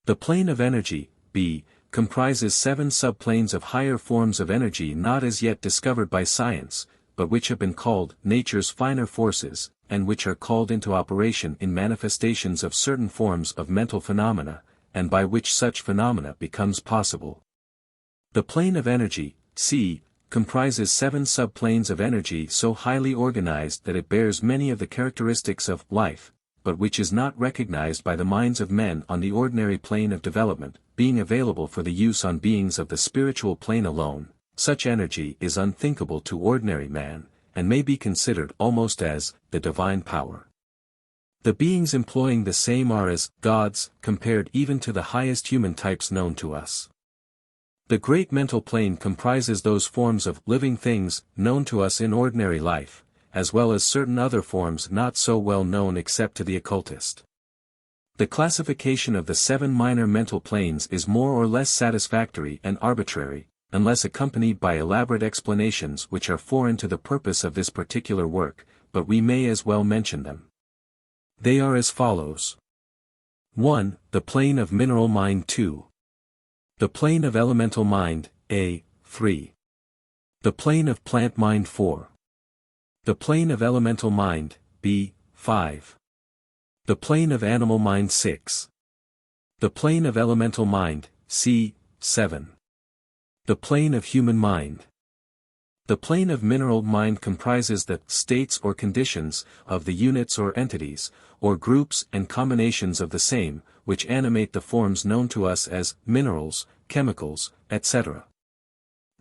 C: The plane of energy, B, comprises 7 subplanes of higher forms of energy not as yet discovered by science, but which have been called nature's finer forces, and which are called into operation in manifestations of certain forms of mental phenomena, and by which such phenomena becomes possible. The plane of energy, C, comprises 7 subplanes of energy so highly organized that it bears many of the characteristics of life, but which is not recognized by the minds of men on the ordinary plane of development, being available for the use on beings of the spiritual plane alone. Such energy is unthinkable to ordinary man, and may be considered almost as the divine power. The beings employing the same are as gods, compared even to the highest human types known to us. The great mental plane comprises those forms of living things known to us in ordinary life, as well as certain other forms not so well known except to the occultist. The classification of the 7 minor mental planes is more or less satisfactory and arbitrary, unless accompanied by elaborate explanations which are foreign to the purpose of this particular work, but we may as well mention them. They are as follows. 1. The plane of mineral mind. 2. The plane of elemental mind, A, 3. The plane of plant mind. 4. The plane of elemental mind, B, 5. The plane of animal mind. 6. The plane of elemental mind, C, 7. The plane of human mind. The plane of mineral mind comprises the states or conditions of the units or entities, or groups and combinations of the same, which animate the forms known to us as minerals, chemicals, etc.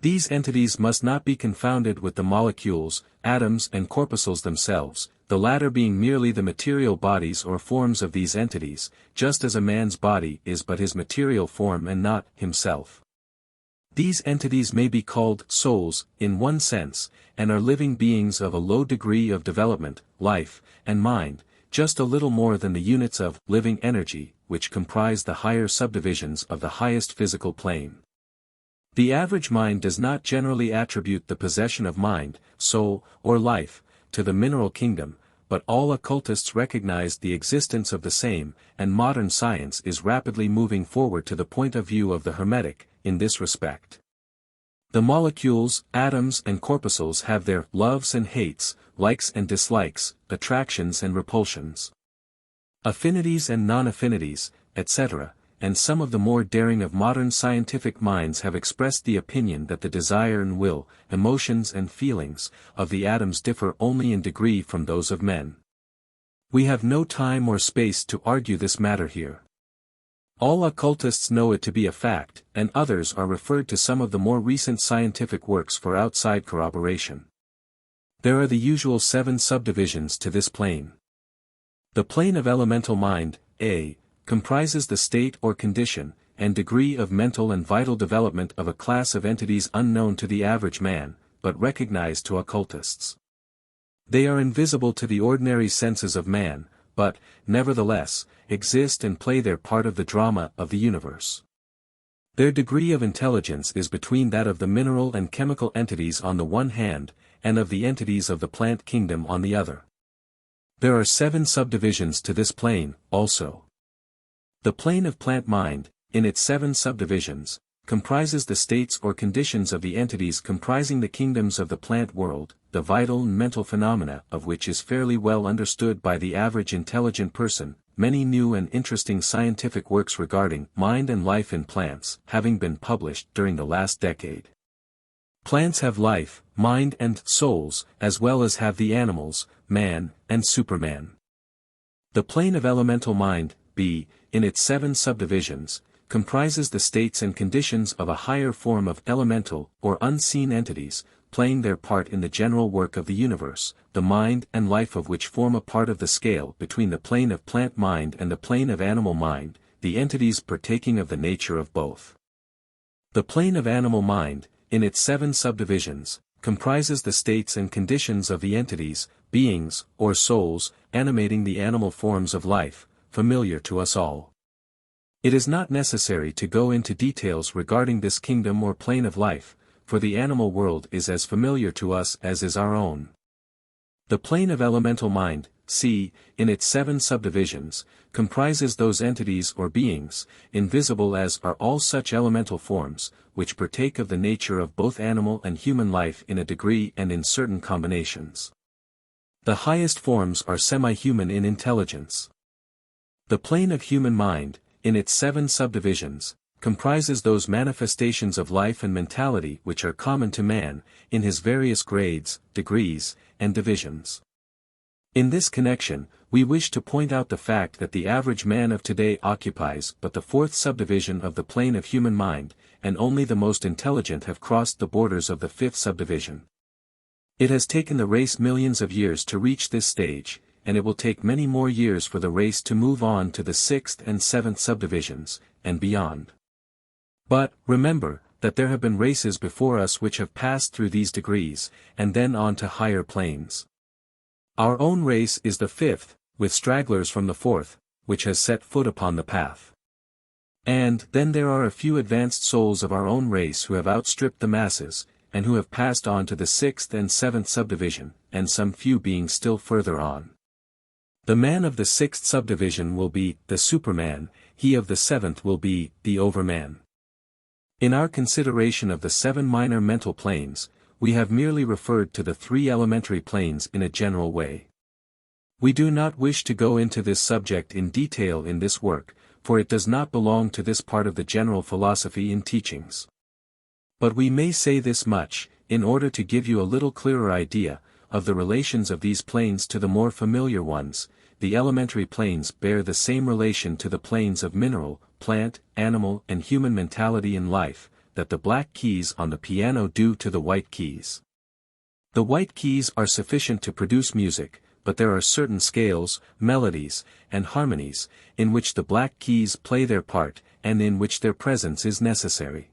C: These entities must not be confounded with the molecules, atoms and corpuscles themselves, the latter being merely the material bodies or forms of these entities, just as a man's body is but his material form and not himself. These entities may be called souls, in one sense, and are living beings of a low degree of development, life, and mind, just a little more than the units of living energy, which comprise the higher subdivisions of the highest physical plane. The average mind does not generally attribute the possession of mind, soul, or life, to the mineral kingdom, but all occultists recognize the existence of the same, and modern science is rapidly moving forward to the point of view of the Hermetic, in this respect. The molecules, atoms and corpuscles have their loves and hates, likes and dislikes, attractions and repulsions, affinities and non-affinities, etc., and some of the more daring of modern scientific minds have expressed the opinion that the desire and will, emotions and feelings, of the atoms differ only in degree from those of men. We have no time or space to argue this matter here. All occultists know it to be a fact, and others are referred to some of the more recent scientific works for outside corroboration. There are the usual 7 subdivisions to this plane. The plane of elemental mind, A, comprises the state or condition, and degree of mental and vital development of a class of entities unknown to the average man, but recognized to occultists. They are invisible to the ordinary senses of man, but, nevertheless, exist and play their part of the drama of the universe. Their degree of intelligence is between that of the mineral and chemical entities on the one hand, and of the entities of the plant kingdom on the other. There are 7 subdivisions to this plane, also. The plane of plant mind, in its 7 subdivisions, comprises the states or conditions of the entities comprising the kingdoms of the plant world, the vital and mental phenomena of which is fairly well understood by the average intelligent person, many new and interesting scientific works regarding mind and life in plants having been published during the last decade. Plants have life, mind and souls, as well as have the animals, man, and Superman. The plane of elemental mind, B, in its 7 subdivisions, comprises the states and conditions of a higher form of elemental or unseen entities, playing their part in the general work of the universe, the mind and life of which form a part of the scale between the plane of plant mind and the plane of animal mind, the entities partaking of the nature of both. The plane of animal mind, in its 7 subdivisions, comprises the states and conditions of the entities, beings, or souls, animating the animal forms of life, familiar to us all. It is not necessary to go into details regarding this kingdom or plane of life, for the animal world is as familiar to us as is our own. The plane of elemental mind, C, in its 7 subdivisions, comprises those entities or beings, invisible as are all such elemental forms, which partake of the nature of both animal and human life in a degree and in certain combinations. The highest forms are semi-human in intelligence. The plane of human mind, in its 7 subdivisions, comprises those manifestations of life and mentality which are common to man, in his various grades, degrees, and divisions. In this connection, we wish to point out the fact that the average man of today occupies but the 4th subdivision of the plane of human mind, and only the most intelligent have crossed the borders of the 5th subdivision. It has taken the race millions of years to reach this stage, and it will take many more years for the race to move on to the 6th and 7th subdivisions, and beyond. But, remember, that there have been races before us which have passed through these degrees, and then on to higher planes. Our own race is the 5th, with stragglers from the 4th, which has set foot upon the path. And then there are a few advanced souls of our own race who have outstripped the masses, and who have passed on to the 6th and 7th subdivision, and some few being still further on. The man of the 6th subdivision will be the Superman, he of the 7th will be the Overman. In our consideration of the 7 minor mental planes, we have merely referred to the 3 elementary planes in a general way. We do not wish to go into this subject in detail in this work, for it does not belong to this part of the general philosophy in teachings. But we may say this much, in order to give you a little clearer idea of the relations of these planes to the more familiar ones. The elementary planes bear the same relation to the planes of mineral, plant, animal and human mentality and life, that the black keys on the piano do to the white keys. The white keys are sufficient to produce music, but there are certain scales, melodies, and harmonies, in which the black keys play their part, and in which their presence is necessary.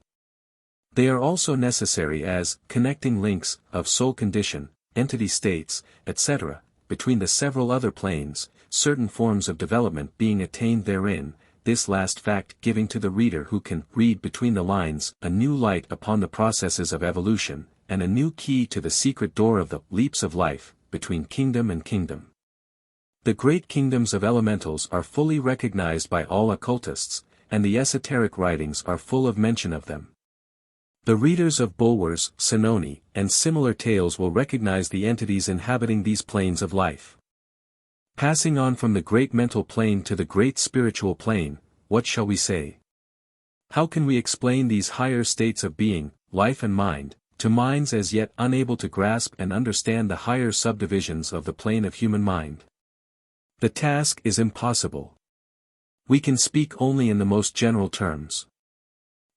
C: They are also necessary as connecting links of soul condition, entity states, etc., between the several other planes, certain forms of development being attained therein, this last fact giving to the reader who can read between the lines a new light upon the processes of evolution, and a new key to the secret door of the leaps of life, between kingdom and kingdom. The great kingdoms of elementals are fully recognized by all occultists, and the esoteric writings are full of mention of them. The readers of Bulwer's, Sinoni, and similar tales will recognize the entities inhabiting these planes of life. Passing on from the great mental plane to the great spiritual plane, what shall we say? How can we explain these higher states of being, life and mind, to minds as yet unable to grasp and understand the higher subdivisions of the plane of human mind? The task is impossible. We can speak only in the most general terms.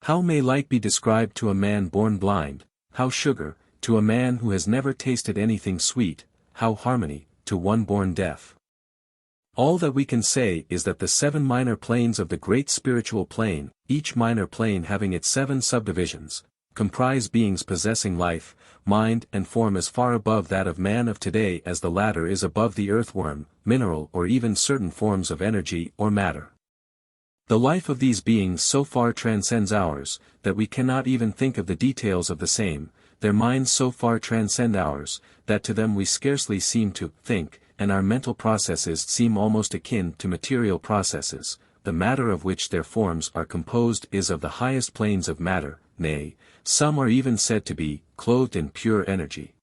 C: How may light be described to a man born blind, how sugar, to a man who has never tasted anything sweet, how harmony, to one born deaf? All that we can say is that the 7 minor planes of the great spiritual plane, each minor plane having its 7 subdivisions, comprise beings possessing life, mind and form as far above that of man of today as the latter is above the earthworm, mineral or even certain forms of energy or matter. The life of these beings so far transcends ours, that we cannot even think of the details of the same, their minds so far transcend ours, that to them we scarcely seem to think, and our mental processes seem almost akin to material processes. The matter of which their forms are composed is of the highest planes of matter, nay, some are even said to be clothed in pure energy.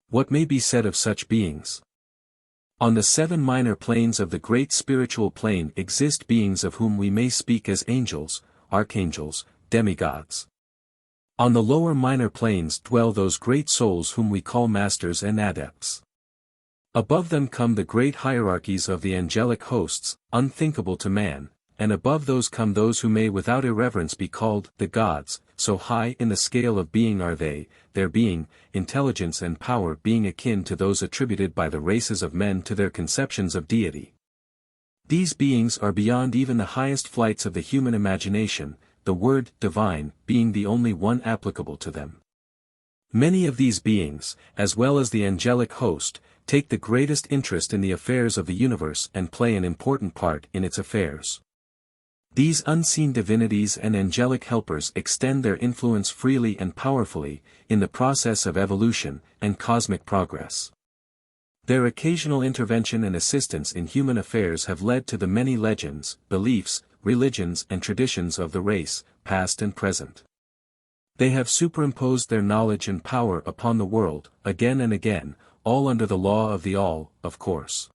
C: What may be said of such beings? On the 7 minor planes of the great spiritual plane exist beings of whom we may speak as angels, archangels, demigods. On the lower minor planes dwell those great souls whom we call masters and adepts. Above them come the great hierarchies of the angelic hosts, unthinkable to man, and above those come those who may without irreverence be called the gods, so high in the scale of being are they, their being, intelligence and power being akin to those attributed by the races of men to their conceptions of deity. These beings are beyond even the highest flights of the human imagination, the word divine being the only one applicable to them. Many of these beings, as well as the angelic host, take the greatest interest in the affairs of the universe and play an important part in its affairs. These unseen divinities and angelic helpers extend their influence freely and powerfully, in the process of evolution and cosmic progress. Their occasional intervention and assistance in human affairs have led to the many legends, beliefs, religions and traditions of the race, past and present. They have superimposed their knowledge and power upon the world, again and again, all under the law of the all, of course.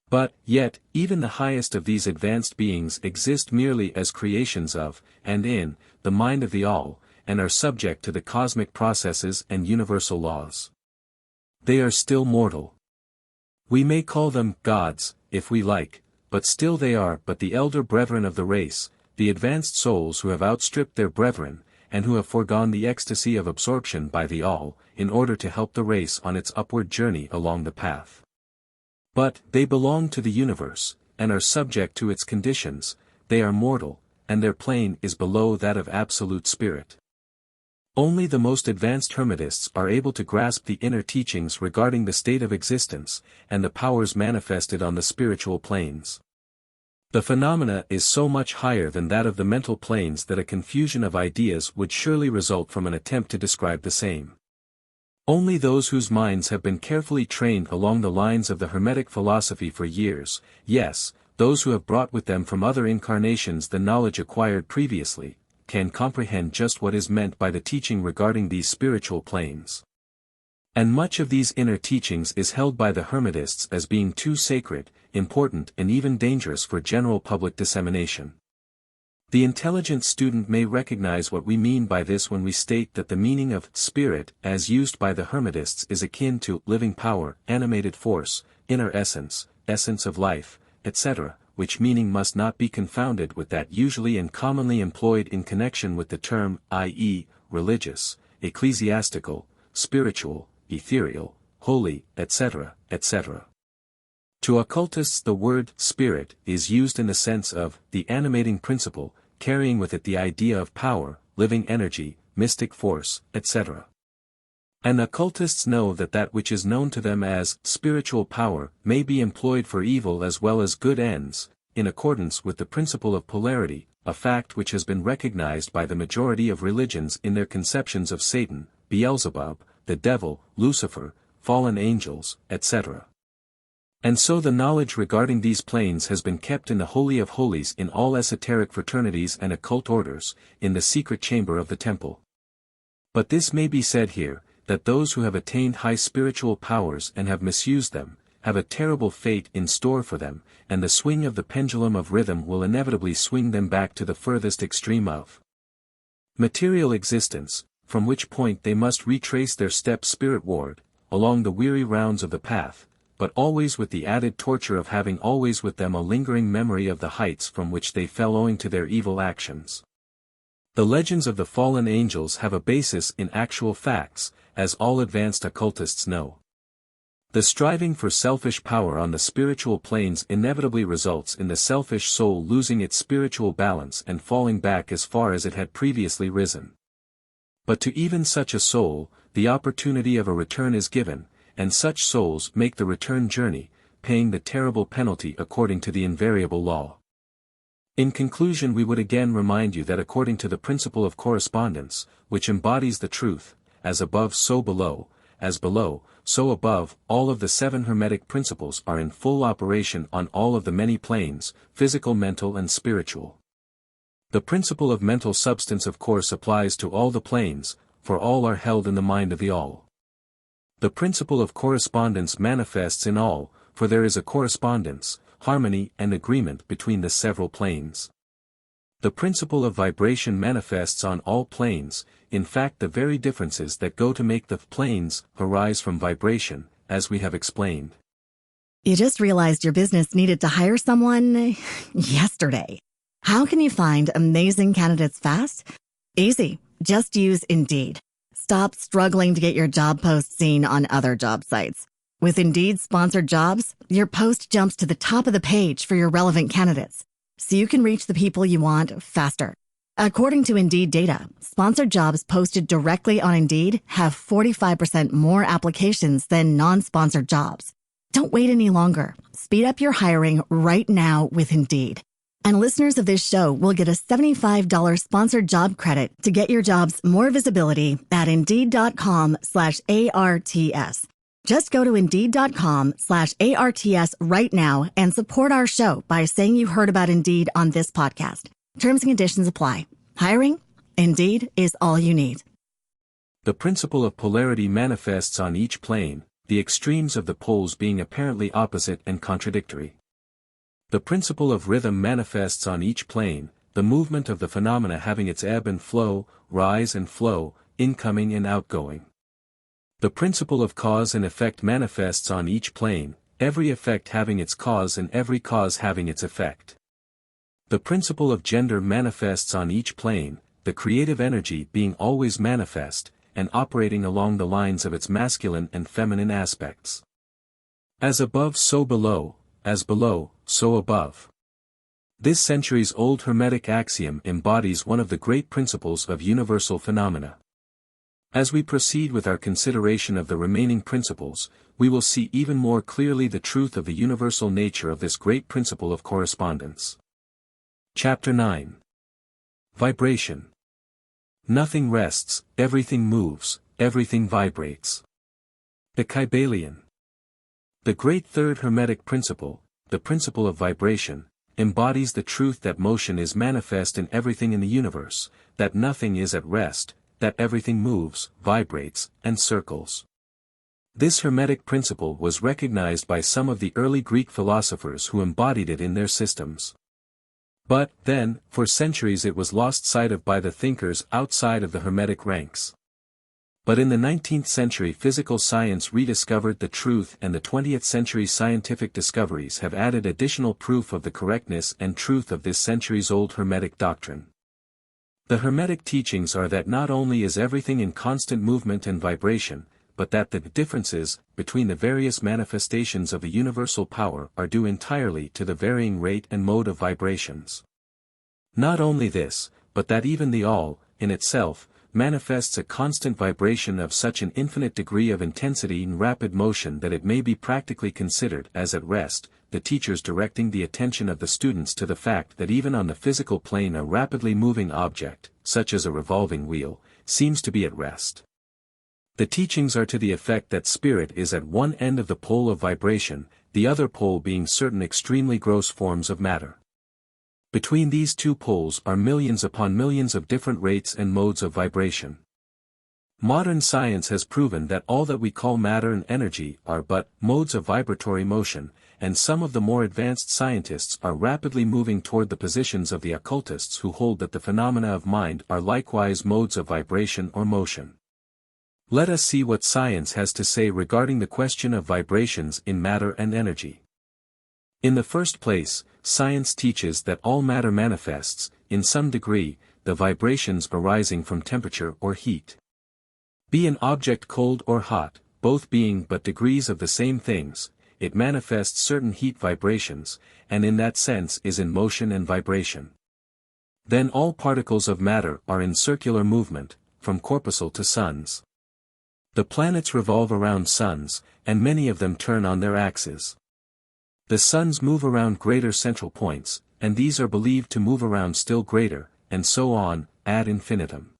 C: But, yet, even the highest of these advanced beings exist merely as creations of, and in, the mind of the all, and are subject to the cosmic processes and universal laws. They are still mortal. We may call them gods, if we like, but still they are but the elder brethren of the race, the advanced souls who have outstripped their brethren, and who have foregone the ecstasy of absorption by the all, in order to help the race on its upward journey along the path. But, they belong to the universe, and are subject to its conditions, they are mortal, and their plane is below that of absolute spirit. Only the most advanced Hermetists are able to grasp the inner teachings regarding the state of existence, and the powers manifested on the spiritual planes. The phenomena is so much higher than that of the mental planes that a confusion of ideas would surely result from an attempt to describe the same. Only those whose minds have been carefully trained along the lines of the Hermetic philosophy for years, yes, those who have brought with them from other incarnations the knowledge acquired previously, can comprehend just what is meant by the teaching regarding these spiritual planes. And much of these inner teachings is held by the Hermetists as being too sacred, important and even dangerous for general public dissemination. The intelligent student may recognize what we mean by this when we state that the meaning of spirit as used by the Hermetists is akin to living power, animated force, inner essence, essence of life, etc., which meaning must not be confounded with that usually and commonly employed in connection with the term, i.e., religious, ecclesiastical, spiritual, ethereal, holy, etc., etc. To occultists the word spirit is used in the sense of the animating principle, carrying with it the idea of power, living energy, mystic force, etc. And occultists know that that which is known to them as spiritual power may be employed for evil as well as good ends, in accordance with the principle of polarity, a fact which has been recognized by the majority of religions in their conceptions of Satan, Beelzebub, the devil, Lucifer, fallen angels, etc. And so the knowledge regarding these planes has been kept in the Holy of Holies in all esoteric fraternities and occult orders, in the secret chamber of the temple. But this may be said here, that those who have attained high spiritual powers and have misused them, have a terrible fate in store for them, and the swing of the pendulum of rhythm will inevitably swing them back to the furthest extreme of material existence, from which point they must retrace their steps spiritward, along the weary rounds of the path, but always with the added torture of having always with them a lingering memory of the heights from which they fell owing to their evil actions. The legends of the fallen angels have a basis in actual facts, as all advanced occultists know. The striving for selfish power on the spiritual planes inevitably results in the selfish soul losing its spiritual balance and falling back as far as it had previously risen. But to even such a soul, the opportunity of a return is given, and such souls make the return journey, paying the terrible penalty according to the invariable law. In conclusion, we would again remind you that according to the principle of correspondence, which embodies the truth, as above so below, as below, so above, all of the 7 Hermetic principles are in full operation on all of the many planes, physical, mental and spiritual. The principle of mental substance of course applies to all the planes, for all are held in the mind of the all. The principle of correspondence manifests in all, for there is a correspondence, harmony and agreement between the several planes. The principle of vibration manifests on all planes. In fact, the very differences that go to make the planes arise from vibration, as we have explained.
E: You just realized your business needed to hire someone yesterday. How can you find amazing candidates fast? Easy. Just use Indeed. Stop struggling to get your job post seen on other job sites. With Indeed sponsored jobs, your post jumps to the top of the page for your relevant candidates, so you can reach the people you want faster. According to Indeed data, sponsored jobs posted directly on Indeed have 45% more applications than non-sponsored jobs. Don't wait any longer. Speed up your hiring right now with Indeed. And listeners of this show will get a $75 sponsored job credit to get your jobs more visibility at Indeed.com/ARTS. Just go to Indeed.com/ARTS right now and support our show by saying you heard about Indeed on this podcast. Terms and conditions apply. Hiring? Indeed is all you need.
C: The principle of polarity manifests on each plane, the extremes of the poles being apparently opposite and contradictory. The principle of rhythm manifests on each plane, the movement of the phenomena having its ebb and flow, rise and flow, incoming and outgoing. The principle of cause and effect manifests on each plane, every effect having its cause and every cause having its effect. The principle of gender manifests on each plane, the creative energy being always manifest, and operating along the lines of its masculine and feminine aspects. As above so below, as below, so above. This centuries-old Hermetic axiom embodies one of the great principles of universal phenomena. As we proceed with our consideration of the remaining principles, we will see even more clearly the truth of the universal nature of this great principle of correspondence. Chapter 9. Vibration. Nothing rests, everything moves, everything vibrates. The Kybalion. The great third Hermetic principle, the principle of vibration, embodies the truth that motion is manifest in everything in the universe, that nothing is at rest, that everything moves, vibrates, and circles. This Hermetic principle was recognized by some of the early Greek philosophers who embodied it in their systems. But, then, for centuries it was lost sight of by the thinkers outside of the Hermetic ranks. But in the 19th century physical science rediscovered the truth, and the 20th century scientific discoveries have added additional proof of the correctness and truth of this centuries-old Hermetic doctrine. The Hermetic teachings are that not only is everything in constant movement and vibration, but that the differences between the various manifestations of a universal power are due entirely to the varying rate and mode of vibrations. Not only this, but that even the all, in itself, manifests a constant vibration of such an infinite degree of intensity and rapid motion that it may be practically considered as at rest, the teachers directing the attention of the students to the fact that even on the physical plane a rapidly moving object, such as a revolving wheel, seems to be at rest. The teachings are to the effect that spirit is at one end of the pole of vibration, the other pole being certain extremely gross forms of matter. Between these two poles are millions upon millions of different rates and modes of vibration. Modern science has proven that all that we call matter and energy are but modes of vibratory motion, and some of the more advanced scientists are rapidly moving toward the positions of the occultists who hold that the phenomena of mind are likewise modes of vibration or motion. Let us see what science has to say regarding the question of vibrations in matter and energy. In the first place, science teaches that all matter manifests, in some degree, the vibrations arising from temperature or heat. Be an object cold or hot, both being but degrees of the same things, it manifests certain heat vibrations, and in that sense is in motion and vibration. Then all particles of matter are in circular movement, from corpuscle to suns. The planets revolve around suns, and many of them turn on their axes. The suns move around greater central points, and these are believed to move around still greater, and so on, ad infinitum.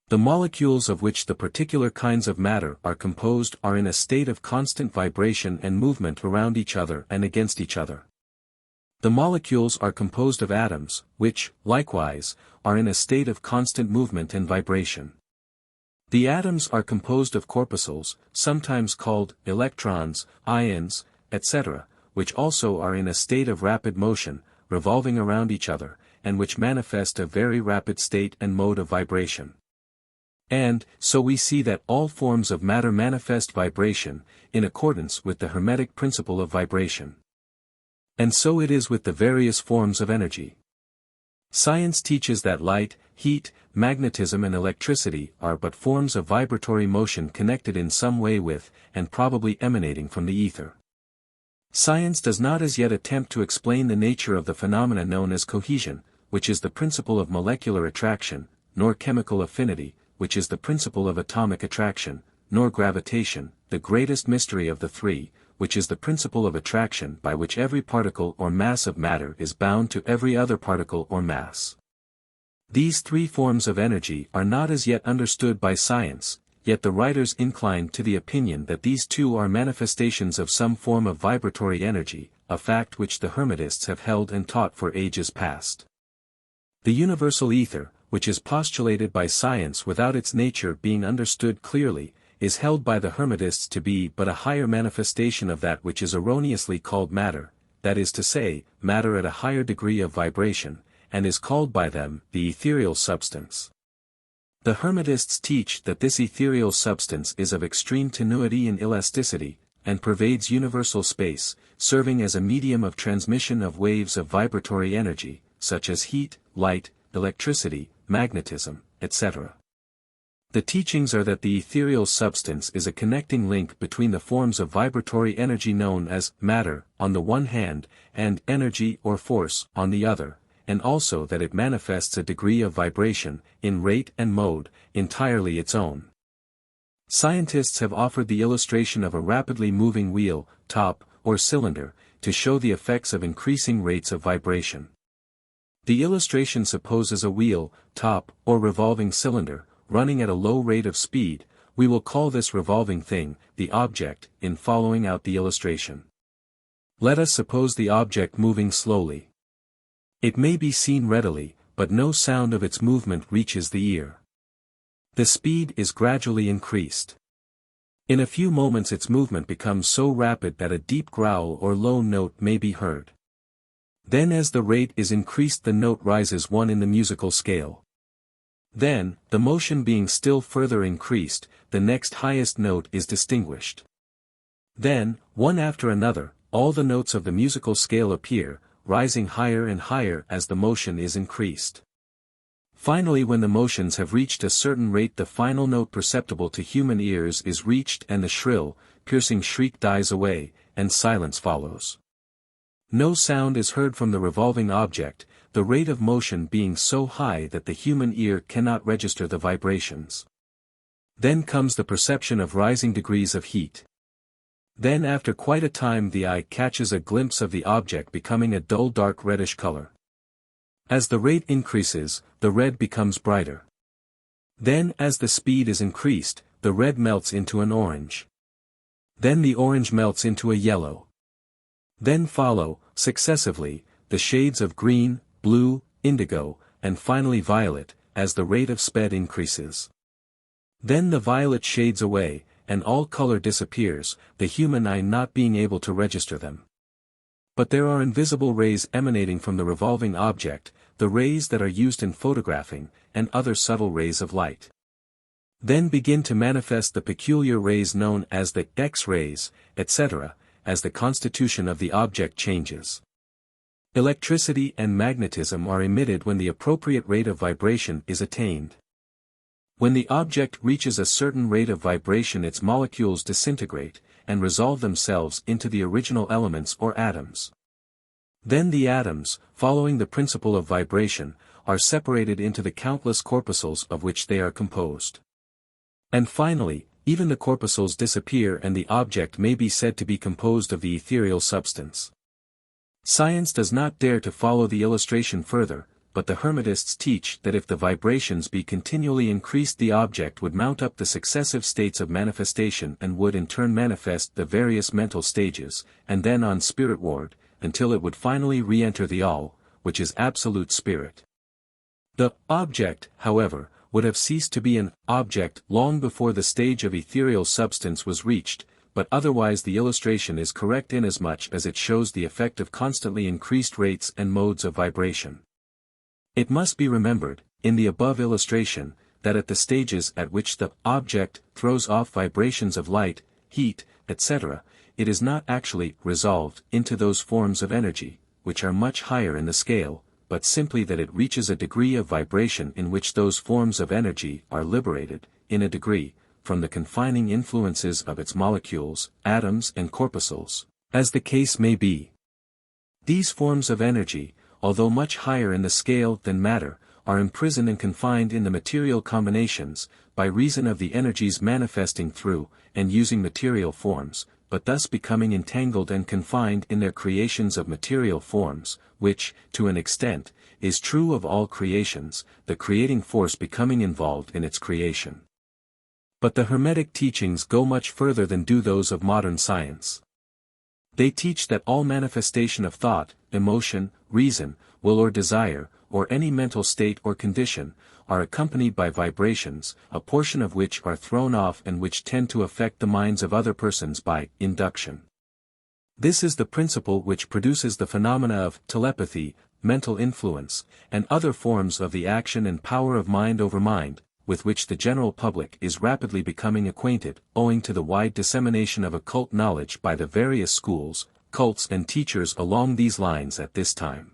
C: The molecules of which the particular kinds of matter are composed are in a state of constant vibration and movement around each other and against each other. The molecules are composed of atoms, which, likewise, are in a state of constant movement and vibration. The atoms are composed of corpuscles, sometimes called electrons, ions, etc., which also are in a state of rapid motion, revolving around each other, and which manifest a very rapid state and mode of vibration. And, so we see that all forms of matter manifest vibration, in accordance with the Hermetic principle of vibration. And so it is with the various forms of energy. Science teaches that light, heat, magnetism and electricity are but forms of vibratory motion connected in some way with, and probably emanating from the ether. Science does not as yet attempt to explain the nature of the phenomena known as cohesion, which is the principle of molecular attraction, nor chemical affinity, which is the principle of atomic attraction, nor gravitation, the greatest mystery of the three, which is the principle of attraction by which every particle or mass of matter is bound to every other particle or mass. These three forms of energy are not as yet understood by science, yet the writers incline to the opinion that these two are manifestations of some form of vibratory energy, a fact which the Hermetists have held and taught for ages past. The universal ether, which is postulated by science without its nature being understood clearly, is held by the Hermetists to be but a higher manifestation of that which is erroneously called matter, that is to say, matter at a higher degree of vibration, and is called by them the ethereal substance. The Hermetists teach that this ethereal substance is of extreme tenuity and elasticity, and pervades universal space, serving as a medium of transmission of waves of vibratory energy, such as heat, light, electricity, magnetism, etc. The teachings are that the ethereal substance is a connecting link between the forms of vibratory energy known as matter, on the one hand, and energy or force, on the other, and also that it manifests a degree of vibration, in rate and mode, entirely its own. Scientists have offered the illustration of a rapidly moving wheel, top, or cylinder, to show the effects of increasing rates of vibration. The illustration supposes a wheel, top, or revolving cylinder, running at a low rate of speed. We will call this revolving thing, the object, in following out the illustration. Let us suppose the object moving slowly. It may be seen readily, but no sound of its movement reaches the ear. The speed is gradually increased. In a few moments its movement becomes so rapid that a deep growl or low note may be heard. Then as the rate is increased the note rises one in the musical scale. Then, the motion being still further increased, the next highest note is distinguished. Then, one after another, all the notes of the musical scale appear, rising higher and higher as the motion is increased. Finally, when the motions have reached a certain rate, the final note perceptible to human ears is reached and the shrill, piercing shriek dies away, and silence follows. No sound is heard from the revolving object, the rate of motion being so high that the human ear cannot register the vibrations. Then comes the perception of rising degrees of heat. Then after quite a time the eye catches a glimpse of the object becoming a dull dark reddish color. As the rate increases, the red becomes brighter. Then as the speed is increased, the red melts into an orange. Then the orange melts into a yellow. Then follow, successively, the shades of green, blue, indigo, and finally violet, as the rate of speed increases. Then the violet shades away, and all color disappears, the human eye not being able to register them. But there are invisible rays emanating from the revolving object, the rays that are used in photographing, and other subtle rays of light. Then begin to manifest the peculiar rays known as the X-rays, etc., as the constitution of the object changes. Electricity and magnetism are emitted when the appropriate rate of vibration is attained. When the object reaches a certain rate of vibration its molecules disintegrate, and resolve themselves into the original elements or atoms. Then the atoms, following the principle of vibration, are separated into the countless corpuscles of which they are composed. And finally, even the corpuscles disappear and the object may be said to be composed of the ethereal substance. Science does not dare to follow the illustration further, but the Hermetists teach that if the vibrations be continually increased the object would mount up the successive states of manifestation and would in turn manifest the various mental stages, and then on spiritward, until it would finally re-enter the all, which is absolute spirit. The object, however, would have ceased to be an object long before the stage of ethereal substance was reached, but otherwise the illustration is correct inasmuch as it shows the effect of constantly increased rates and modes of vibration. It must be remembered, in the above illustration, that at the stages at which the object throws off vibrations of light, heat, etc., it is not actually resolved into those forms of energy, which are much higher in the scale, but simply that it reaches a degree of vibration in which those forms of energy are liberated, in a degree, from the confining influences of its molecules, atoms and corpuscles, as the case may be. These forms of energy, although much higher in the scale than matter, are imprisoned and confined in the material combinations, by reason of the energies manifesting through, and using material forms, but thus becoming entangled and confined in their creations of material forms, which, to an extent, is true of all creations, the creating force becoming involved in its creation. But the Hermetic teachings go much further than do those of modern science. They teach that all manifestation of thought, emotion, reason, will or desire, or any mental state or condition, are accompanied by vibrations, a portion of which are thrown off and which tend to affect the minds of other persons by induction. This is the principle which produces the phenomena of telepathy, mental influence, and other forms of the action and power of mind over mind, with which the general public is rapidly becoming acquainted, owing to the wide dissemination of occult knowledge by the various schools, cults and teachers along these lines at this time.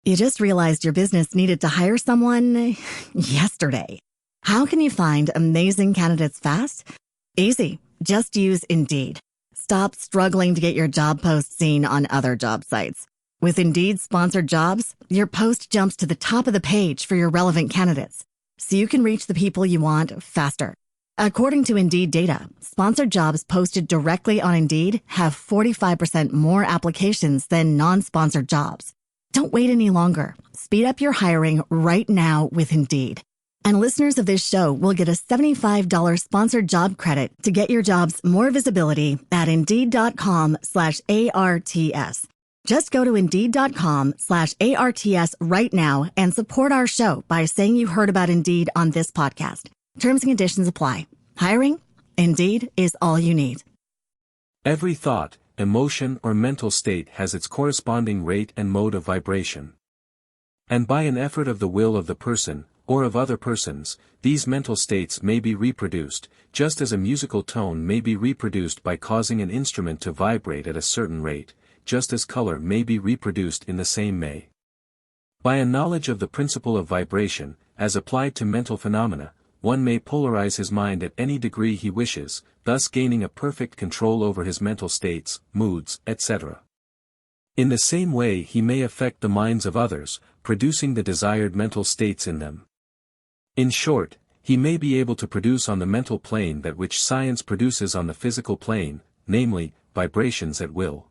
E: You just realized your business needed to hire someone yesterday. How can you find amazing candidates fast? Easy. Just use Indeed. Stop struggling to get your job post seen on other job sites. With Indeed sponsored jobs, your post jumps to the top of the page for your relevant candidates, so you can reach the people you want faster. According to Indeed data, sponsored jobs posted directly on Indeed have 45% more applications than non-sponsored jobs. Don't wait any longer. Speed up your hiring right now with Indeed. And listeners of this show will get a $75 sponsored job credit to get your jobs more visibility at Indeed.com/ARTS. Just go to Indeed.com/ARTS right now and support our show by saying you heard about Indeed on this podcast. Terms and conditions apply. Hiring? Indeed is all you need.
C: Every thought, emotion or mental state has its corresponding rate and mode of vibration. And by an effort of the will of the person, or of other persons, these mental states may be reproduced, just as a musical tone may be reproduced by causing an instrument to vibrate at a certain rate, just as color may be reproduced in the same way. By a knowledge of the principle of vibration, as applied to mental phenomena, one may polarize his mind at any degree he wishes, thus gaining a perfect control over his mental states, moods, etc. In the same way he may affect the minds of others, producing the desired mental states in them. In short, he may be able to produce on the mental plane that which science produces on the physical plane, namely, vibrations at will.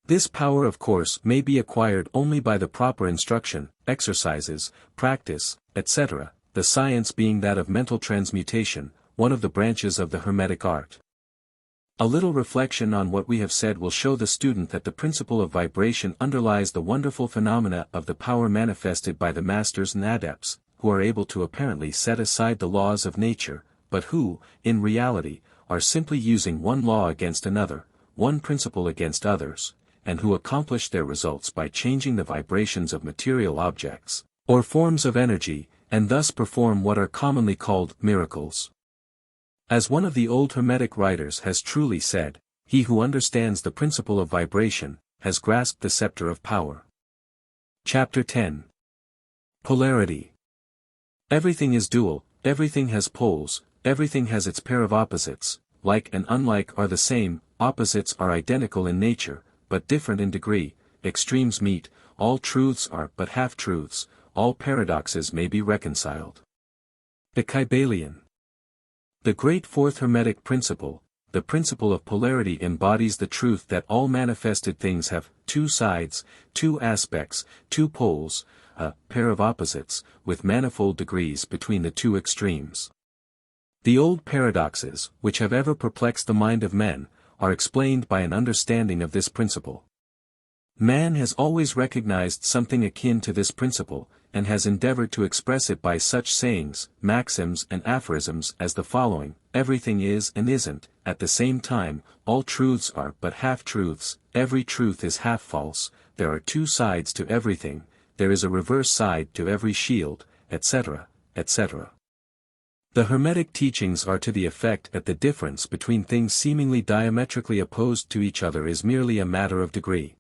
C: This power of course may be acquired only by the proper instruction, exercises, practice, etc., the science being that of mental transmutation, one of the branches of the Hermetic art. A little reflection on what we have said will show the student that the principle of vibration underlies the wonderful phenomena of the power manifested by the masters and adepts, who are able to apparently set aside the laws of nature, but who, in reality, are simply using one law against another, one principle against others, and who accomplish their results by changing the vibrations of material objects, or forms of energy, and thus perform what are commonly called miracles. As one of the old Hermetic writers has truly said, he who understands the principle of vibration, has grasped the scepter of power. Chapter 10. Polarity. Everything is dual, everything has poles, everything has its pair of opposites, like and unlike are the same, opposites are identical in nature, but different in degree, extremes meet, all truths are but half-truths, all paradoxes may be reconciled. The Kybalion. The great fourth Hermetic principle, the principle of polarity, embodies the truth that all manifested things have two sides, two aspects, two poles, a pair of opposites, with manifold degrees between the two extremes. The old paradoxes, which have ever perplexed the mind of men, are explained by an understanding of this principle. Man has always recognized something akin to this principle, and has endeavored to express it by such sayings, maxims and aphorisms as the following: everything is and isn't, at the same time, all truths are but half-truths, every truth is half-false, there are two sides to everything, there is a reverse side to every shield, etc., etc. The Hermetic teachings are to the effect that the difference between things seemingly diametrically opposed to each other is merely a matter of degree.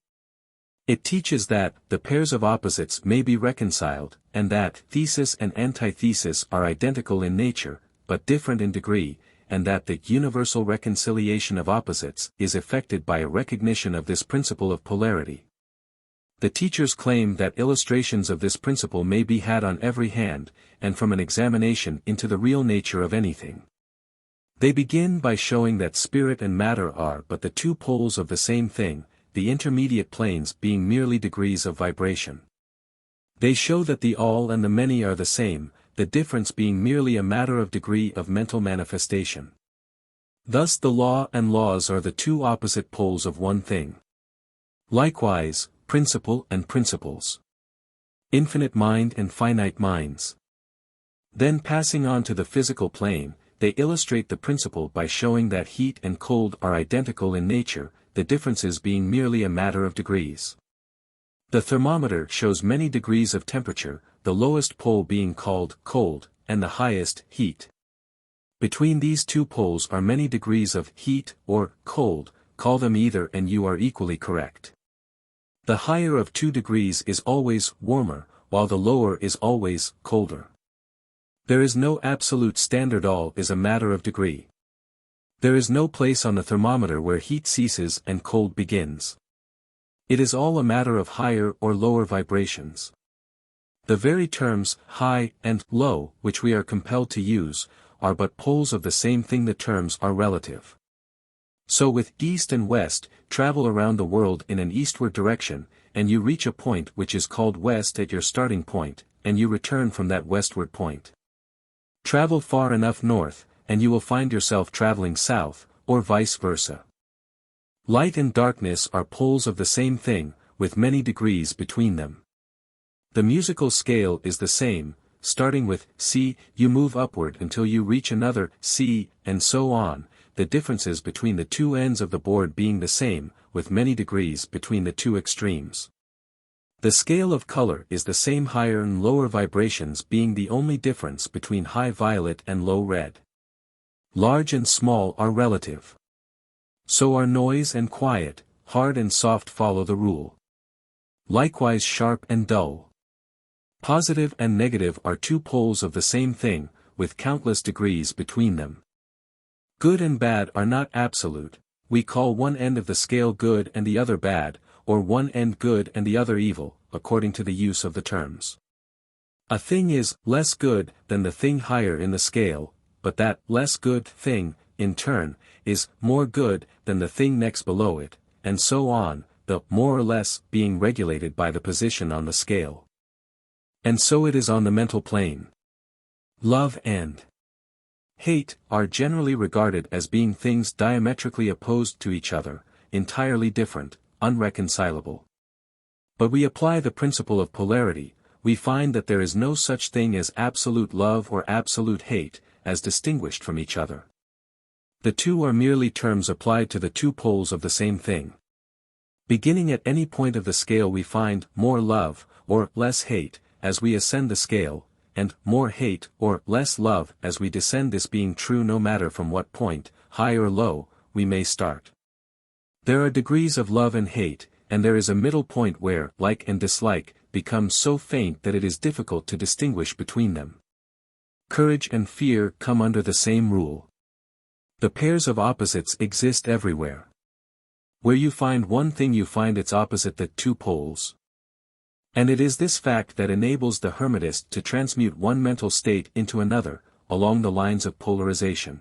C: It teaches that the pairs of opposites may be reconciled, and that thesis and antithesis are identical in nature, but different in degree, and that the universal reconciliation of opposites is effected by a recognition of this principle of polarity. The teachers claim that illustrations of this principle may be had on every hand, and from an examination into the real nature of anything. They begin by showing that spirit and matter are but the two poles of the same thing, the intermediate planes being merely degrees of vibration. They show that the all and the many are the same, the difference being merely a matter of degree of mental manifestation. Thus the law and laws are the two opposite poles of one thing. Likewise, principle and principles. Infinite mind and finite minds. Then passing on to the physical plane, they illustrate the principle by showing that heat and cold are identical in nature, the differences being merely a matter of degrees. The thermometer shows many degrees of temperature, the lowest pole being called cold, and the highest heat. Between these two poles are many degrees of heat or cold, call them either and you are equally correct. The higher of 2 degrees is always warmer, while the lower is always colder. There is no absolute standard, all is a matter of degree. There is no place on the thermometer where heat ceases and cold begins. It is all a matter of higher or lower vibrations. The very terms high and low, which we are compelled to use, are but poles of the same thing. The terms are relative. So with east and west, travel around the world in an eastward direction, and you reach a point which is called west at your starting point, and you return from that westward point. Travel far enough north, and you will find yourself traveling south, or vice versa. Light and darkness are poles of the same thing, with many degrees between them. The musical scale is the same, starting with C, you move upward until you reach another C, and so on, the differences between the two ends of the board being the same, with many degrees between the two extremes. The scale of color is the same, higher and lower vibrations being the only difference between high violet and low red. Large and small are relative. So are noise and quiet, hard and soft follow the rule. Likewise sharp and dull. Positive and negative are two poles of the same thing, with countless degrees between them. Good and bad are not absolute, we call one end of the scale good and the other bad, or one end good and the other evil, according to the use of the terms. A thing is less good than the thing higher in the scale, but that less good thing, in turn, is more good than the thing next below it, and so on, the more or less being regulated by the position on the scale. And so it is on the mental plane. Love and hate are generally regarded as being things diametrically opposed to each other, entirely different, unreconcilable. But we apply the principle of polarity, we find that there is no such thing as absolute love or absolute hate, as distinguished from each other. The two are merely terms applied to the two poles of the same thing. Beginning at any point of the scale we find more love, or less hate, as we ascend the scale, and more hate or less love as we descend, this being true no matter from what point, high or low, we may start. There are degrees of love and hate, and there is a middle point where like and dislike become so faint that it is difficult to distinguish between them. Courage and fear come under the same rule. The pairs of opposites exist everywhere. Where you find one thing you find its opposite, the two poles. And it is this fact that enables the Hermetist to transmute one mental state into another, along the lines of polarization.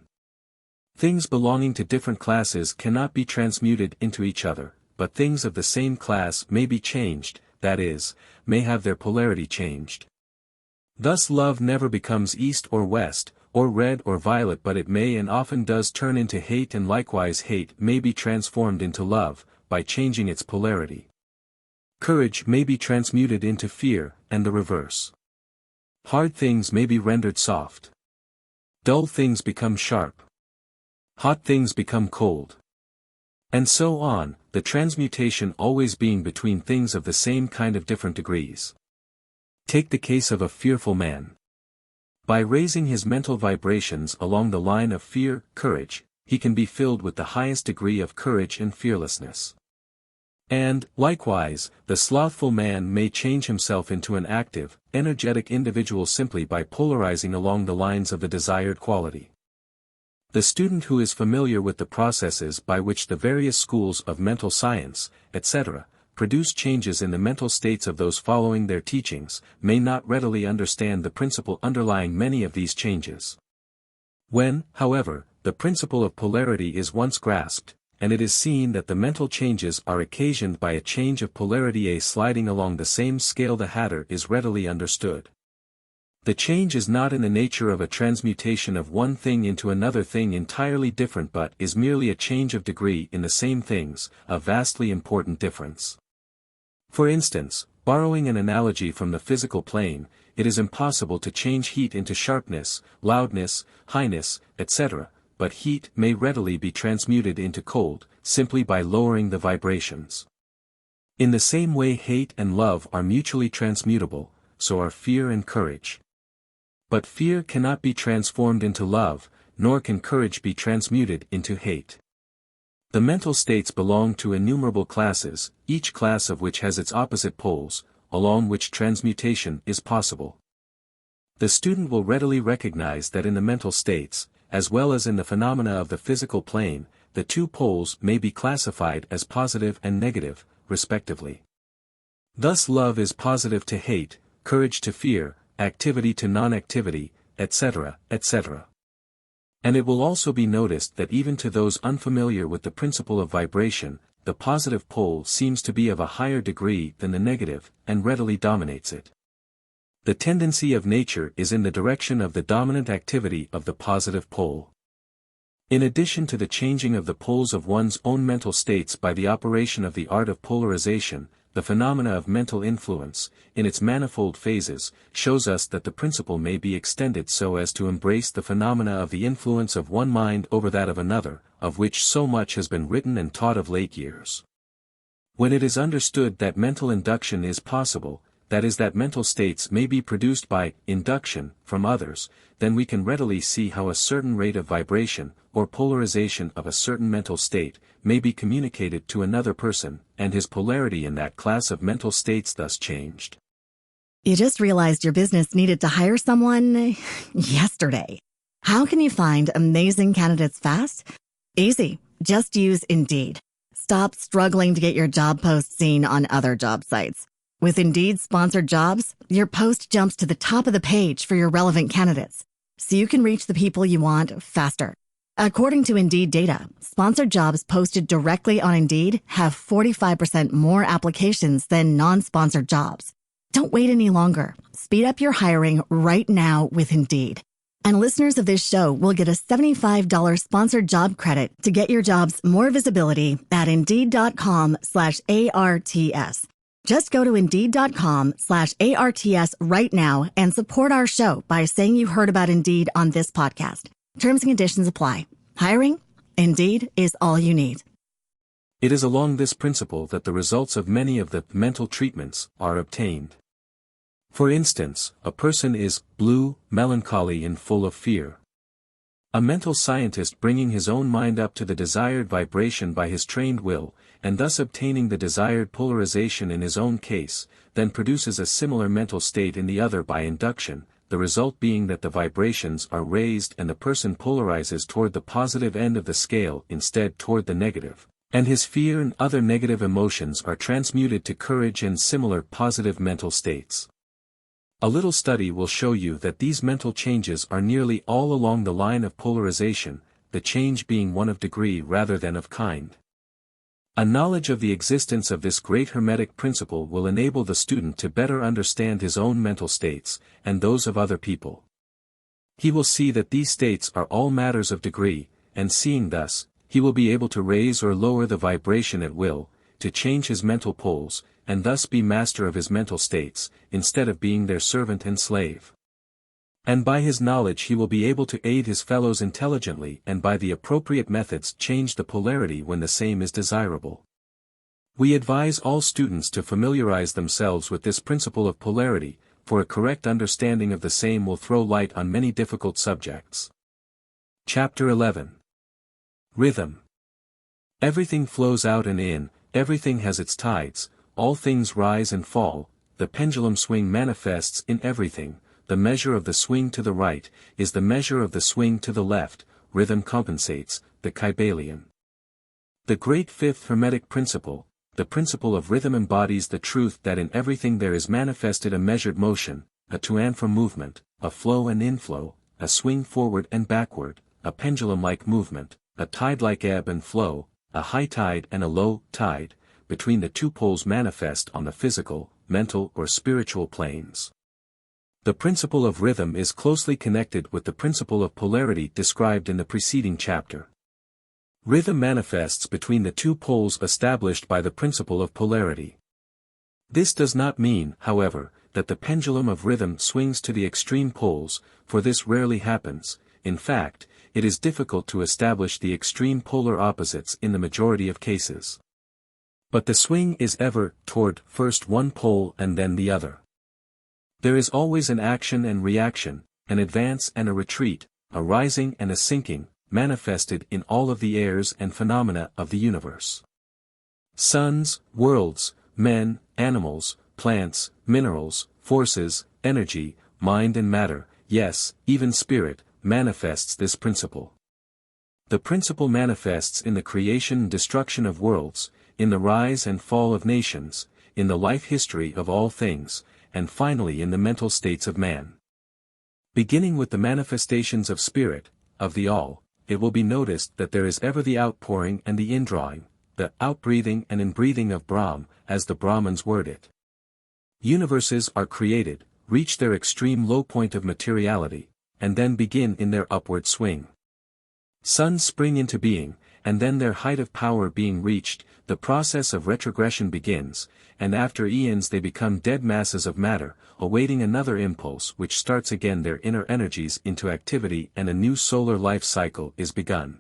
C: Things belonging to different classes cannot be transmuted into each other, but things of the same class may be changed, that is, may have their polarity changed. Thus love never becomes east or west, or red or violet, but it may and often does turn into hate, and likewise hate may be transformed into love, by changing its polarity. Courage may be transmuted into fear, and the reverse. Hard things may be rendered soft. Dull things become sharp. Hot things become cold. And so on, the transmutation always being between things of the same kind of different degrees. Take the case of a fearful man. By raising his mental vibrations along the line of fear, courage, he can be filled with the highest degree of courage and fearlessness. And, likewise, the slothful man may change himself into an active, energetic individual simply by polarizing along the lines of the desired quality. The student who is familiar with the processes by which the various schools of mental science, etc., produce changes in the mental states of those following their teachings, may not readily understand the principle underlying many of these changes. When, however, the principle of polarity is once grasped, and it is seen that the mental changes are occasioned by a change of polarity A sliding along the same scale, the matter is readily understood. The change is not in the nature of a transmutation of one thing into another thing entirely different, but is merely a change of degree in the same things, a vastly important difference. For instance, borrowing an analogy from the physical plane, it is impossible to change heat into sharpness, loudness, highness, etc., but heat may readily be transmuted into cold, simply by lowering the vibrations. In the same way hate and love are mutually transmutable, so are fear and courage. But fear cannot be transformed into love, nor can courage be transmuted into hate. The mental states belong to innumerable classes, each class of which has its opposite poles, along which transmutation is possible. The student will readily recognize that in the mental states, as well as in the phenomena of the physical plane, the two poles may be classified as positive and negative, respectively. Thus love is positive to hate, courage to fear, activity to non-activity, etc., etc. And it will also be noticed that even to those unfamiliar with the principle of vibration, the positive pole seems to be of a higher degree than the negative, and readily dominates it. The tendency of nature is in the direction of the dominant activity of the positive pole. In addition to the changing of the poles of one's own mental states by the operation of the art of polarization, the phenomena of mental influence, in its manifold phases, shows us that the principle may be extended so as to embrace the phenomena of the influence of one mind over that of another, of which so much has been written and taught of late years. When it is understood that mental induction is possible, that is that mental states may be produced by induction from others, then we can readily see how a certain rate of vibration, or polarization of a certain mental state, may be communicated to another person, and his polarity in that class of mental states thus changed.
E: You just realized your business needed to hire someone yesterday. How can you find amazing candidates fast? Easy. Just use Indeed. Stop struggling to get your job post seen on other job sites. With Indeed sponsored jobs, your post jumps to the top of the page for your relevant candidates, so you can reach the people you want faster. According to Indeed data, sponsored jobs posted directly on Indeed have 45% more applications than non-sponsored jobs. Don't wait any longer. Speed up your hiring right now with Indeed. And listeners of this show will get a $75 sponsored job credit to get your jobs more visibility at Indeed.com/ARTS. Just go to Indeed.com/ARTS right now and support our show by saying you heard about Indeed on this podcast. Terms and conditions apply. Hiring? Indeed is all you need.
C: It is along this principle that the results of many of the mental treatments are obtained. For instance, a person is blue, melancholy and full of fear. A mental scientist bringing his own mind up to the desired vibration by his trained will, and thus obtaining the desired polarization in his own case, then produces a similar mental state in the other by induction, the result being that the vibrations are raised and the person polarizes toward the positive end of the scale instead toward the negative, and his fear and other negative emotions are transmuted to courage and similar positive mental states. A little study will show you that these mental changes are nearly all along the line of polarization, the change being one of degree rather than of kind. A knowledge of the existence of this great Hermetic principle will enable the student to better understand his own mental states, and those of other people. He will see that these states are all matters of degree, and seeing thus, he will be able to raise or lower the vibration at will, to change his mental poles, and thus be master of his mental states, instead of being their servant and slave. And by his knowledge he will be able to aid his fellows intelligently and by the appropriate methods change the polarity when the same is desirable. We advise all students to familiarize themselves with this principle of polarity, for a correct understanding of the same will throw light on many difficult subjects. Chapter 11. Rhythm. Everything flows out and in, everything has its tides, all things rise and fall, the pendulum swing manifests in everything, the measure of the swing to the right, is the measure of the swing to the left, rhythm compensates, the Kybalion. The great fifth Hermetic principle, the principle of rhythm embodies the truth that in everything there is manifested a measured motion, a to and from movement, a flow and inflow, a swing forward and backward, a pendulum-like movement, a tide-like ebb and flow, a high tide and a low tide, between the two poles manifest on the physical, mental or spiritual planes. The principle of rhythm is closely connected with the principle of polarity described in the preceding chapter. Rhythm manifests between the two poles established by the principle of polarity. This does not mean, however, that the pendulum of rhythm swings to the extreme poles, for this rarely happens. In fact, it is difficult to establish the extreme polar opposites in the majority of cases. But the swing is ever toward first one pole and then the other. There is always an action and reaction, an advance and a retreat, a rising and a sinking, manifested in all of the airs and phenomena of the universe. Suns, worlds, men, animals, plants, minerals, forces, energy, mind and matter, yes, even spirit, manifests this principle. The principle manifests in the creation and destruction of worlds, in the rise and fall of nations, in the life history of all things, and finally in the mental states of man. Beginning with the manifestations of spirit, of the all, it will be noticed that there is ever the outpouring and the indrawing, the outbreathing and inbreathing of Brahm, as the Brahmins word it. Universes are created, reach their extreme low point of materiality, and then begin in their upward swing. Suns spring into being, and then their height of power being reached, the process of retrogression begins, and after eons they become dead masses of matter, awaiting another impulse which starts again their inner energies into activity and a new solar life cycle is begun.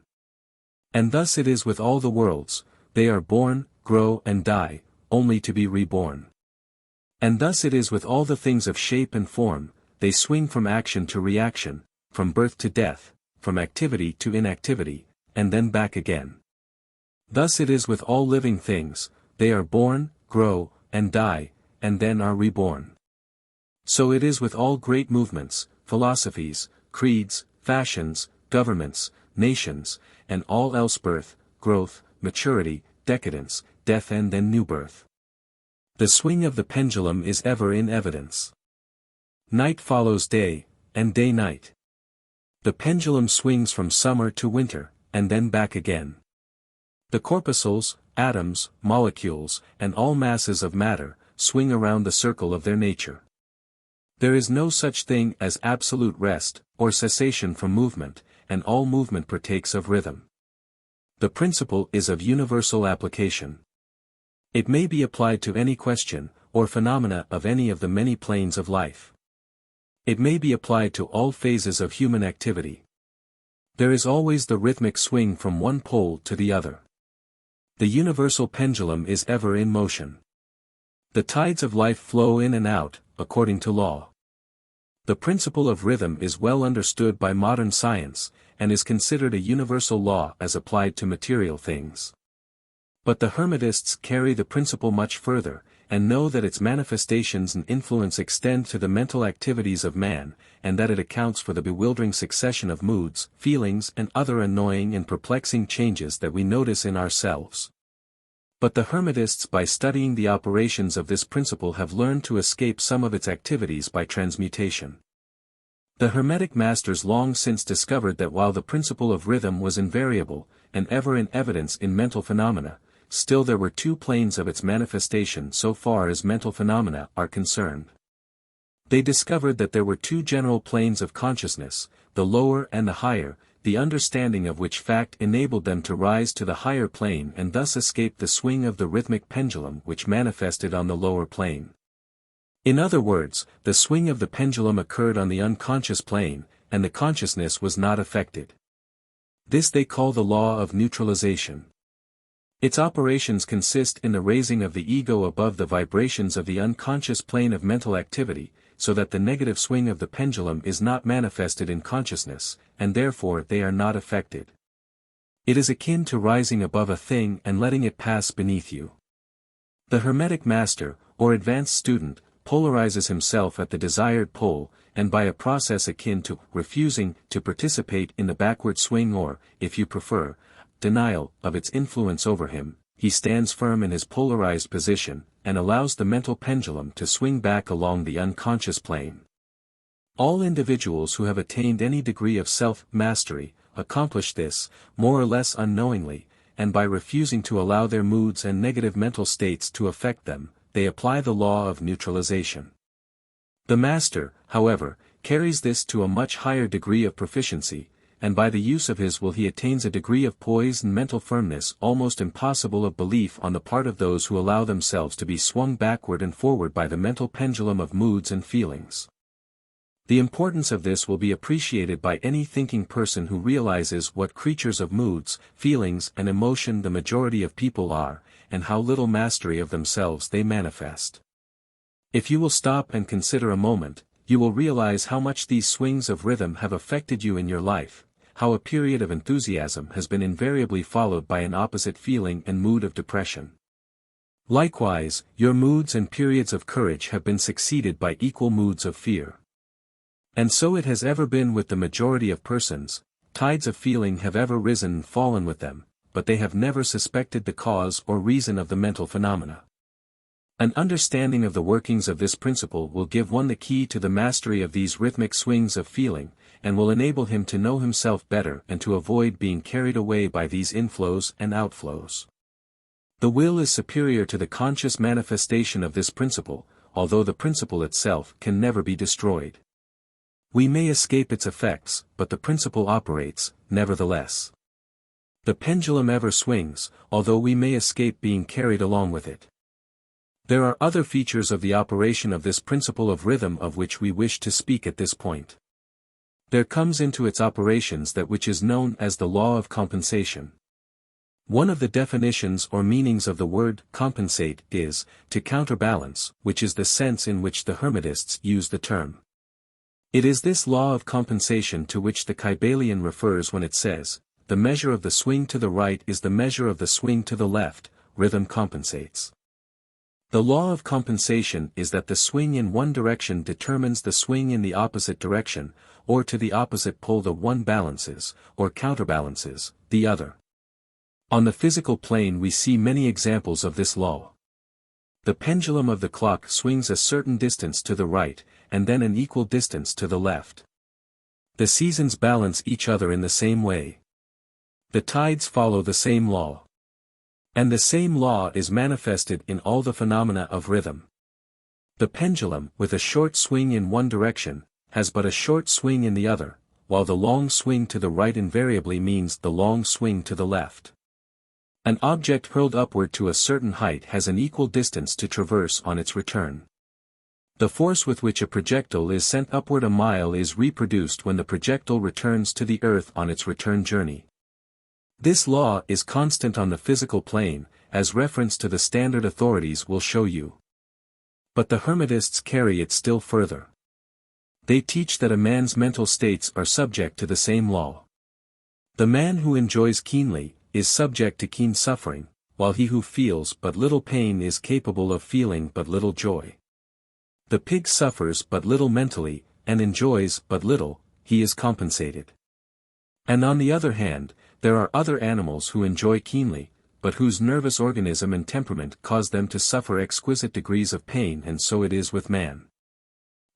C: And thus it is with all the worlds, they are born, grow and die, only to be reborn. And thus it is with all the things of shape and form, they swing from action to reaction, from birth to death, from activity to inactivity, and then back again. Thus it is with all living things, they are born, grow, and die, and then are reborn. So it is with all great movements, philosophies, creeds, fashions, governments, nations, and all else birth, growth, maturity, decadence, death and then new birth. The swing of the pendulum is ever in evidence. Night follows day, and day night. The pendulum swings from summer to winter, and then back again. The corpuscles, atoms, molecules, and all masses of matter, swing around the circle of their nature. There is no such thing as absolute rest, or cessation from movement, and all movement partakes of rhythm. The principle is of universal application. It may be applied to any question, or phenomena of any of the many planes of life. It may be applied to all phases of human activity. There is always the rhythmic swing from one pole to the other. The universal pendulum is ever in motion. The tides of life flow in and out, according to law. The principle of rhythm is well understood by modern science, and is considered a universal law as applied to material things. But the Hermetists carry the principle much further, and know that its manifestations and influence extend to the mental activities of man, and that it accounts for the bewildering succession of moods, feelings and other annoying and perplexing changes that we notice in ourselves. But the Hermetists by studying the operations of this principle have learned to escape some of its activities by transmutation. The Hermetic masters long since discovered that while the principle of rhythm was invariable, and ever in evidence in mental phenomena, still there were two planes of its manifestation so far as mental phenomena are concerned. They discovered that there were two general planes of consciousness, the lower and the higher, the understanding of which fact enabled them to rise to the higher plane and thus escape the swing of the rhythmic pendulum which manifested on the lower plane. In other words, the swing of the pendulum occurred on the unconscious plane, and the consciousness was not affected. This they call the law of neutralization. Its operations consist in the raising of the ego above the vibrations of the unconscious plane of mental activity, so that the negative swing of the pendulum is not manifested in consciousness, and therefore they are not affected. It is akin to rising above a thing and letting it pass beneath you. The Hermetic master, or advanced student, polarizes himself at the desired pole, and by a process akin to refusing to participate in the backward swing or, if you prefer, denial of its influence over him, he stands firm in his polarized position, and allows the mental pendulum to swing back along the unconscious plane. All individuals who have attained any degree of self-mastery, accomplish this, more or less unknowingly, and by refusing to allow their moods and negative mental states to affect them, they apply the law of neutralization. The master, however, carries this to a much higher degree of proficiency, and by the use of his will he attains a degree of poise and mental firmness almost impossible of belief on the part of those who allow themselves to be swung backward and forward by the mental pendulum of moods and feelings. The importance of this will be appreciated by any thinking person who realizes what creatures of moods, feelings and emotion the majority of people are, and how little mastery of themselves they manifest. If you will stop and consider a moment, you will realize how much these swings of rhythm have affected you in your life, how a period of enthusiasm has been invariably followed by an opposite feeling and mood of depression. Likewise, your moods and periods of courage have been succeeded by equal moods of fear. And so it has ever been with the majority of persons. Tides of feeling have ever risen and fallen with them, but they have never suspected the cause or reason of the mental phenomena. An understanding of the workings of this principle will give one the key to the mastery of these rhythmic swings of feeling, and will enable him to know himself better and to avoid being carried away by these inflows and outflows. The will is superior to the conscious manifestation of this principle, although the principle itself can never be destroyed. We may escape its effects, but the principle operates, nevertheless. The pendulum ever swings, although we may escape being carried along with it. There are other features of the operation of this principle of rhythm of which we wish to speak at this point. There comes into its operations that which is known as the law of compensation. One of the definitions or meanings of the word compensate is to counterbalance, which is the sense in which the Hermetists use the term. It is this law of compensation to which the Kybalion refers when it says, the measure of the swing to the right is the measure of the swing to the left, rhythm compensates. The law of compensation is that the swing in one direction determines the swing in the opposite direction, or to the opposite pole the one balances, or counterbalances, the other. On the physical plane we see many examples of this law. The pendulum of the clock swings a certain distance to the right, and then an equal distance to the left. The seasons balance each other in the same way. The tides follow the same law. And the same law is manifested in all the phenomena of rhythm. The pendulum, with a short swing in one direction, has but a short swing in the other, while the long swing to the right invariably means the long swing to the left. An object hurled upward to a certain height has an equal distance to traverse on its return. The force with which a projectile is sent upward a mile is reproduced when the projectile returns to the earth on its return journey. This law is constant on the physical plane, as reference to the standard authorities will show you. But the Hermetists carry it still further. They teach that a man's mental states are subject to the same law. The man who enjoys keenly, is subject to keen suffering, while he who feels but little pain is capable of feeling but little joy. The pig suffers but little mentally, and enjoys but little, he is compensated. And on the other hand, there are other animals who enjoy keenly, but whose nervous organism and temperament cause them to suffer exquisite degrees of pain, and so it is with man.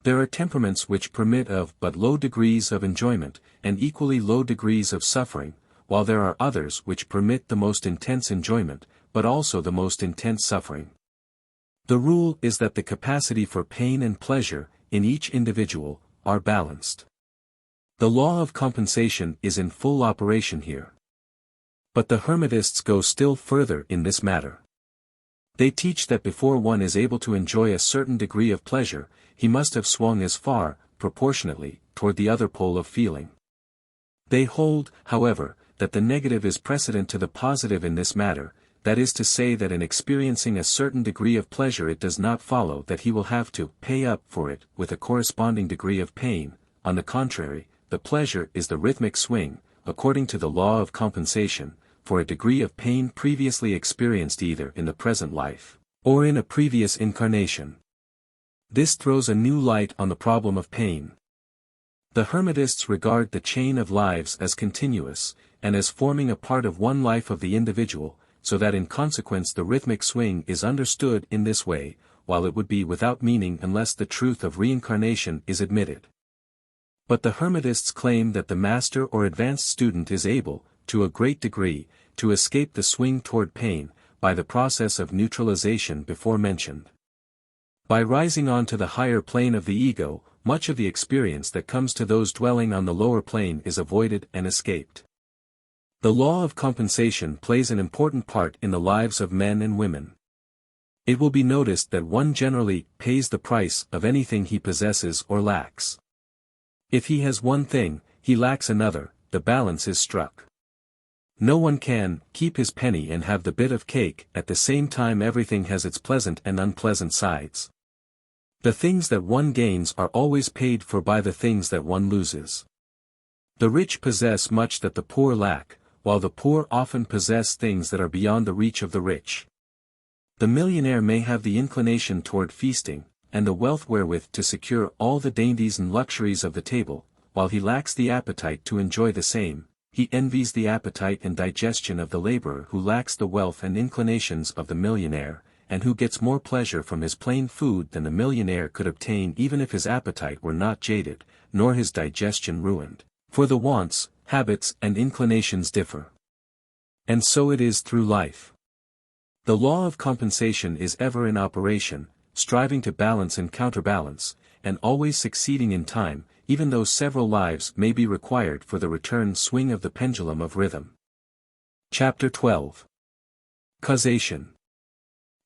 C: There are temperaments which permit of but low degrees of enjoyment, and equally low degrees of suffering, while there are others which permit the most intense enjoyment, but also the most intense suffering. The rule is that the capacity for pain and pleasure, in each individual, are balanced. The law of compensation is in full operation here. But the Hermetists go still further in this matter. They teach that before one is able to enjoy a certain degree of pleasure, he must have swung as far, proportionately, toward the other pole of feeling. They hold, however, that the negative is precedent to the positive in this matter, that is to say that in experiencing a certain degree of pleasure it does not follow that he will have to pay up for it with a corresponding degree of pain. On the contrary, the pleasure is the rhythmic swing, according to the law of compensation, for a degree of pain previously experienced either in the present life, or in a previous incarnation. This throws a new light on the problem of pain. The Hermetists regard the chain of lives as continuous, and as forming a part of one life of the individual, so that in consequence the rhythmic swing is understood in this way, while it would be without meaning unless the truth of reincarnation is admitted. But the Hermetists claim that the master or advanced student is able, to a great degree, to escape the swing toward pain, by the process of neutralization before mentioned. By rising on to the higher plane of the ego, much of the experience that comes to those dwelling on the lower plane is avoided and escaped. The law of compensation plays an important part in the lives of men and women. It will be noticed that one generally pays the price of anything he possesses or lacks. If he has one thing, he lacks another, the balance is struck. No one can keep his penny and have the bit of cake. At the same time everything has its pleasant and unpleasant sides. The things that one gains are always paid for by the things that one loses. The rich possess much that the poor lack, while the poor often possess things that are beyond the reach of the rich. The millionaire may have the inclination toward feasting, and the wealth wherewith to secure all the dainties and luxuries of the table, while he lacks the appetite to enjoy the same. He envies the appetite and digestion of the laborer who lacks the wealth and inclinations of the millionaire, and who gets more pleasure from his plain food than the millionaire could obtain even if his appetite were not jaded, nor his digestion ruined, for the wants, habits and inclinations differ. And so it is through life. The law of compensation is ever in operation, striving to balance and counterbalance, and always succeeding in time, even though several lives may be required for the return swing of the pendulum of rhythm. Chapter 12. Causation.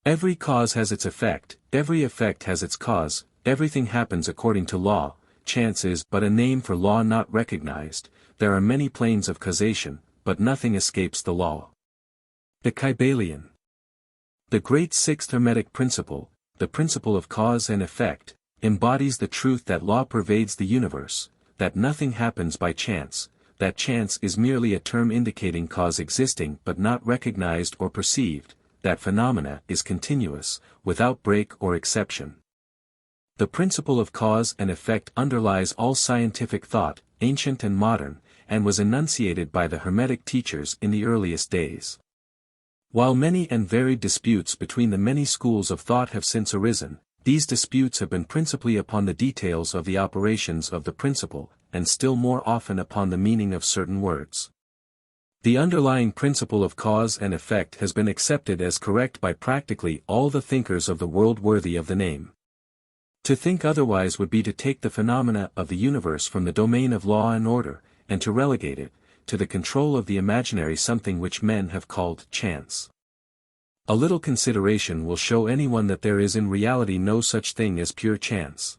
C: Every cause has its effect, every effect has its cause, everything happens according to law. Chance is but a name for law not recognized. There are many planes of causation, but nothing escapes the law. The Kybalion. The great sixth Hermetic principle, the principle of cause and effect, embodies the truth that law pervades the universe, that nothing happens by chance, that chance is merely a term indicating cause existing but not recognized or perceived, that phenomena is continuous, without break or exception. The principle of cause and effect underlies all scientific thought, ancient and modern, and was enunciated by the Hermetic teachers in the earliest days. While many and varied disputes between the many schools of thought have since arisen, these disputes have been principally upon the details of the operations of the principle, and still more often upon the meaning of certain words. The underlying principle of cause and effect has been accepted as correct by practically all the thinkers of the world worthy of the name. To think otherwise would be to take the phenomena of the universe from the domain of law and order, and to relegate it to the control of the imaginary something which men have called chance. A little consideration will show anyone that there is in reality no such thing as pure chance.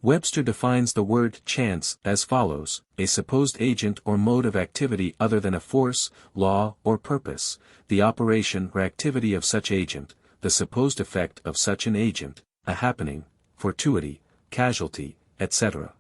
C: Webster defines the word chance as follows: a supposed agent or mode of activity other than a force, law, or purpose, the operation or activity of such agent, the supposed effect of such an agent, a happening, fortuity, casualty, etc.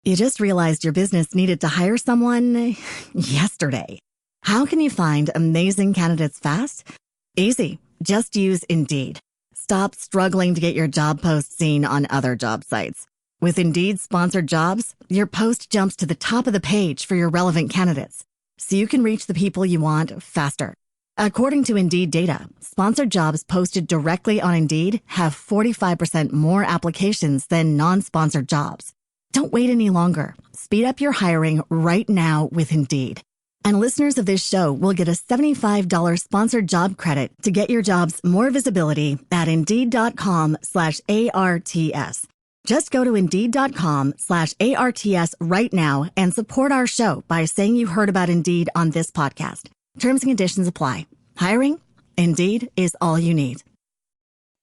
E: You just realized your business needed to hire someone yesterday. How can you find amazing candidates fast? Easy. Just use Indeed. Stop struggling to get your job post seen on other job sites. With Indeed sponsored jobs, your post jumps to the top of the page for your relevant candidates, so you can reach the people you want faster. According to Indeed data, sponsored jobs posted directly on Indeed have 45% more applications than non-sponsored jobs. Don't wait any longer. Speed up your hiring right now with Indeed. And listeners of this show will get a $75 sponsored job credit to get your jobs more visibility at Indeed.com/ARTS. Just go to Indeed.com/ARTS right now and support our show by saying you heard about Indeed on this podcast. Terms and conditions apply. Hiring? Indeed is all you need.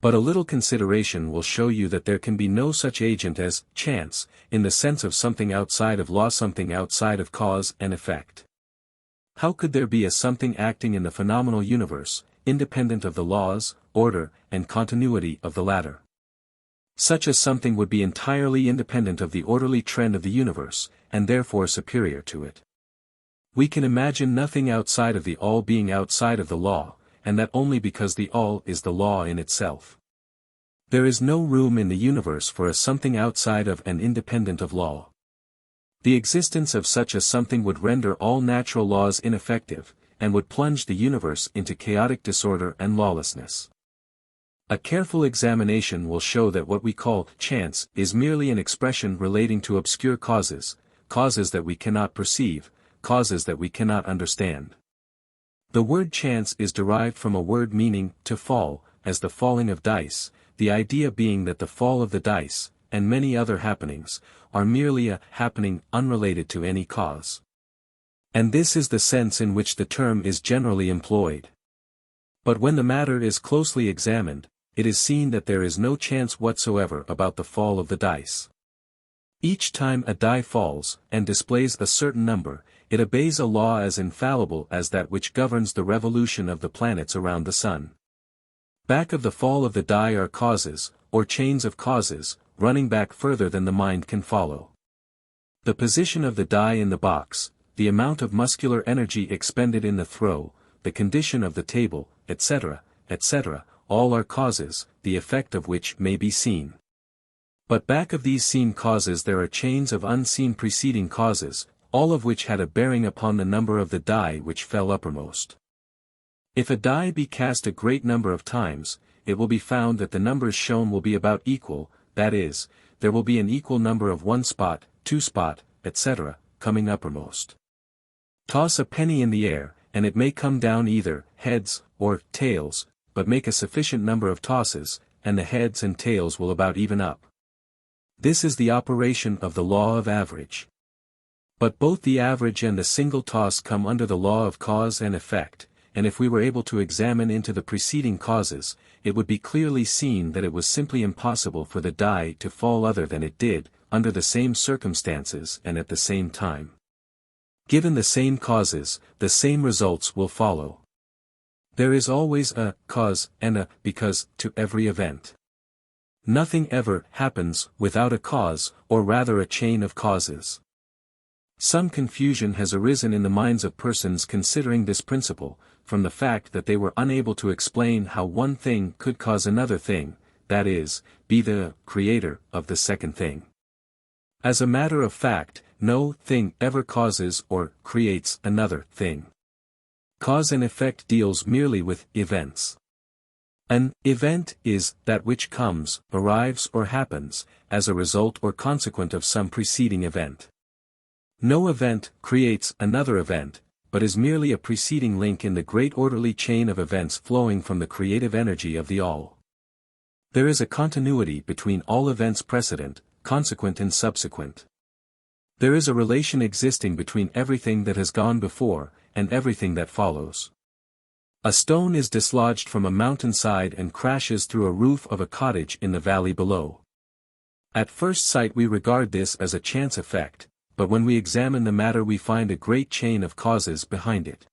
C: But a little consideration will show you that there can be no such agent as chance, in the sense of something outside of law, something outside of cause and effect. How could there be a something acting in the phenomenal universe, independent of the laws, order, and continuity of the latter? Such a something would be entirely independent of the orderly trend of the universe, and therefore superior to it. We can imagine nothing outside of the all being outside of the law, and that only because the all is the law in itself. There is no room in the universe for a something outside of and independent of law. The existence of such a something would render all natural laws ineffective, and would plunge the universe into chaotic disorder and lawlessness. A careful examination will show that what we call chance is merely an expression relating to obscure causes, causes that we cannot perceive, causes that we cannot understand. The word chance is derived from a word meaning to fall, as the falling of dice, the idea being that the fall of the dice, and many other happenings, are merely a happening unrelated to any cause. And this is the sense in which the term is generally employed. But when the matter is closely examined, it is seen that there is no chance whatsoever about the fall of the dice. Each time a die falls, and displays a certain number, it obeys a law as infallible as that which governs the revolution of the planets around the sun. Back of the fall of the die are causes, or chains of causes, running back further than the mind can follow. The position of the die in the box, the amount of muscular energy expended in the throw, the condition of the table, etc., etc., all are causes, the effect of which may be seen. But back of these seen causes there are chains of unseen preceding causes, all of which had a bearing upon the number of the die which fell uppermost. If a die be cast a great number of times, it will be found that the numbers shown will be about equal, that is, there will be an equal number of 1 spot, 2 spot, etc., coming uppermost. Toss a penny in the air, and it may come down either heads or tails, but make a sufficient number of tosses, and the heads and tails will about even up. This is the operation of the law of average. But both the average and the single toss come under the law of cause and effect, and if we were able to examine into the preceding causes, it would be clearly seen that it was simply impossible for the die to fall other than it did, under the same circumstances and at the same time. Given the same causes, the same results will follow. There is always a cause and a because to every event. Nothing ever happens without a cause, or rather a chain of causes. Some confusion has arisen in the minds of persons considering this principle, from the fact that they were unable to explain how one thing could cause another thing, that is, be the creator of the second thing. As a matter of fact, no thing ever causes or creates another thing. Cause and effect deals merely with events. An event is that which comes, arrives or happens, as a result or consequent of some preceding event. No event creates another event, but is merely a preceding link in the great orderly chain of events flowing from the creative energy of the all. There is a continuity between all events precedent, consequent and subsequent. There is a relation existing between everything that has gone before, and everything that follows. A stone is dislodged from a mountainside and crashes through a roof of a cottage in the valley below. At first sight we regard this as a chance effect, but when we examine the matter we find a great chain of causes behind it.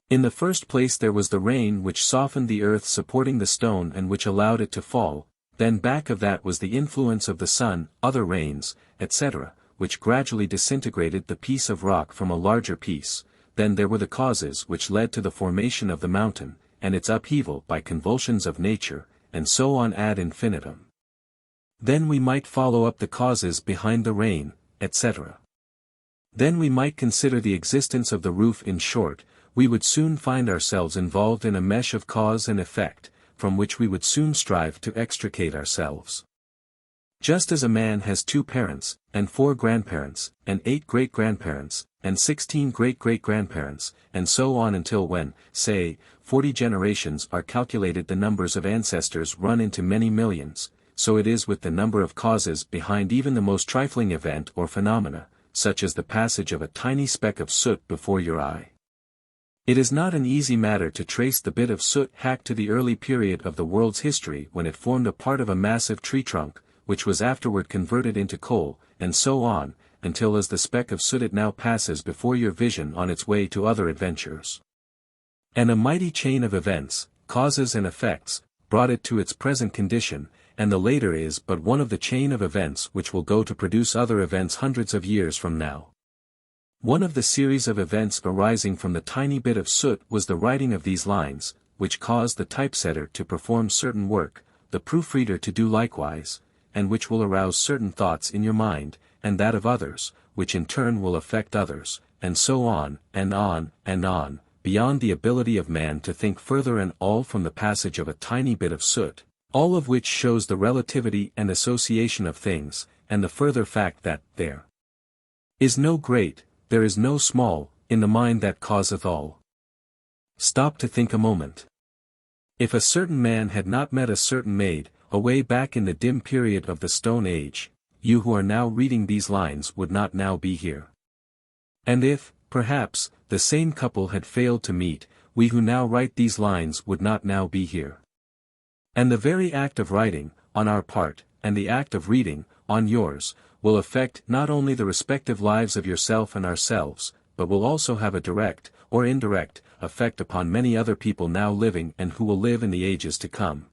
C: In the first place there was the rain which softened the earth supporting the stone and which allowed it to fall, then back of that was the influence of the sun, other rains, etc., which gradually disintegrated the piece of rock from a larger piece. Then there were the causes which led to the formation of the mountain, and its upheaval by convulsions of nature, and so on ad infinitum. Then we might follow up the causes behind the rain, etc. Then we might consider the existence of the roof. In short, we would soon find ourselves involved in a mesh of cause and effect, from which we would soon strive to extricate ourselves. Just as a man has 2 parents, and 4 grandparents, and 8 great-grandparents, and 16 great-great-grandparents, and so on until when, say, 40 generations are calculated the numbers of ancestors run into many millions, so it is with the number of causes behind even the most trifling event or phenomena, such as the passage of a tiny speck of soot before your eye. It is not an easy matter to trace the bit of soot hacked to the early period of the world's history when it formed a part of a massive tree trunk, which was afterward converted into coal, and so on, until as the speck of soot it now passes before your vision on its way to other adventures. And a mighty chain of events, causes and effects, brought it to its present condition, and the later is but one of the chain of events which will go to produce other events hundreds of years from now. One of the series of events arising from the tiny bit of soot was the writing of these lines, which caused the typesetter to perform certain work, the proofreader to do likewise, and which will arouse certain thoughts in your mind, and that of others, which in turn will affect others, and so on, and on, and on, beyond the ability of man to think further, and all from the passage of a tiny bit of soot, all of which shows the relativity and association of things, and the further fact that there is no great, there is no small, in the mind that causeth all. Stop to think a moment. If a certain man had not met a certain maid, away back in the dim period of the Stone Age, you who are now reading these lines would not now be here. And if, perhaps, the same couple had failed to meet, we who now write these lines would not now be here. And the very act of writing, on our part, and the act of reading, on yours, will affect not only the respective lives of yourself and ourselves, but will also have a direct, or indirect, effect upon many other people now living and who will live in the ages to come.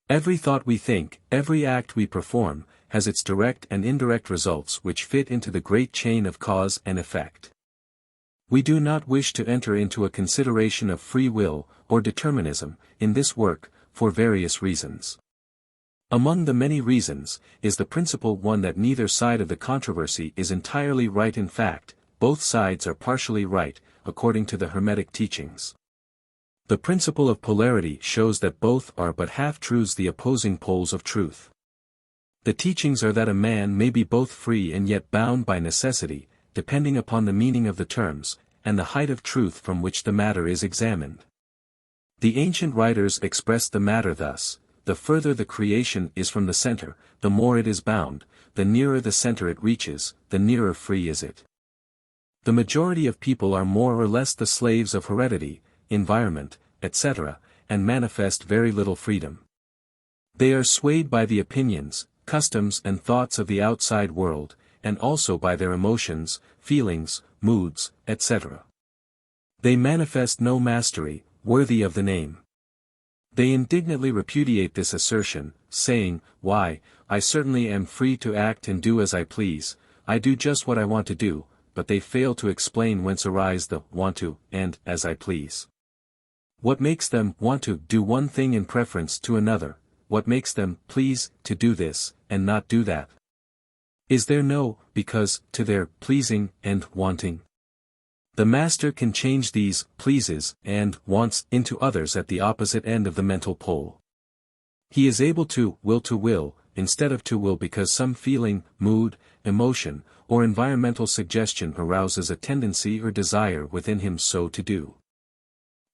C: Every thought we think, every act we perform, has its direct and indirect results which fit into the great chain of cause and effect. We do not wish to enter into a consideration of free will, or determinism, in this work, for various reasons. Among the many reasons, is the principal one that neither side of the controversy is entirely right. In fact, both sides are partially right, according to the Hermetic teachings. The principle of polarity shows that both are but half-truths, the opposing poles of truth. The teachings are that a man may be both free and yet bound by necessity, depending upon the meaning of the terms, and the height of truth from which the matter is examined. The ancient writers expressed the matter thus: the further the creation is from the center, the more it is bound, the nearer the center it reaches, the nearer free is it. The majority of people are more or less the slaves of heredity, environment, etc., and manifest very little freedom. They are swayed by the opinions, customs and thoughts of the outside world, and also by their emotions, feelings, moods, etc. They manifest no mastery, worthy of the name. They indignantly repudiate this assertion, saying, "Why, I certainly am free to act and do as I please, I do just what I want to do," but they fail to explain whence arise the "want to" and "as I please." What makes them want to do one thing in preference to another? What makes them please to do this, and not do that? Is there no because to their pleasing and wanting? The master can change these pleases and wants into others at the opposite end of the mental pole. He is able to will, instead of to will, because some feeling, mood, emotion, or environmental suggestion arouses a tendency or desire within him so to do.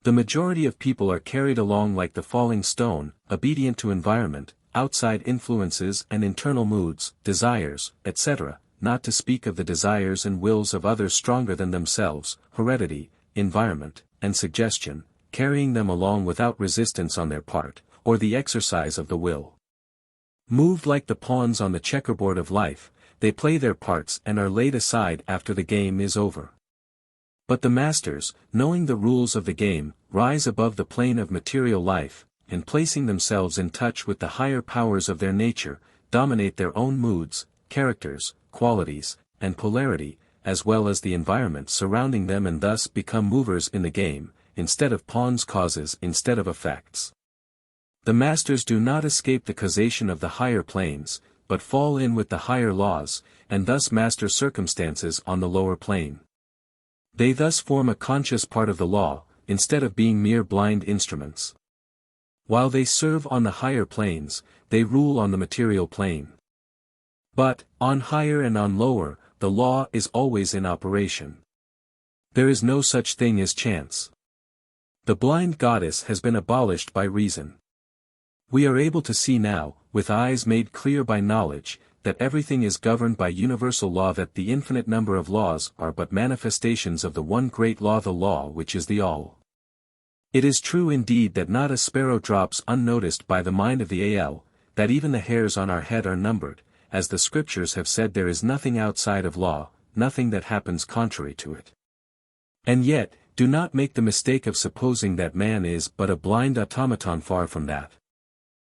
C: The majority of people are carried along like the falling stone, obedient to environment, outside influences and internal moods, desires, etc., not to speak of the desires and wills of others stronger than themselves, heredity, environment, and suggestion, carrying them along without resistance on their part, or the exercise of the will. Moved like the pawns on the checkerboard of life, they play their parts and are laid aside after the game is over. But the masters, knowing the rules of the game, rise above the plane of material life, and placing themselves in touch with the higher powers of their nature, dominate their own moods, characters, qualities, and polarity, as well as the environment surrounding them, and thus become movers in the game, instead of pawns, causes instead of effects. The masters do not escape the causation of the higher planes, but fall in with the higher laws, and thus master circumstances on the lower plane. They thus form a conscious part of the law, instead of being mere blind instruments. While they serve on the higher planes, they rule on the material plane. But, on higher and on lower, the law is always in operation. There is no such thing as chance. The blind goddess has been abolished by reason. We are able to see now, with eyes made clear by knowledge, that everything is governed by universal law, that the infinite number of laws are but manifestations of the one great law, the law which is the all. It is true indeed that not a sparrow drops unnoticed by the mind of the AL, that even the hairs on our head are numbered, as the scriptures have said there is nothing outside of law, nothing that happens contrary to it. And yet, do not make the mistake of supposing that man is but a blind automaton. Far from that.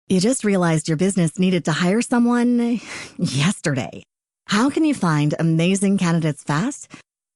E: You just realized your business needed to hire someone yesterday. How can you find amazing candidates fast?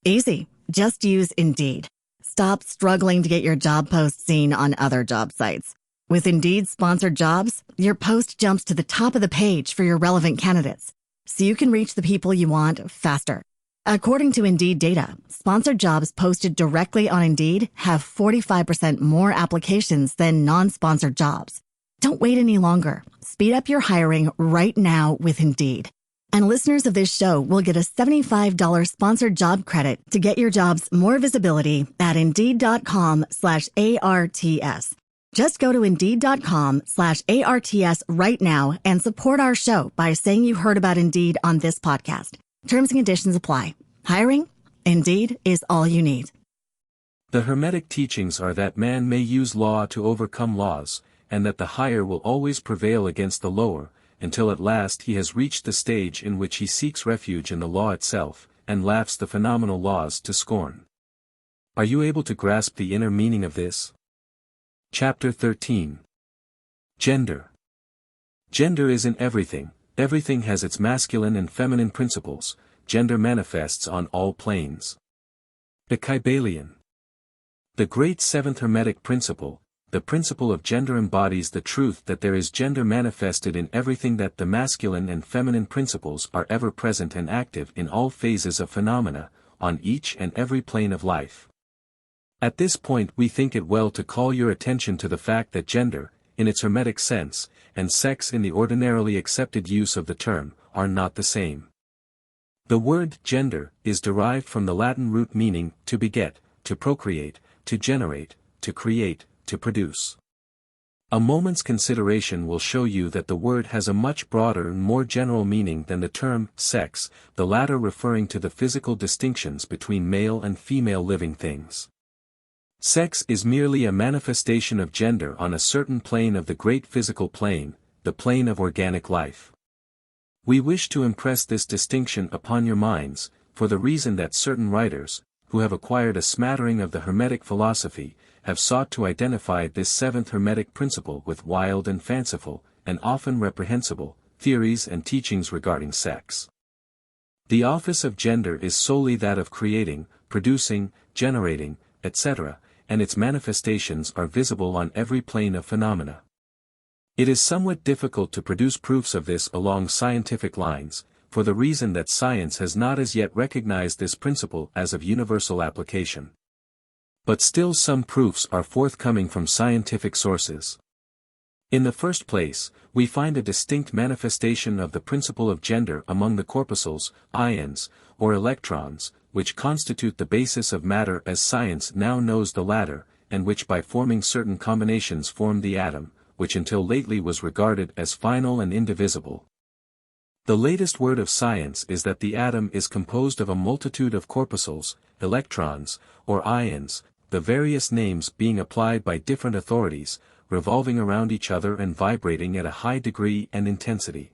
E: Easy. Just use Indeed. Stop struggling to get your job post seen on other job sites. With Indeed sponsored jobs, your post jumps to the top of the page for your relevant candidates, so you can reach the people you want faster. According to Indeed data, sponsored jobs posted directly on Indeed have 45% more applications than non-sponsored jobs. Don't wait any longer. Speed up your hiring right now with Indeed. And listeners of this show will get a $75 sponsored job credit to get your jobs more visibility at Indeed.com/ARTS. Just go to Indeed.com/ARTS right now and support our show by saying you heard about Indeed on this podcast. Terms and conditions apply. Hiring? Indeed is all you need.
C: The Hermetic teachings are that man may use law to overcome laws, and that the higher will always prevail against the lower, until at last he has reached the stage in which he seeks refuge in the law itself, and laughs the phenomenal laws to scorn. Are you able to grasp the inner meaning of this? Chapter 13. Gender. Gender is in everything. Everything has its masculine and feminine principles. Gender manifests on all planes. The Kybalion. The great seventh Hermetic principle, the principle of gender, embodies the truth that there is gender manifested in everything, that the masculine and feminine principles are ever present and active in all phases of phenomena, on each and every plane of life. At this point we think it well to call your attention to the fact that gender, in its Hermetic sense, and sex in the ordinarily accepted use of the term, are not the same. The word gender is derived from the Latin root meaning to beget, to procreate, to generate, to create, to produce. A moment's consideration will show you that the word has a much broader and more general meaning than the term sex, the latter referring to the physical distinctions between male and female living things. Sex is merely a manifestation of gender on a certain plane of the great physical plane, the plane of organic life. We wish to impress this distinction upon your minds, for the reason that certain writers, who have acquired a smattering of the Hermetic philosophy, have sought to identify this seventh Hermetic principle with wild and fanciful, and often reprehensible, theories and teachings regarding sex. The office of gender is solely that of creating, producing, generating, etc., and its manifestations are visible on every plane of phenomena. It is somewhat difficult to produce proofs of this along scientific lines, for the reason that science has not as yet recognized this principle as of universal application. But still some proofs are forthcoming from scientific sources. In the first place, we find a distinct manifestation of the principle of gender among the corpuscles, ions, or electrons, which constitute the basis of matter as science now knows the latter, and which by forming certain combinations form the atom, which until lately was regarded as final and indivisible. The latest word of science is that the atom is composed of a multitude of corpuscles, electrons, or ions, the various names being applied by different authorities, revolving around each other and vibrating at a high degree and intensity.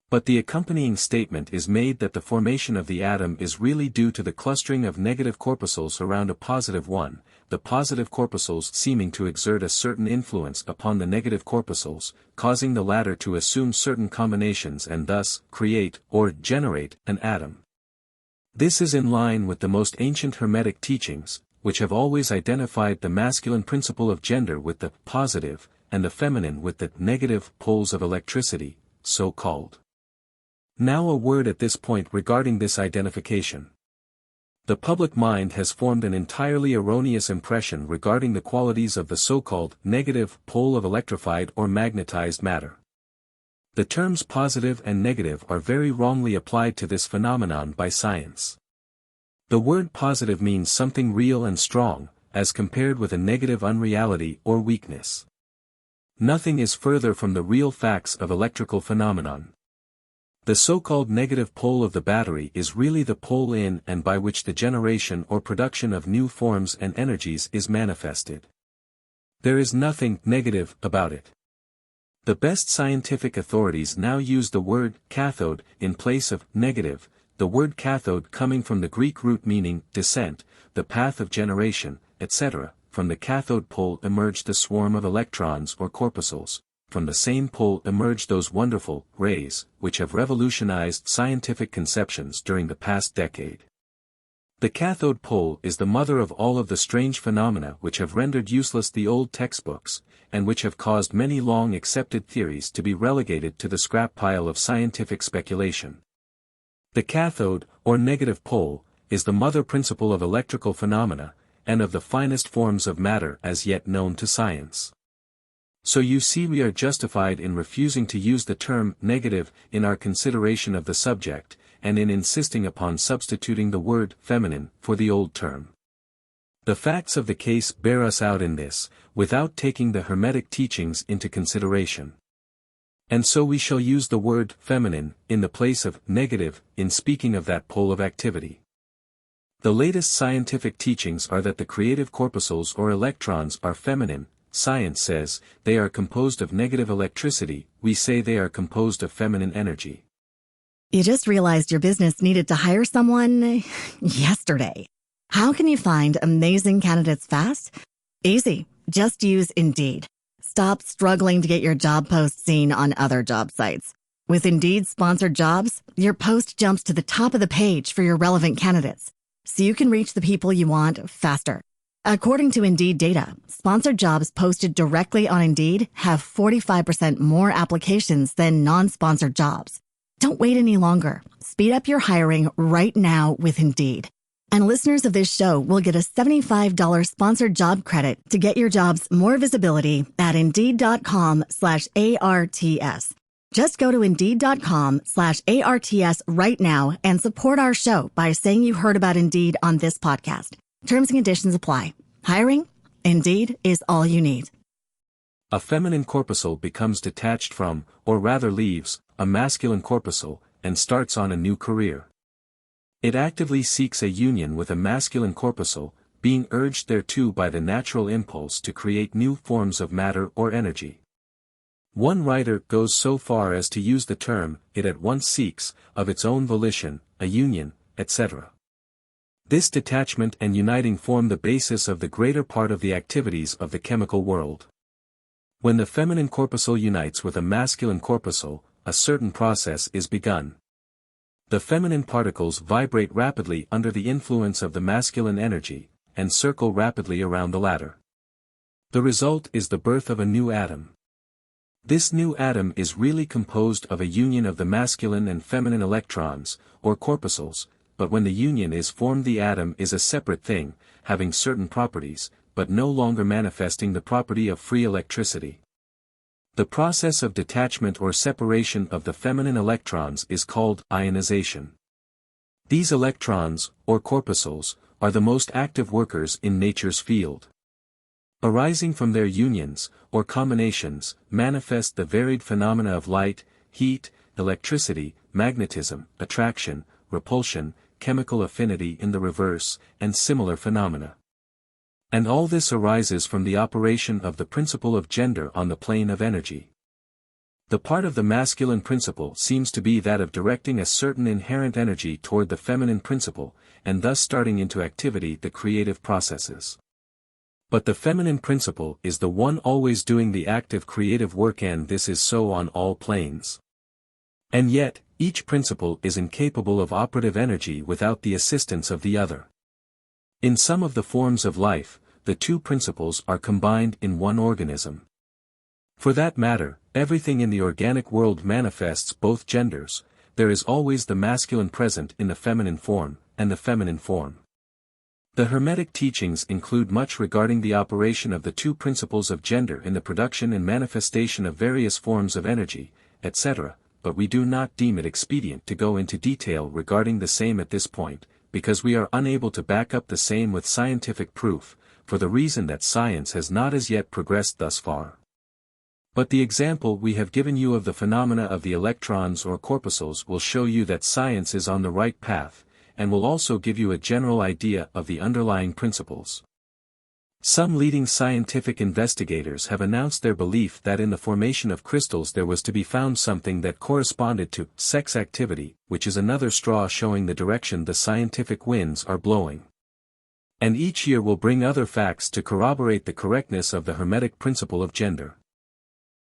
C: But the accompanying statement is made that the formation of the atom is really due to the clustering of negative corpuscles around a positive one, the positive corpuscles seeming to exert a certain influence upon the negative corpuscles, causing the latter to assume certain combinations and thus create or generate an atom. This is in line with the most ancient Hermetic teachings, which have always identified the masculine principle of gender with the positive, and the feminine with the negative poles of electricity, so called. Now a word at this point regarding this identification. The public mind has formed an entirely erroneous impression regarding the qualities of the so-called negative pole of electrified or magnetized matter. The terms positive and negative are very wrongly applied to this phenomenon by science. The word positive means something real and strong, as compared with a negative unreality or weakness. Nothing is further from the real facts of electrical phenomenon. The so-called negative pole of the battery is really the pole in and by which the generation or production of new forms and energies is manifested. There is nothing negative about it. The best scientific authorities now use the word cathode in place of negative, the word cathode coming from the Greek root meaning descent, the path of generation, etc. From the cathode pole emerged a swarm of electrons or corpuscles. From the same pole emerged those wonderful rays, which have revolutionized scientific conceptions during the past decade. The cathode pole is the mother of all of the strange phenomena which have rendered useless the old textbooks, and which have caused many long-accepted theories to be relegated to the scrap pile of scientific speculation. The cathode, or negative pole, is the mother principle of electrical phenomena, and of the finest forms of matter as yet known to science. So you see we are justified in refusing to use the term negative in our consideration of the subject, and in insisting upon substituting the word feminine for the old term. The facts of the case bear us out in this, without taking the Hermetic teachings into consideration. And so we shall use the word feminine in the place of negative in speaking of that pole of activity. The latest scientific teachings are that the creative corpuscles or electrons are feminine. Science says they are composed of negative electricity, we say they are composed of feminine energy.
E: You just realized your business needed to hire someone yesterday. How can you find amazing candidates fast? Easy. Just use Indeed. Stop struggling to get your job post seen on other job sites. With Indeed sponsored jobs, your post jumps to the top of the page for your relevant candidates, so you can reach the people you want faster. According to Indeed data, sponsored jobs posted directly on Indeed have 45% more applications than non-sponsored jobs. Don't wait any longer. Speed up your hiring right now with Indeed. And listeners of this show will get a $75 sponsored job credit to get your jobs more visibility at Indeed.com/ARTS. Just go to Indeed.com/ARTS right now and support our show by saying you heard about Indeed on this podcast. Terms and conditions apply. Hiring? Indeed is all you need.
C: A feminine corpuscle becomes detached from, or rather leaves, a masculine corpuscle, and starts on a new career. It actively seeks a union with a masculine corpuscle, being urged thereto by the natural impulse to create new forms of matter or energy. One writer goes so far as to use the term, it at once seeks, of its own volition, a union, etc. This detachment and uniting form the basis of the greater part of the activities of the chemical world. When the feminine corpuscle unites with a masculine corpuscle, a certain process is begun. The feminine particles vibrate rapidly under the influence of the masculine energy, and circle rapidly around the latter. The result is the birth of a new atom. This new atom is really composed of a union of the masculine and feminine electrons, or corpuscles, but when the union is formed the atom is a separate thing, having certain properties, but no longer manifesting the property of free electricity. The process of detachment or separation of the feminine electrons is called ionization. These electrons, or corpuscles, are the most active workers in nature's field. Arising from their unions, or combinations, manifest the varied phenomena of light, heat, electricity, magnetism, attraction, repulsion, chemical affinity in the reverse, and similar phenomena. And all this arises from the operation of the principle of gender on the plane of energy. The part of the masculine principle seems to be that of directing a certain inherent energy toward the feminine principle, and thus starting into activity the creative processes. But the feminine principle is the one always doing the active creative work, and this is so on all planes. And yet, each principle is incapable of operative energy without the assistance of the other. In some of the forms of life, the two principles are combined in one organism. For that matter, everything in the organic world manifests both genders. There is always the masculine present in the feminine form, and the feminine form. The Hermetic teachings include much regarding the operation of the two principles of gender in the production and manifestation of various forms of energy, etc., but we do not deem it expedient to go into detail regarding the same at this point, because we are unable to back up the same with scientific proof, for the reason that science has not as yet progressed thus far. But the example we have given you of the phenomena of the electrons or corpuscles will show you that science is on the right path, and will also give you a general idea of the underlying principles. Some leading scientific investigators have announced their belief that in the formation of crystals there was to be found something that corresponded to sex activity, which is another straw showing the direction the scientific winds are blowing. And each year will bring other facts to corroborate the correctness of the Hermetic principle of gender.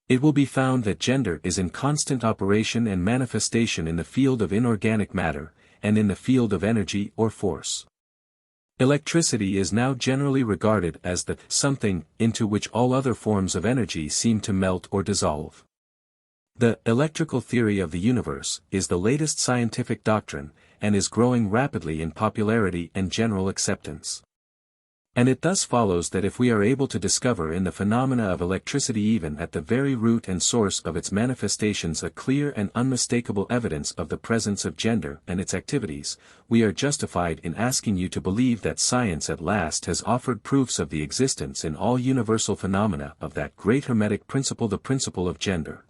C: It will be found that gender is in constant operation and manifestation in the field of inorganic matter, and in the field of energy or force. Electricity is now generally regarded as the something into which all other forms of energy seem to melt or dissolve. The electrical theory of the universe is the latest scientific doctrine, and is growing rapidly in popularity and general acceptance. And it thus follows that if we are able to discover in the phenomena of electricity even at the very root and source of its manifestations a clear and unmistakable evidence of the presence of gender and its activities, we are justified in asking you to believe that science at last has offered proofs of the existence in all universal phenomena of that great Hermetic principle, the principle of gender.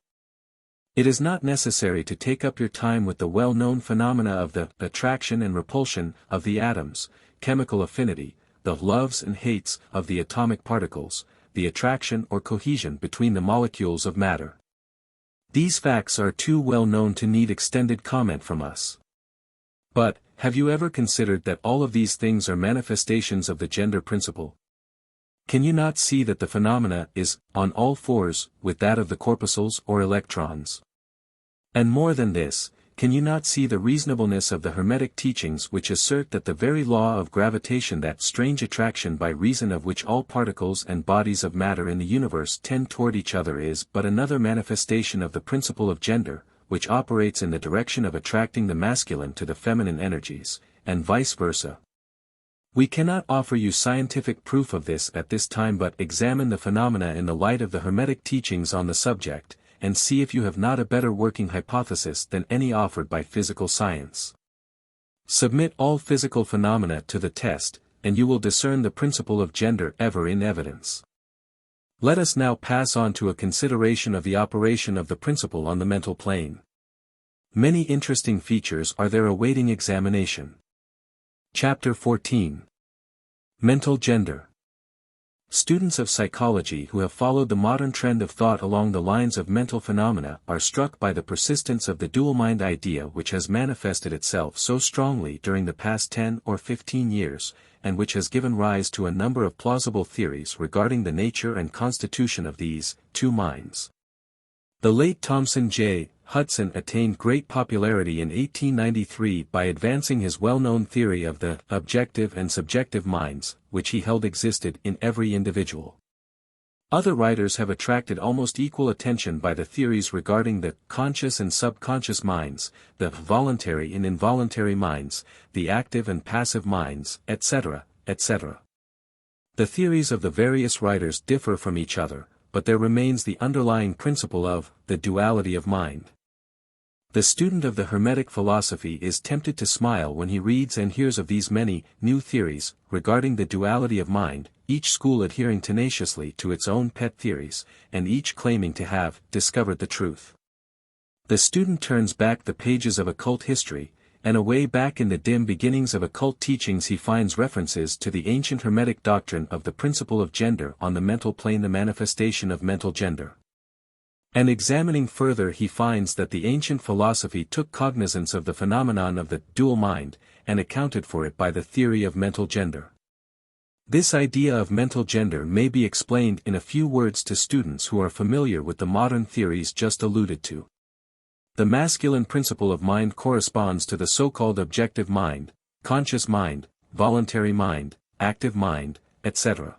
C: It is not necessary to take up your time with the well-known phenomena of the attraction and repulsion of the atoms, chemical affinity, the loves and hates of the atomic particles, the attraction or cohesion between the molecules of matter. These facts are too well known to need extended comment from us. But, have you ever considered that all of these things are manifestations of the gender principle? Can you not see that the phenomena is, on all fours, with that of the corpuscles or electrons? And more than this, can you not see the reasonableness of the Hermetic teachings which assert that the very law of gravitation, that strange attraction by reason of which all particles and bodies of matter in the universe tend toward each other, is but another manifestation of the principle of gender, which operates in the direction of attracting the masculine to the feminine energies, and vice versa? We cannot offer you scientific proof of this at this time, but examine the phenomena in the light of the Hermetic teachings on the subject, and see if you have not a better working hypothesis than any offered by physical science. Submit all physical phenomena to the test, and you will discern the principle of gender ever in evidence. Let us now pass on to a consideration of the operation of the principle on the mental plane. Many interesting features are there awaiting examination. Chapter 14. Mental Gender. Students of psychology who have followed the modern trend of thought along the lines of mental phenomena are struck by the persistence of the dual mind idea, which has manifested itself so strongly during the past 10 or 15 years, and which has given rise to a number of plausible theories regarding the nature and constitution of these two minds. The late Thomson J. Hudson attained great popularity in 1893 by advancing his well-known theory of the objective and subjective minds, which he held existed in every individual. Other writers have attracted almost equal attention by the theories regarding the conscious and subconscious minds, the voluntary and involuntary minds, the active and passive minds, etc., etc. The theories of the various writers differ from each other, but there remains the underlying principle of the duality of mind. The student of the Hermetic philosophy is tempted to smile when he reads and hears of these many new theories regarding the duality of mind, each school adhering tenaciously to its own pet theories, and each claiming to have discovered the truth. The student turns back the pages of occult history, and away back in the dim beginnings of occult teachings he finds references to the ancient Hermetic doctrine of the principle of gender on the mental plane, the manifestation of mental gender. And examining further he finds that the ancient philosophy took cognizance of the phenomenon of the dual mind, and accounted for it by the theory of mental gender. This idea of mental gender may be explained in a few words to students who are familiar with the modern theories just alluded to. The masculine principle of mind corresponds to the so-called objective mind, conscious mind, voluntary mind, active mind, etc.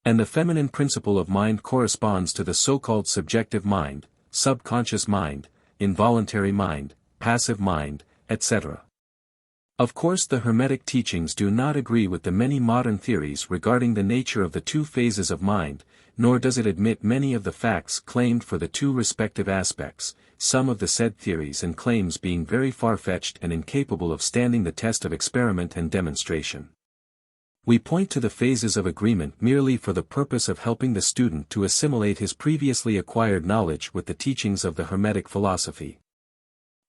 C: And the feminine principle of mind corresponds to the so-called subjective mind, subconscious mind, involuntary mind, passive mind, etc. Of course, the Hermetic teachings do not agree with the many modern theories regarding the nature of the two phases of mind, nor does it admit many of the facts claimed for the two respective aspects, some of the said theories and claims being very far-fetched and incapable of standing the test of experiment and demonstration. We point to the phases of agreement merely for the purpose of helping the student to assimilate his previously acquired knowledge with the teachings of the Hermetic philosophy.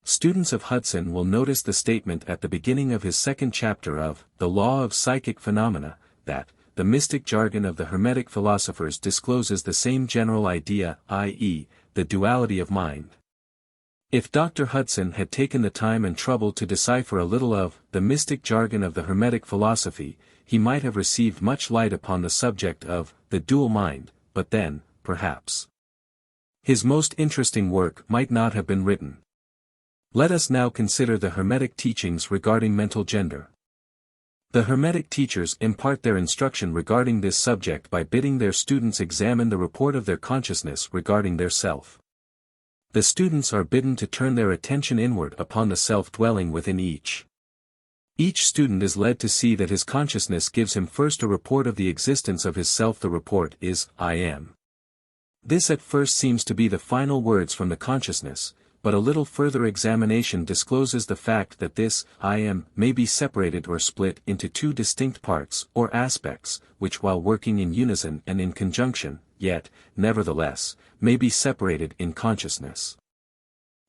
C: Students of Hudson will notice the statement at the beginning of his second chapter of The Law of Psychic Phenomena, that the mystic jargon of the Hermetic philosophers discloses the same general idea, i.e., the duality of mind. If Dr. Hudson had taken the time and trouble to decipher a little of the mystic jargon of the Hermetic philosophy, he might have received much light upon the subject of the dual mind, but then, perhaps, his most interesting work might not have been written. Let us now consider the Hermetic teachings regarding mental gender. The Hermetic teachers impart their instruction regarding this subject by bidding their students examine the report of their consciousness regarding their self. The students are bidden to turn their attention inward upon the self dwelling within each. Each student is led to see that his consciousness gives him first a report of the existence of his self. The report is, I am. This at first seems to be the final words from the consciousness, but a little further examination discloses the fact that this, I am, may be separated or split into two distinct parts or aspects, which while working in unison and in conjunction, yet, nevertheless, may be separated in consciousness.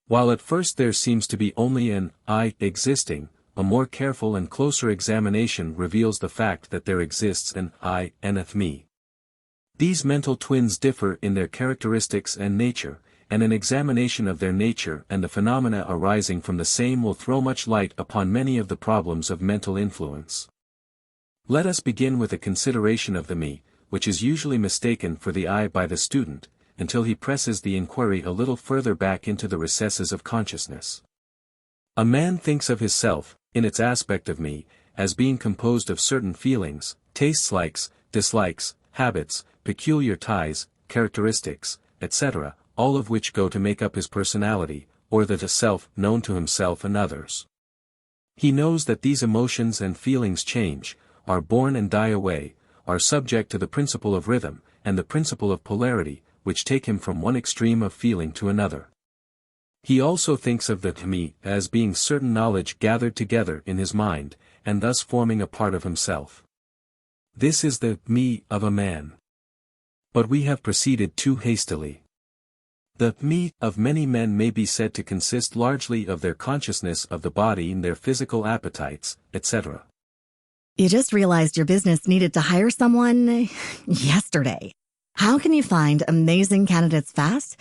C: While at first there seems to be only an I existing, a more careful and closer examination reveals the fact that there exists an I and a me. These mental twins differ in their characteristics and nature, and an examination of their nature and the phenomena arising from the same will throw much light upon many of the problems of mental influence. Let us begin with a consideration of the me, which is usually mistaken for the I by the student, until he presses the inquiry a little further back into the recesses of consciousness. A man thinks of his self, in its aspect of me, as being composed of certain feelings, tastes, likes, dislikes, habits, peculiar ties, characteristics, etc., all of which go to make up his personality, or that a self known to himself and others. He knows that these emotions and feelings change, are born and die away, are subject to the principle of rhythm, and the principle of polarity, which take him from one extreme of feeling to another. He also thinks of the me as being certain knowledge gathered together in his mind, and thus forming a part of himself. This is the me of a man. But we have proceeded too hastily. The me of many men may be said to consist largely of their consciousness of the body and their physical appetites, etc.
E: You just realized your business needed to hire someone yesterday. How can you find amazing candidates fast?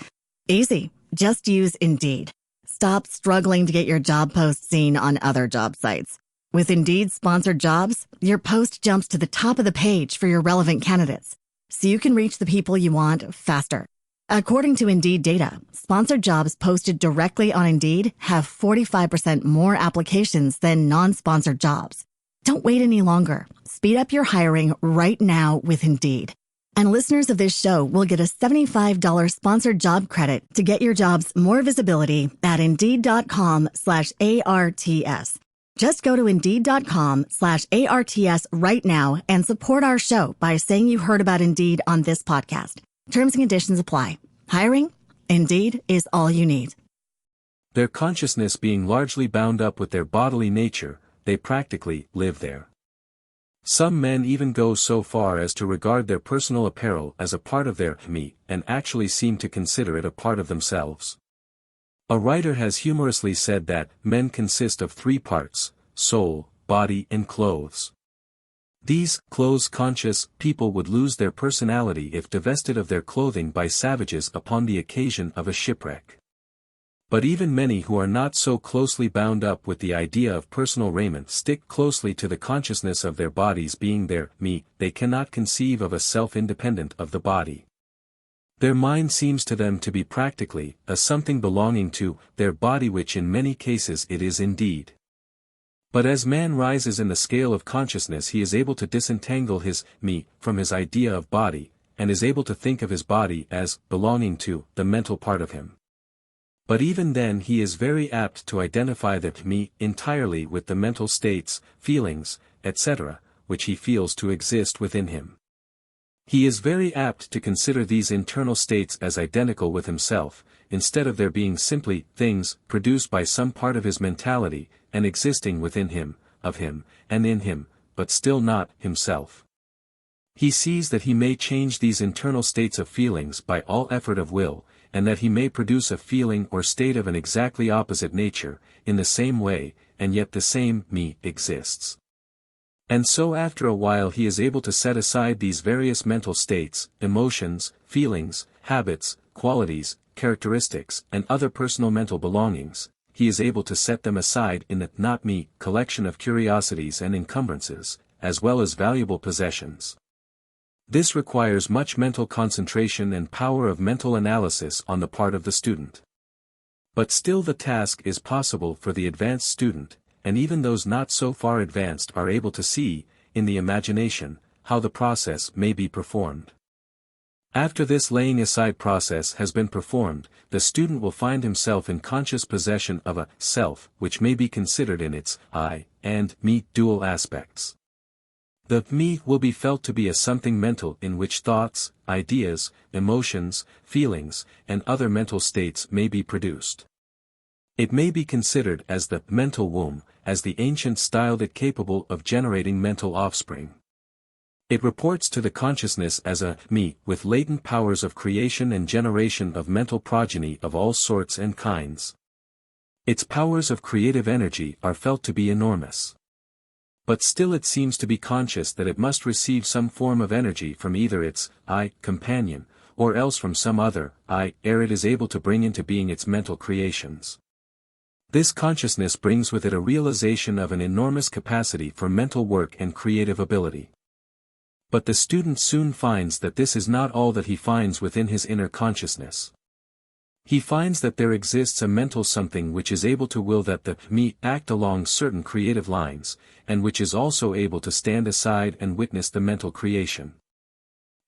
E: Easy. Just use Indeed. Stop struggling to get your job post seen on other job sites. With Indeed sponsored jobs, your post jumps to the top of the page for your relevant candidates, so you can reach the people you want faster. According to Indeed data, sponsored jobs posted directly on Indeed have 45% more applications than non-sponsored jobs. Don't wait any longer. Speed up your hiring right now with Indeed. And listeners of this show will get a $75 sponsored job credit to get your jobs more visibility at Indeed.com/ARTS. Just go to Indeed.com/ARTS right now and support our show by saying you heard about Indeed on this podcast. Terms and conditions apply. Hiring? Indeed is all you need.
C: Their consciousness being largely bound up with their bodily nature, they practically live there. Some men even go so far as to regard their personal apparel as a part of their me, and actually seem to consider it a part of themselves. A writer has humorously said that men consist of three parts: soul, body, and clothes. These clothes-conscious people would lose their personality if divested of their clothing by savages upon the occasion of a shipwreck. But even many who are not so closely bound up with the idea of personal raiment stick closely to the consciousness of their bodies being their me. They cannot conceive of a self independent of the body. Their mind seems to them to be practically a something belonging to their body, which in many cases it is indeed. But as man rises in the scale of consciousness, he is able to disentangle his me from his idea of body, and is able to think of his body as belonging to the mental part of him. But even then he is very apt to identify that me entirely with the mental states, feelings, etc., which he feels to exist within him. He is very apt to consider these internal states as identical with himself, instead of their being simply things produced by some part of his mentality, and existing within him, of him, and in him, but still not himself. He sees that he may change these internal states of feelings by all effort of will, and that he may produce a feeling or state of an exactly opposite nature, in the same way, and yet the same me exists. And so after a while he is able to set aside these various mental states, emotions, feelings, habits, qualities, characteristics, and other personal mental belongings. He is able to set them aside in the not me collection of curiosities and encumbrances, as well as valuable possessions. This requires much mental concentration and power of mental analysis on the part of the student. But still the task is possible for the advanced student, and even those not so far advanced are able to see, in the imagination, how the process may be performed. After this laying aside process has been performed, the student will find himself in conscious possession of a self which may be considered in its I and me dual aspects. The me will be felt to be a something mental in which thoughts, ideas, emotions, feelings, and other mental states may be produced. It may be considered as the mental womb, as the ancients styled it, capable of generating mental offspring. It reports to the consciousness as a me with latent powers of creation and generation of mental progeny of all sorts and kinds. Its powers of creative energy are felt to be enormous. But still it seems to be conscious that it must receive some form of energy from either its I companion, or else from some other I ere it is able to bring into being its mental creations. This consciousness brings with it a realization of an enormous capacity for mental work and creative ability. But the student soon finds that this is not all that he finds within his inner consciousness. He finds that there exists a mental something which is able to will that the me act along certain creative lines, and which is also able to stand aside and witness the mental creation.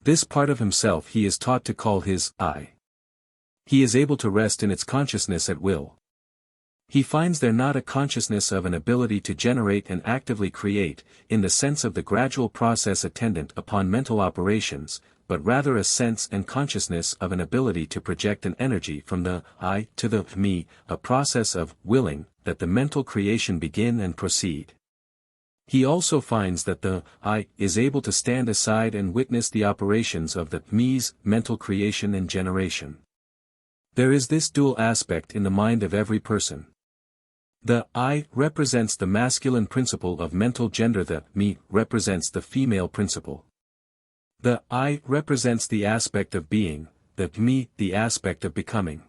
C: This part of himself he is taught to call his I. He is able to rest in its consciousness at will. He finds there not a consciousness of an ability to generate and actively create, in the sense of the gradual process attendant upon mental operations, but rather a sense and consciousness of an ability to project an energy from the I to the me, a process of willing that the mental creation begin and proceed. He also finds that the I is able to stand aside and witness the operations of the me's mental creation and generation. There is this dual aspect in the mind of every person. The I represents the masculine principle of mental gender, the me represents the female principle. The I represents the aspect of being, the me the aspect of becoming.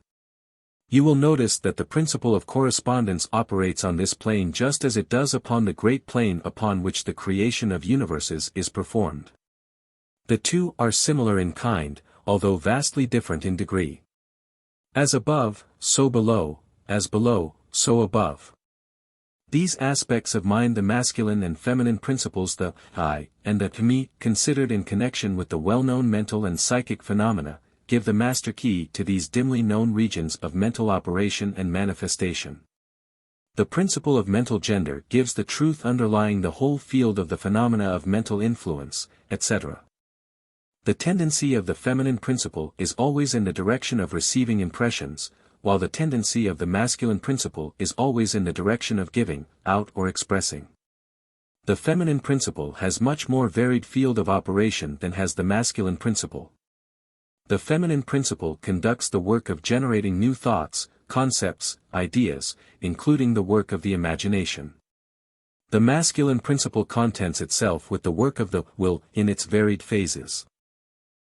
C: You will notice that the principle of correspondence operates on this plane just as it does upon the great plane upon which the creation of universes is performed. The two are similar in kind, although vastly different in degree. As above, so below, as below, so above. These aspects of mind, the masculine and feminine principles, the I and the me, considered in connection with the well-known mental and psychic phenomena, give the master key to these dimly known regions of mental operation and manifestation. The principle of mental gender gives the truth underlying the whole field of the phenomena of mental influence, etc. The tendency of the feminine principle is always in the direction of receiving impressions, while the tendency of the masculine principle is always in the direction of giving out or expressing. The feminine principle has much more varied field of operation than has the masculine principle. The feminine principle conducts the work of generating new thoughts, concepts, ideas, including the work of the imagination. The masculine principle contents itself with the work of the will in its varied phases.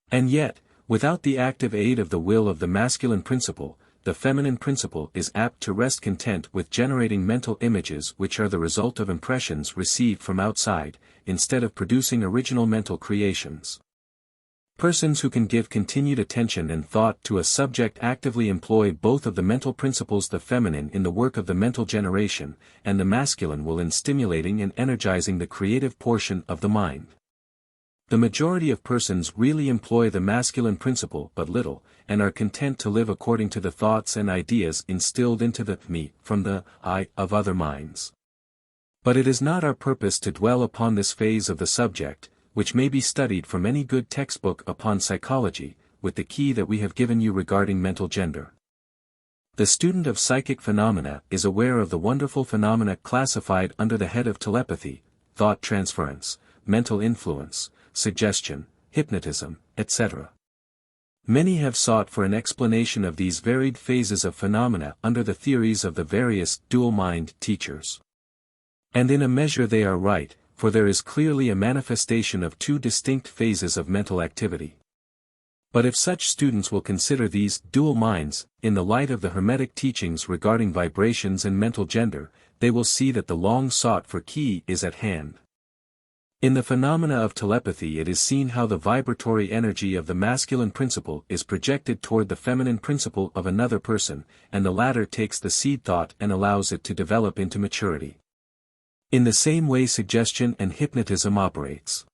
C: And yet, without the active aid of the will of the masculine principle, the feminine principle is apt to rest content with generating mental images which are the result of impressions received from outside, instead of producing original mental creations. Persons who can give continued attention and thought to a subject actively employ both of the mental principles, the feminine in the work of the mental generation, and the masculine will in stimulating and energizing the creative portion of the mind. The majority of persons really employ the masculine principle but little, and are content to live according to the thoughts and ideas instilled into the me from the I of other minds. But it is not our purpose to dwell upon this phase of the subject, which may be studied from any good textbook upon psychology, with the key that we have given you regarding mental gender. The student of psychic phenomena is aware of the wonderful phenomena classified under the head of telepathy, thought transference, mental influence, suggestion, hypnotism, etc. Many have sought for an explanation of these varied phases of phenomena under the theories of the various dual-mind teachers. And in a measure they are right, for there is clearly a manifestation of two distinct phases of mental activity. But if such students will consider these dual minds, in the light of the Hermetic teachings regarding vibrations and mental gender, they will see that the long-sought-for key is at hand. In the phenomena of telepathy it is seen how the vibratory energy of the masculine principle is projected toward the feminine principle of another person, and the latter takes the seed thought and allows it to develop into maturity. In the same way suggestion and hypnotism operates.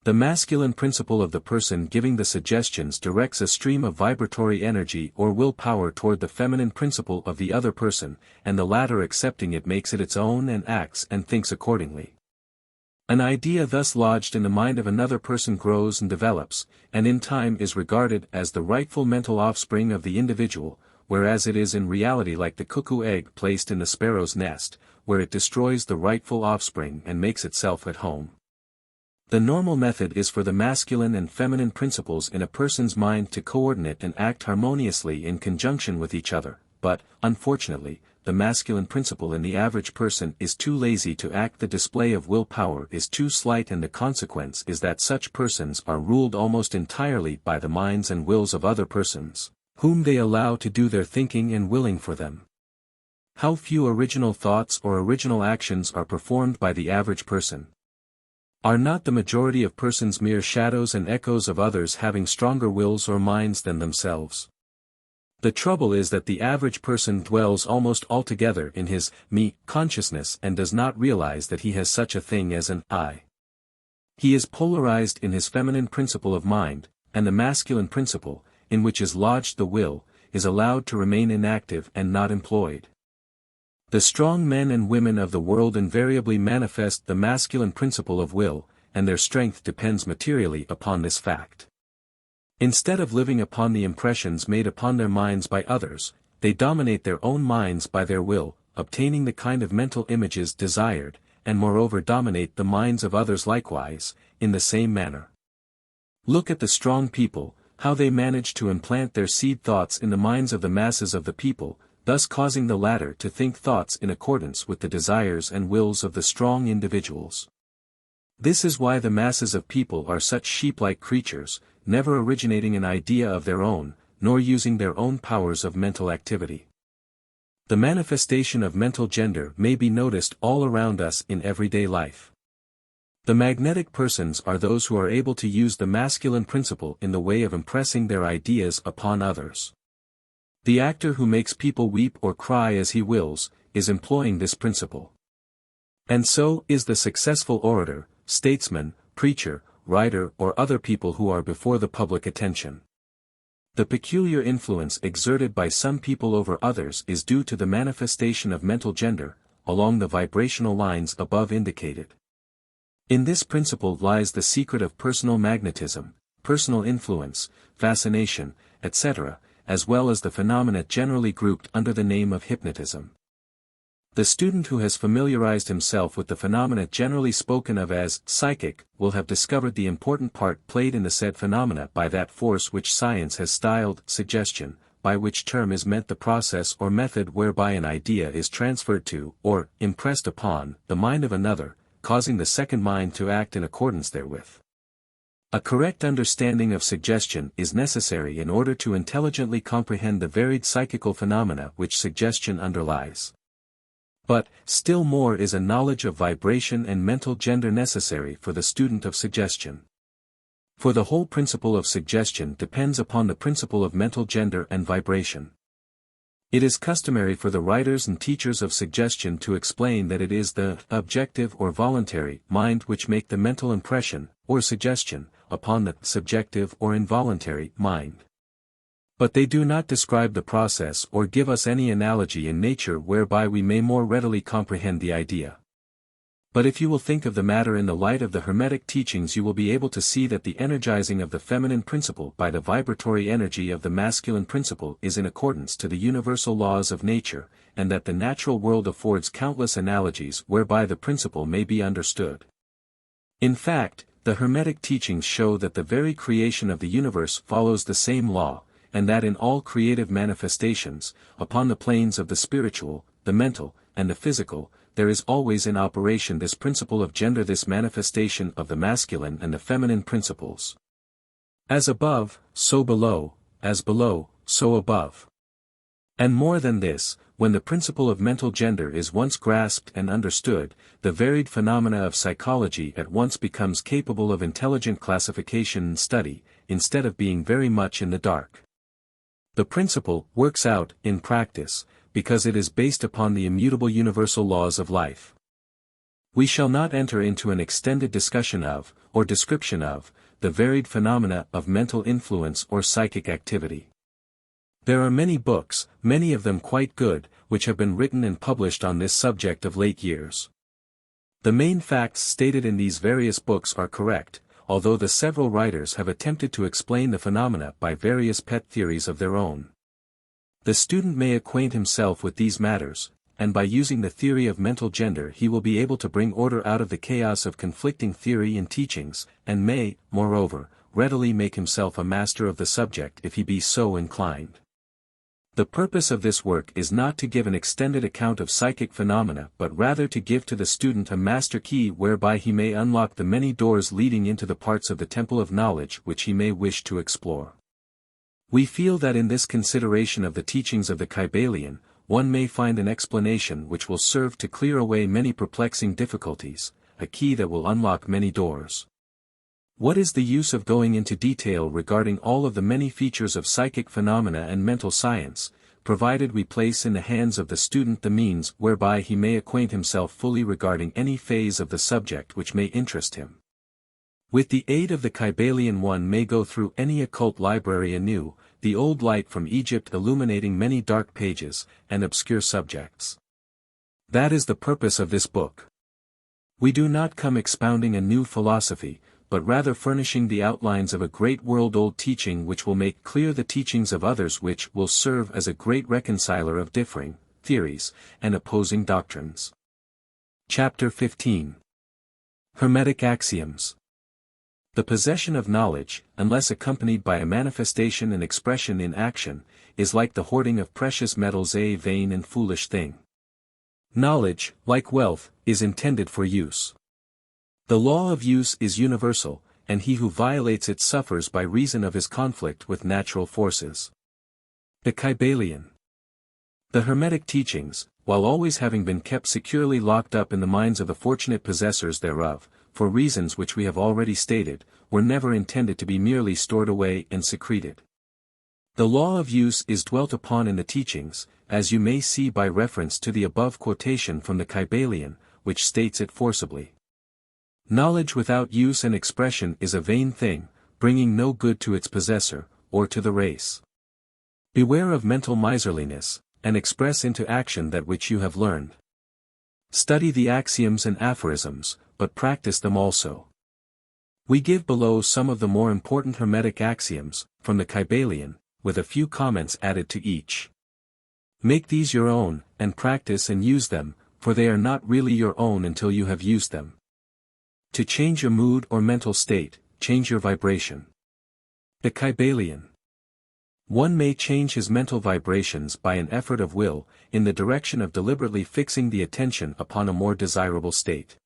C: The masculine principle of the person giving the suggestions directs a stream of vibratory energy or willpower toward the feminine principle of the other person, and the latter accepting it makes it its own and acts and thinks accordingly. An idea thus lodged in the mind of another person grows and develops, and in time is regarded as the rightful mental offspring of the individual, whereas it is in reality like the cuckoo egg placed in the sparrow's nest, where it destroys the rightful offspring and makes itself at home. The normal method is for the masculine and feminine principles in a person's mind to coordinate and act harmoniously in conjunction with each other, but, unfortunately, the masculine principle in the average person is too lazy to act. The display of willpower is too slight, and the consequence is that such persons are ruled almost entirely by the minds and wills of other persons, whom they allow to do their thinking and willing for them. How few original thoughts or original actions are performed by the average person. Are not the majority of persons mere shadows and echoes of others having stronger wills or minds than themselves? The trouble is that the average person dwells almost altogether in his me consciousness and does not realize that he has such a thing as an I. He is polarized in his feminine principle of mind, and the masculine principle, in which is lodged the will, is allowed to remain inactive and not employed. The strong men and women of the world invariably manifest the masculine principle of will, and their strength depends materially upon this fact. Instead of living upon the impressions made upon their minds by others, they dominate their own minds by their will, obtaining the kind of mental images desired, and moreover dominate the minds of others likewise, in the same manner. Look at the strong people, how they manage to implant their seed thoughts in the minds of the masses of the people, thus causing the latter to think thoughts in accordance with the desires and wills of the strong individuals. This is why the masses of people are such sheep-like creatures, never originating an idea of their own, nor using their own powers of mental activity. The manifestation of mental gender may be noticed all around us in everyday life. The magnetic persons are those who are able to use the masculine principle in the way of impressing their ideas upon others. The actor who makes people weep or cry as he wills, is employing this principle. And so is the successful orator, statesman, preacher, writer or other people who are before the public attention. The peculiar influence exerted by some people over others is due to the manifestation of mental gender, along the vibrational lines above indicated. In this principle lies the secret of personal magnetism, personal influence, fascination, etc., as well as the phenomena generally grouped under the name of hypnotism. The student who has familiarized himself with the phenomena generally spoken of as psychic will have discovered the important part played in the said phenomena by that force which science has styled suggestion, by which term is meant the process or method whereby an idea is transferred to, or impressed upon, the mind of another, causing the second mind to act in accordance therewith. A correct understanding of suggestion is necessary in order to intelligently comprehend the varied psychical phenomena which suggestion underlies. But, still more is a knowledge of vibration and mental gender necessary for the student of suggestion. For the whole principle of suggestion depends upon the principle of mental gender and vibration. It is customary for the writers and teachers of suggestion to explain that it is the objective or voluntary mind which make the mental impression, or suggestion, upon the subjective or involuntary mind. But they do not describe the process or give us any analogy in nature whereby we may more readily comprehend the idea. But if you will think of the matter in the light of the Hermetic teachings, you will be able to see that the energizing of the feminine principle by the vibratory energy of the masculine principle is in accordance to the universal laws of nature, and that the natural world affords countless analogies whereby the principle may be understood. In fact, the Hermetic teachings show that the very creation of the universe follows the same law, and that in all creative manifestations, upon the planes of the spiritual, the mental, and the physical, there is always in operation this principle of gender, this manifestation of the masculine and the feminine principles. As above, so below, as below, so above. And more than this, when the principle of mental gender is once grasped and understood, the varied phenomena of psychology at once becomes capable of intelligent classification and study, instead of being very much in the dark. The principle works out in practice, because it is based upon the immutable universal laws of life. We shall not enter into an extended discussion of, or description of, the varied phenomena of mental influence or psychic activity. There are many books, many of them quite good, which have been written and published on this subject of late years. The main facts stated in these various books are correct, although the several writers have attempted to explain the phenomena by various pet theories of their own. The student may acquaint himself with these matters, and by using the theory of mental gender he will be able to bring order out of the chaos of conflicting theory and teachings, and may, moreover, readily make himself a master of the subject if he be so inclined. The purpose of this work is not to give an extended account of psychic phenomena but rather to give to the student a master key whereby he may unlock the many doors leading into the parts of the temple of knowledge which he may wish to explore. We feel that in this consideration of the teachings of the Kybalion, one may find an explanation which will serve to clear away many perplexing difficulties, a key that will unlock many doors. What is the use of going into detail regarding all of the many features of psychic phenomena and mental science, provided we place in the hands of the student the means whereby he may acquaint himself fully regarding any phase of the subject which may interest him? With the aid of the Kybalion one may go through any occult library anew, the old light from Egypt illuminating many dark pages and obscure subjects. That is the purpose of this book. We do not come expounding a new philosophy, but rather furnishing the outlines of a great world-old teaching which will make clear the teachings of others, which will serve as a great reconciler of differing theories and opposing doctrines. Chapter 15. Hermetic Axioms. The possession of knowledge, unless accompanied by a manifestation and expression in action, is like the hoarding of precious metals, a vain and foolish thing. Knowledge, like wealth, is intended for use. The law of use is universal, and he who violates it suffers by reason of his conflict with natural forces. The Kybalion. The Hermetic teachings, while always having been kept securely locked up in the minds of the fortunate possessors thereof, for reasons which we have already stated, were never intended to be merely stored away and secreted. The law of use is dwelt upon in the teachings, as you may see by reference to the above quotation from the Kybalion, which states it forcibly. Knowledge without use and expression is a vain thing, bringing no good to its possessor, or to the race. Beware of mental miserliness, and express into action that which you have learned. Study the axioms and aphorisms, but practice them also. We give below some of the more important Hermetic axioms, from the Kybalion, with a few comments added to each. Make these your own, and practice and use them, for they are not really your own until you have used them. To change your mood or mental state, change your vibration. The Kybalion. One may change his mental vibrations by an effort of will, in the direction of deliberately fixing the attention upon a more desirable state.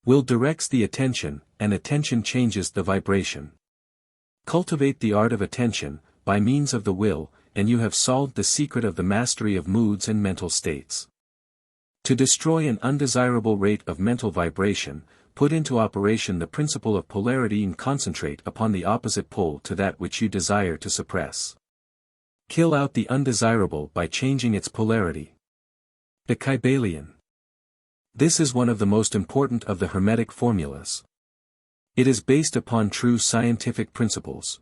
C: Will directs the attention, and attention changes the vibration. Cultivate the art of attention, by means of the will, and you have solved the secret of the mastery of moods and mental states. To destroy an undesirable rate of mental vibration, put into operation the principle of polarity and concentrate upon the opposite pole to that which you desire to suppress. Kill out the undesirable by changing its polarity. The Kybalion. This is one of the most important of the Hermetic formulas. It is based upon true scientific principles.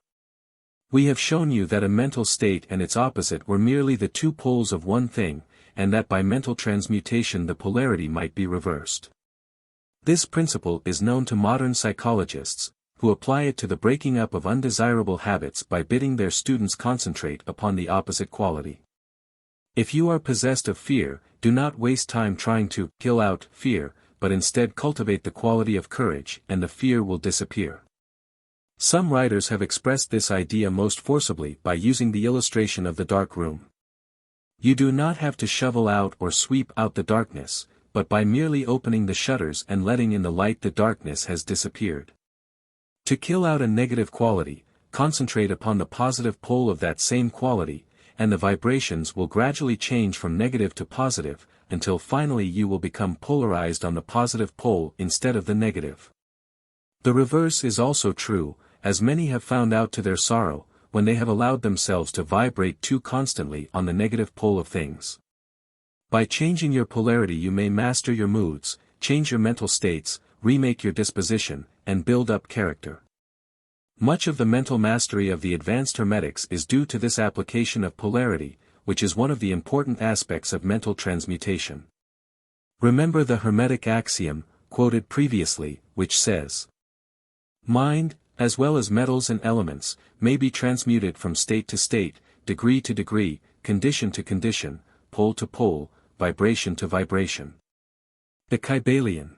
C: We have shown you that a mental state and its opposite were merely the two poles of one thing, and that by mental transmutation the polarity might be reversed. This principle is known to modern psychologists, who apply it to the breaking up of undesirable habits by bidding their students concentrate upon the opposite quality. If you are possessed of fear, do not waste time trying to kill out fear, but instead cultivate the quality of courage, and the fear will disappear. Some writers have expressed this idea most forcibly by using the illustration of the dark room. You do not have to shovel out or sweep out the darkness, but by merely opening the shutters and letting in the light the darkness has disappeared. To kill out a negative quality, concentrate upon the positive pole of that same quality, and the vibrations will gradually change from negative to positive, until finally you will become polarized on the positive pole instead of the negative. The reverse is also true, as many have found out to their sorrow, when they have allowed themselves to vibrate too constantly on the negative pole of things. By changing your polarity you may master your moods, change your mental states, remake your disposition, and build up character. Much of the mental mastery of the advanced Hermetics is due to this application of polarity, which is one of the important aspects of mental transmutation. Remember the Hermetic axiom, quoted previously, which says, "Mind, as well as metals and elements, may be transmuted from state to state, degree to degree, condition to condition, pole to pole, vibration to vibration." The Kybalion.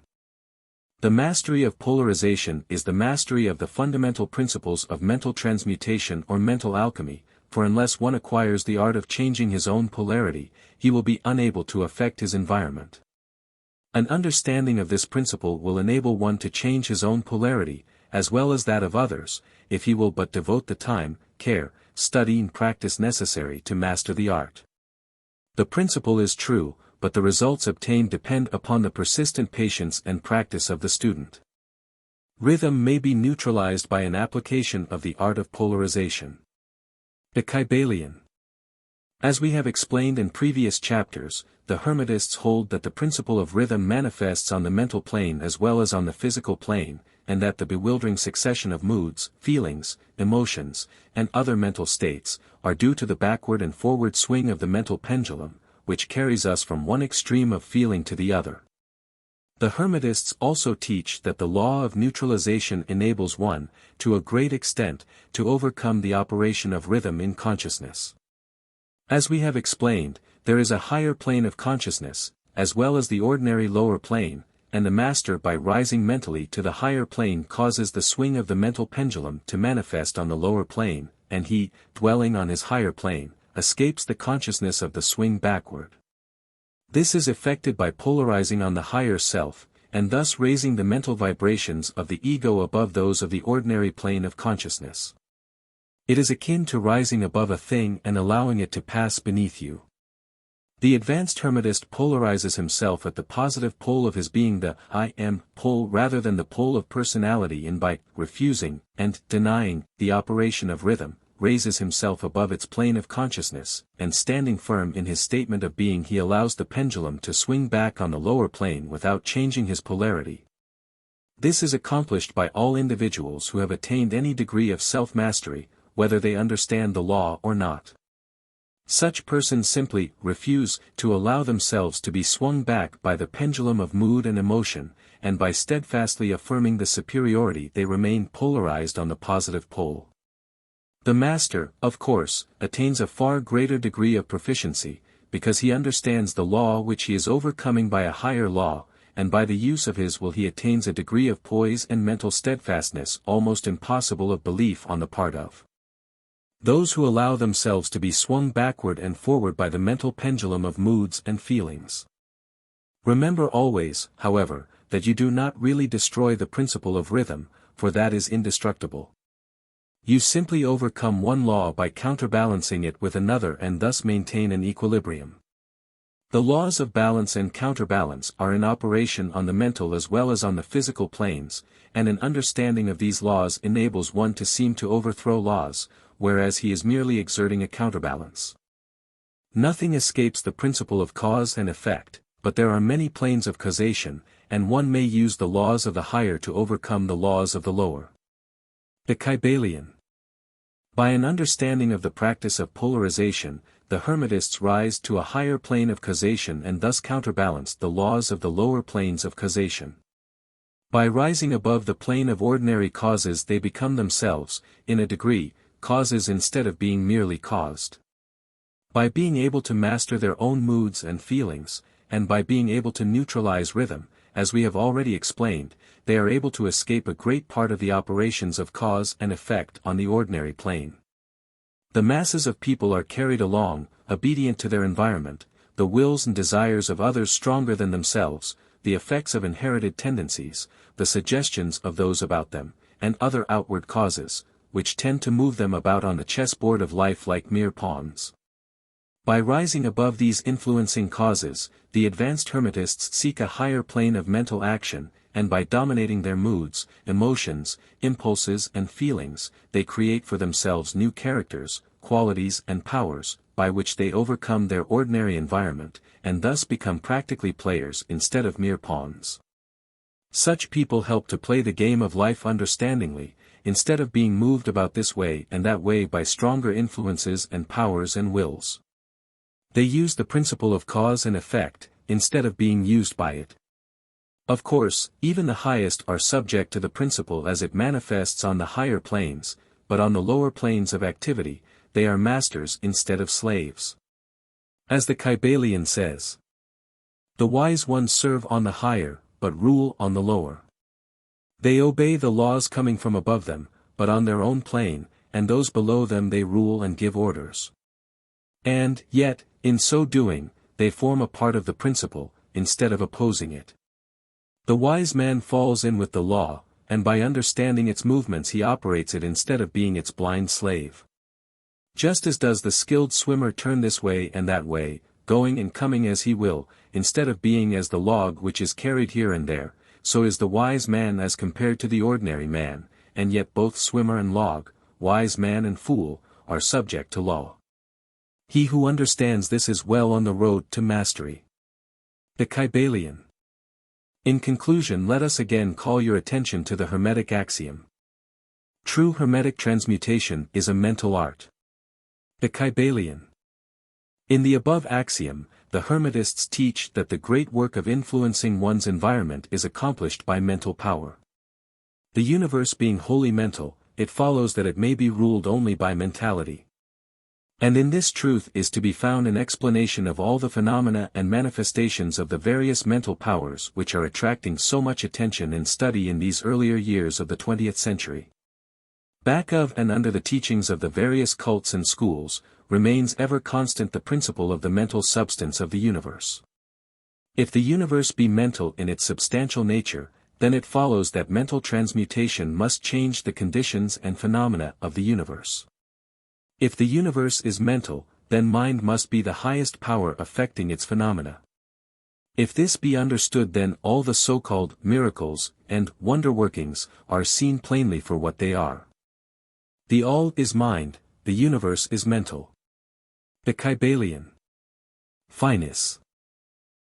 C: The mastery of polarization is the mastery of the fundamental principles of mental transmutation or mental alchemy, for unless one acquires the art of changing his own polarity, he will be unable to affect his environment. An understanding of this principle will enable one to change his own polarity, as well as that of others, if he will but devote the time, care, study and practice necessary to master the art. The principle is true, but the results obtained depend upon the persistent patience and practice of the student. Rhythm may be neutralized by an application of the art of polarization. The Kybalion. As we have explained in previous chapters, the Hermetists hold that the principle of rhythm manifests on the mental plane as well as on the physical plane, and that the bewildering succession of moods, feelings, emotions, and other mental states, are due to the backward and forward swing of the mental pendulum, which carries us from one extreme of feeling to the other. The Hermetists also teach that the law of neutralization enables one, to a great extent, to overcome the operation of rhythm in consciousness. As we have explained, there is a higher plane of consciousness, as well as the ordinary lower plane, and the master by rising mentally to the higher plane causes the swing of the mental pendulum to manifest on the lower plane, and he, dwelling on his higher plane, escapes the consciousness of the swing backward. This is effected by polarizing on the higher self, and thus raising the mental vibrations of the ego above those of the ordinary plane of consciousness. It is akin to rising above a thing and allowing it to pass beneath you. The advanced Hermetist polarizes himself at the positive pole of his being, the I am pole, rather than the pole of personality, and by refusing and denying the operation of rhythm, raises himself above its plane of consciousness, and standing firm in his statement of being he allows the pendulum to swing back on the lower plane without changing his polarity. This is accomplished by all individuals who have attained any degree of self-mastery, whether they understand the law or not. Such persons simply refuse to allow themselves to be swung back by the pendulum of mood and emotion, and by steadfastly affirming the superiority they remain polarized on the positive pole. The master, of course, attains a far greater degree of proficiency, because he understands the law which he is overcoming by a higher law, and by the use of his will he attains a degree of poise and mental steadfastness almost impossible of belief on the part of those who allow themselves to be swung backward and forward by the mental pendulum of moods and feelings. Remember always, however, that you do not really destroy the principle of rhythm, for that is indestructible. You simply overcome one law by counterbalancing it with another and thus maintain an equilibrium. The laws of balance and counterbalance are in operation on the mental as well as on the physical planes, and an understanding of these laws enables one to seem to overthrow laws, whereas he is merely exerting a counterbalance. Nothing escapes the principle of cause and effect, but there are many planes of causation, and one may use the laws of the higher to overcome the laws of the lower. The Kybalion. By an understanding of the practice of polarization, the Hermetists rise to a higher plane of causation and thus counterbalance the laws of the lower planes of causation. By rising above the plane of ordinary causes they become themselves, in a degree, causes instead of being merely caused. By being able to master their own moods and feelings, and by being able to neutralize rhythm, as we have already explained, they are able to escape a great part of the operations of cause and effect on the ordinary plane. The masses of people are carried along, obedient to their environment, the wills and desires of others stronger than themselves, the effects of inherited tendencies, the suggestions of those about them, and other outward causes, which tend to move them about on the chessboard of life like mere pawns. By rising above these influencing causes, the advanced Hermetists seek a higher plane of mental action, and by dominating their moods, emotions, impulses and feelings, they create for themselves new characters, qualities and powers, by which they overcome their ordinary environment, and thus become practically players instead of mere pawns. Such people help to play the game of life understandingly, instead of being moved about this way and that way by stronger influences and powers and wills. They use the principle of cause and effect, instead of being used by it. Of course, even the highest are subject to the principle as it manifests on the higher planes, but on the lower planes of activity, they are masters instead of slaves. As the Kybalion says, "The wise ones serve on the higher, but rule on the lower. They obey the laws coming from above them, but on their own plane, and those below them they rule and give orders. And, yet, in so doing, they form a part of the principle, instead of opposing it. The wise man falls in with the law, and by understanding its movements he operates it instead of being its blind slave. Just as does the skilled swimmer turn this way and that way, going and coming as he will, instead of being as the log which is carried here and there, so is the wise man as compared to the ordinary man, and yet both swimmer and log, wise man and fool, are subject to law. He who understands this is well on the road to mastery." The Kybalion. In conclusion, let us again call your attention to the Hermetic axiom. True Hermetic transmutation is a mental art. The Kybalion. In the above axiom, the Hermetists teach that the great work of influencing one's environment is accomplished by mental power. The universe being wholly mental, it follows that it may be ruled only by mentality. And in this truth is to be found an explanation of all the phenomena and manifestations of the various mental powers which are attracting so much attention and study in these earlier years of the 20th century. Back of and under the teachings of the various cults and schools, remains ever constant the principle of the mental substance of the universe. If the universe be mental in its substantial nature, then it follows that mental transmutation must change the conditions and phenomena of the universe. If the universe is mental, then mind must be the highest power affecting its phenomena. If this be understood, then all the so-called miracles and wonder-workings are seen plainly for what they are. The all is mind, the universe is mental. The Kybalion. Finis.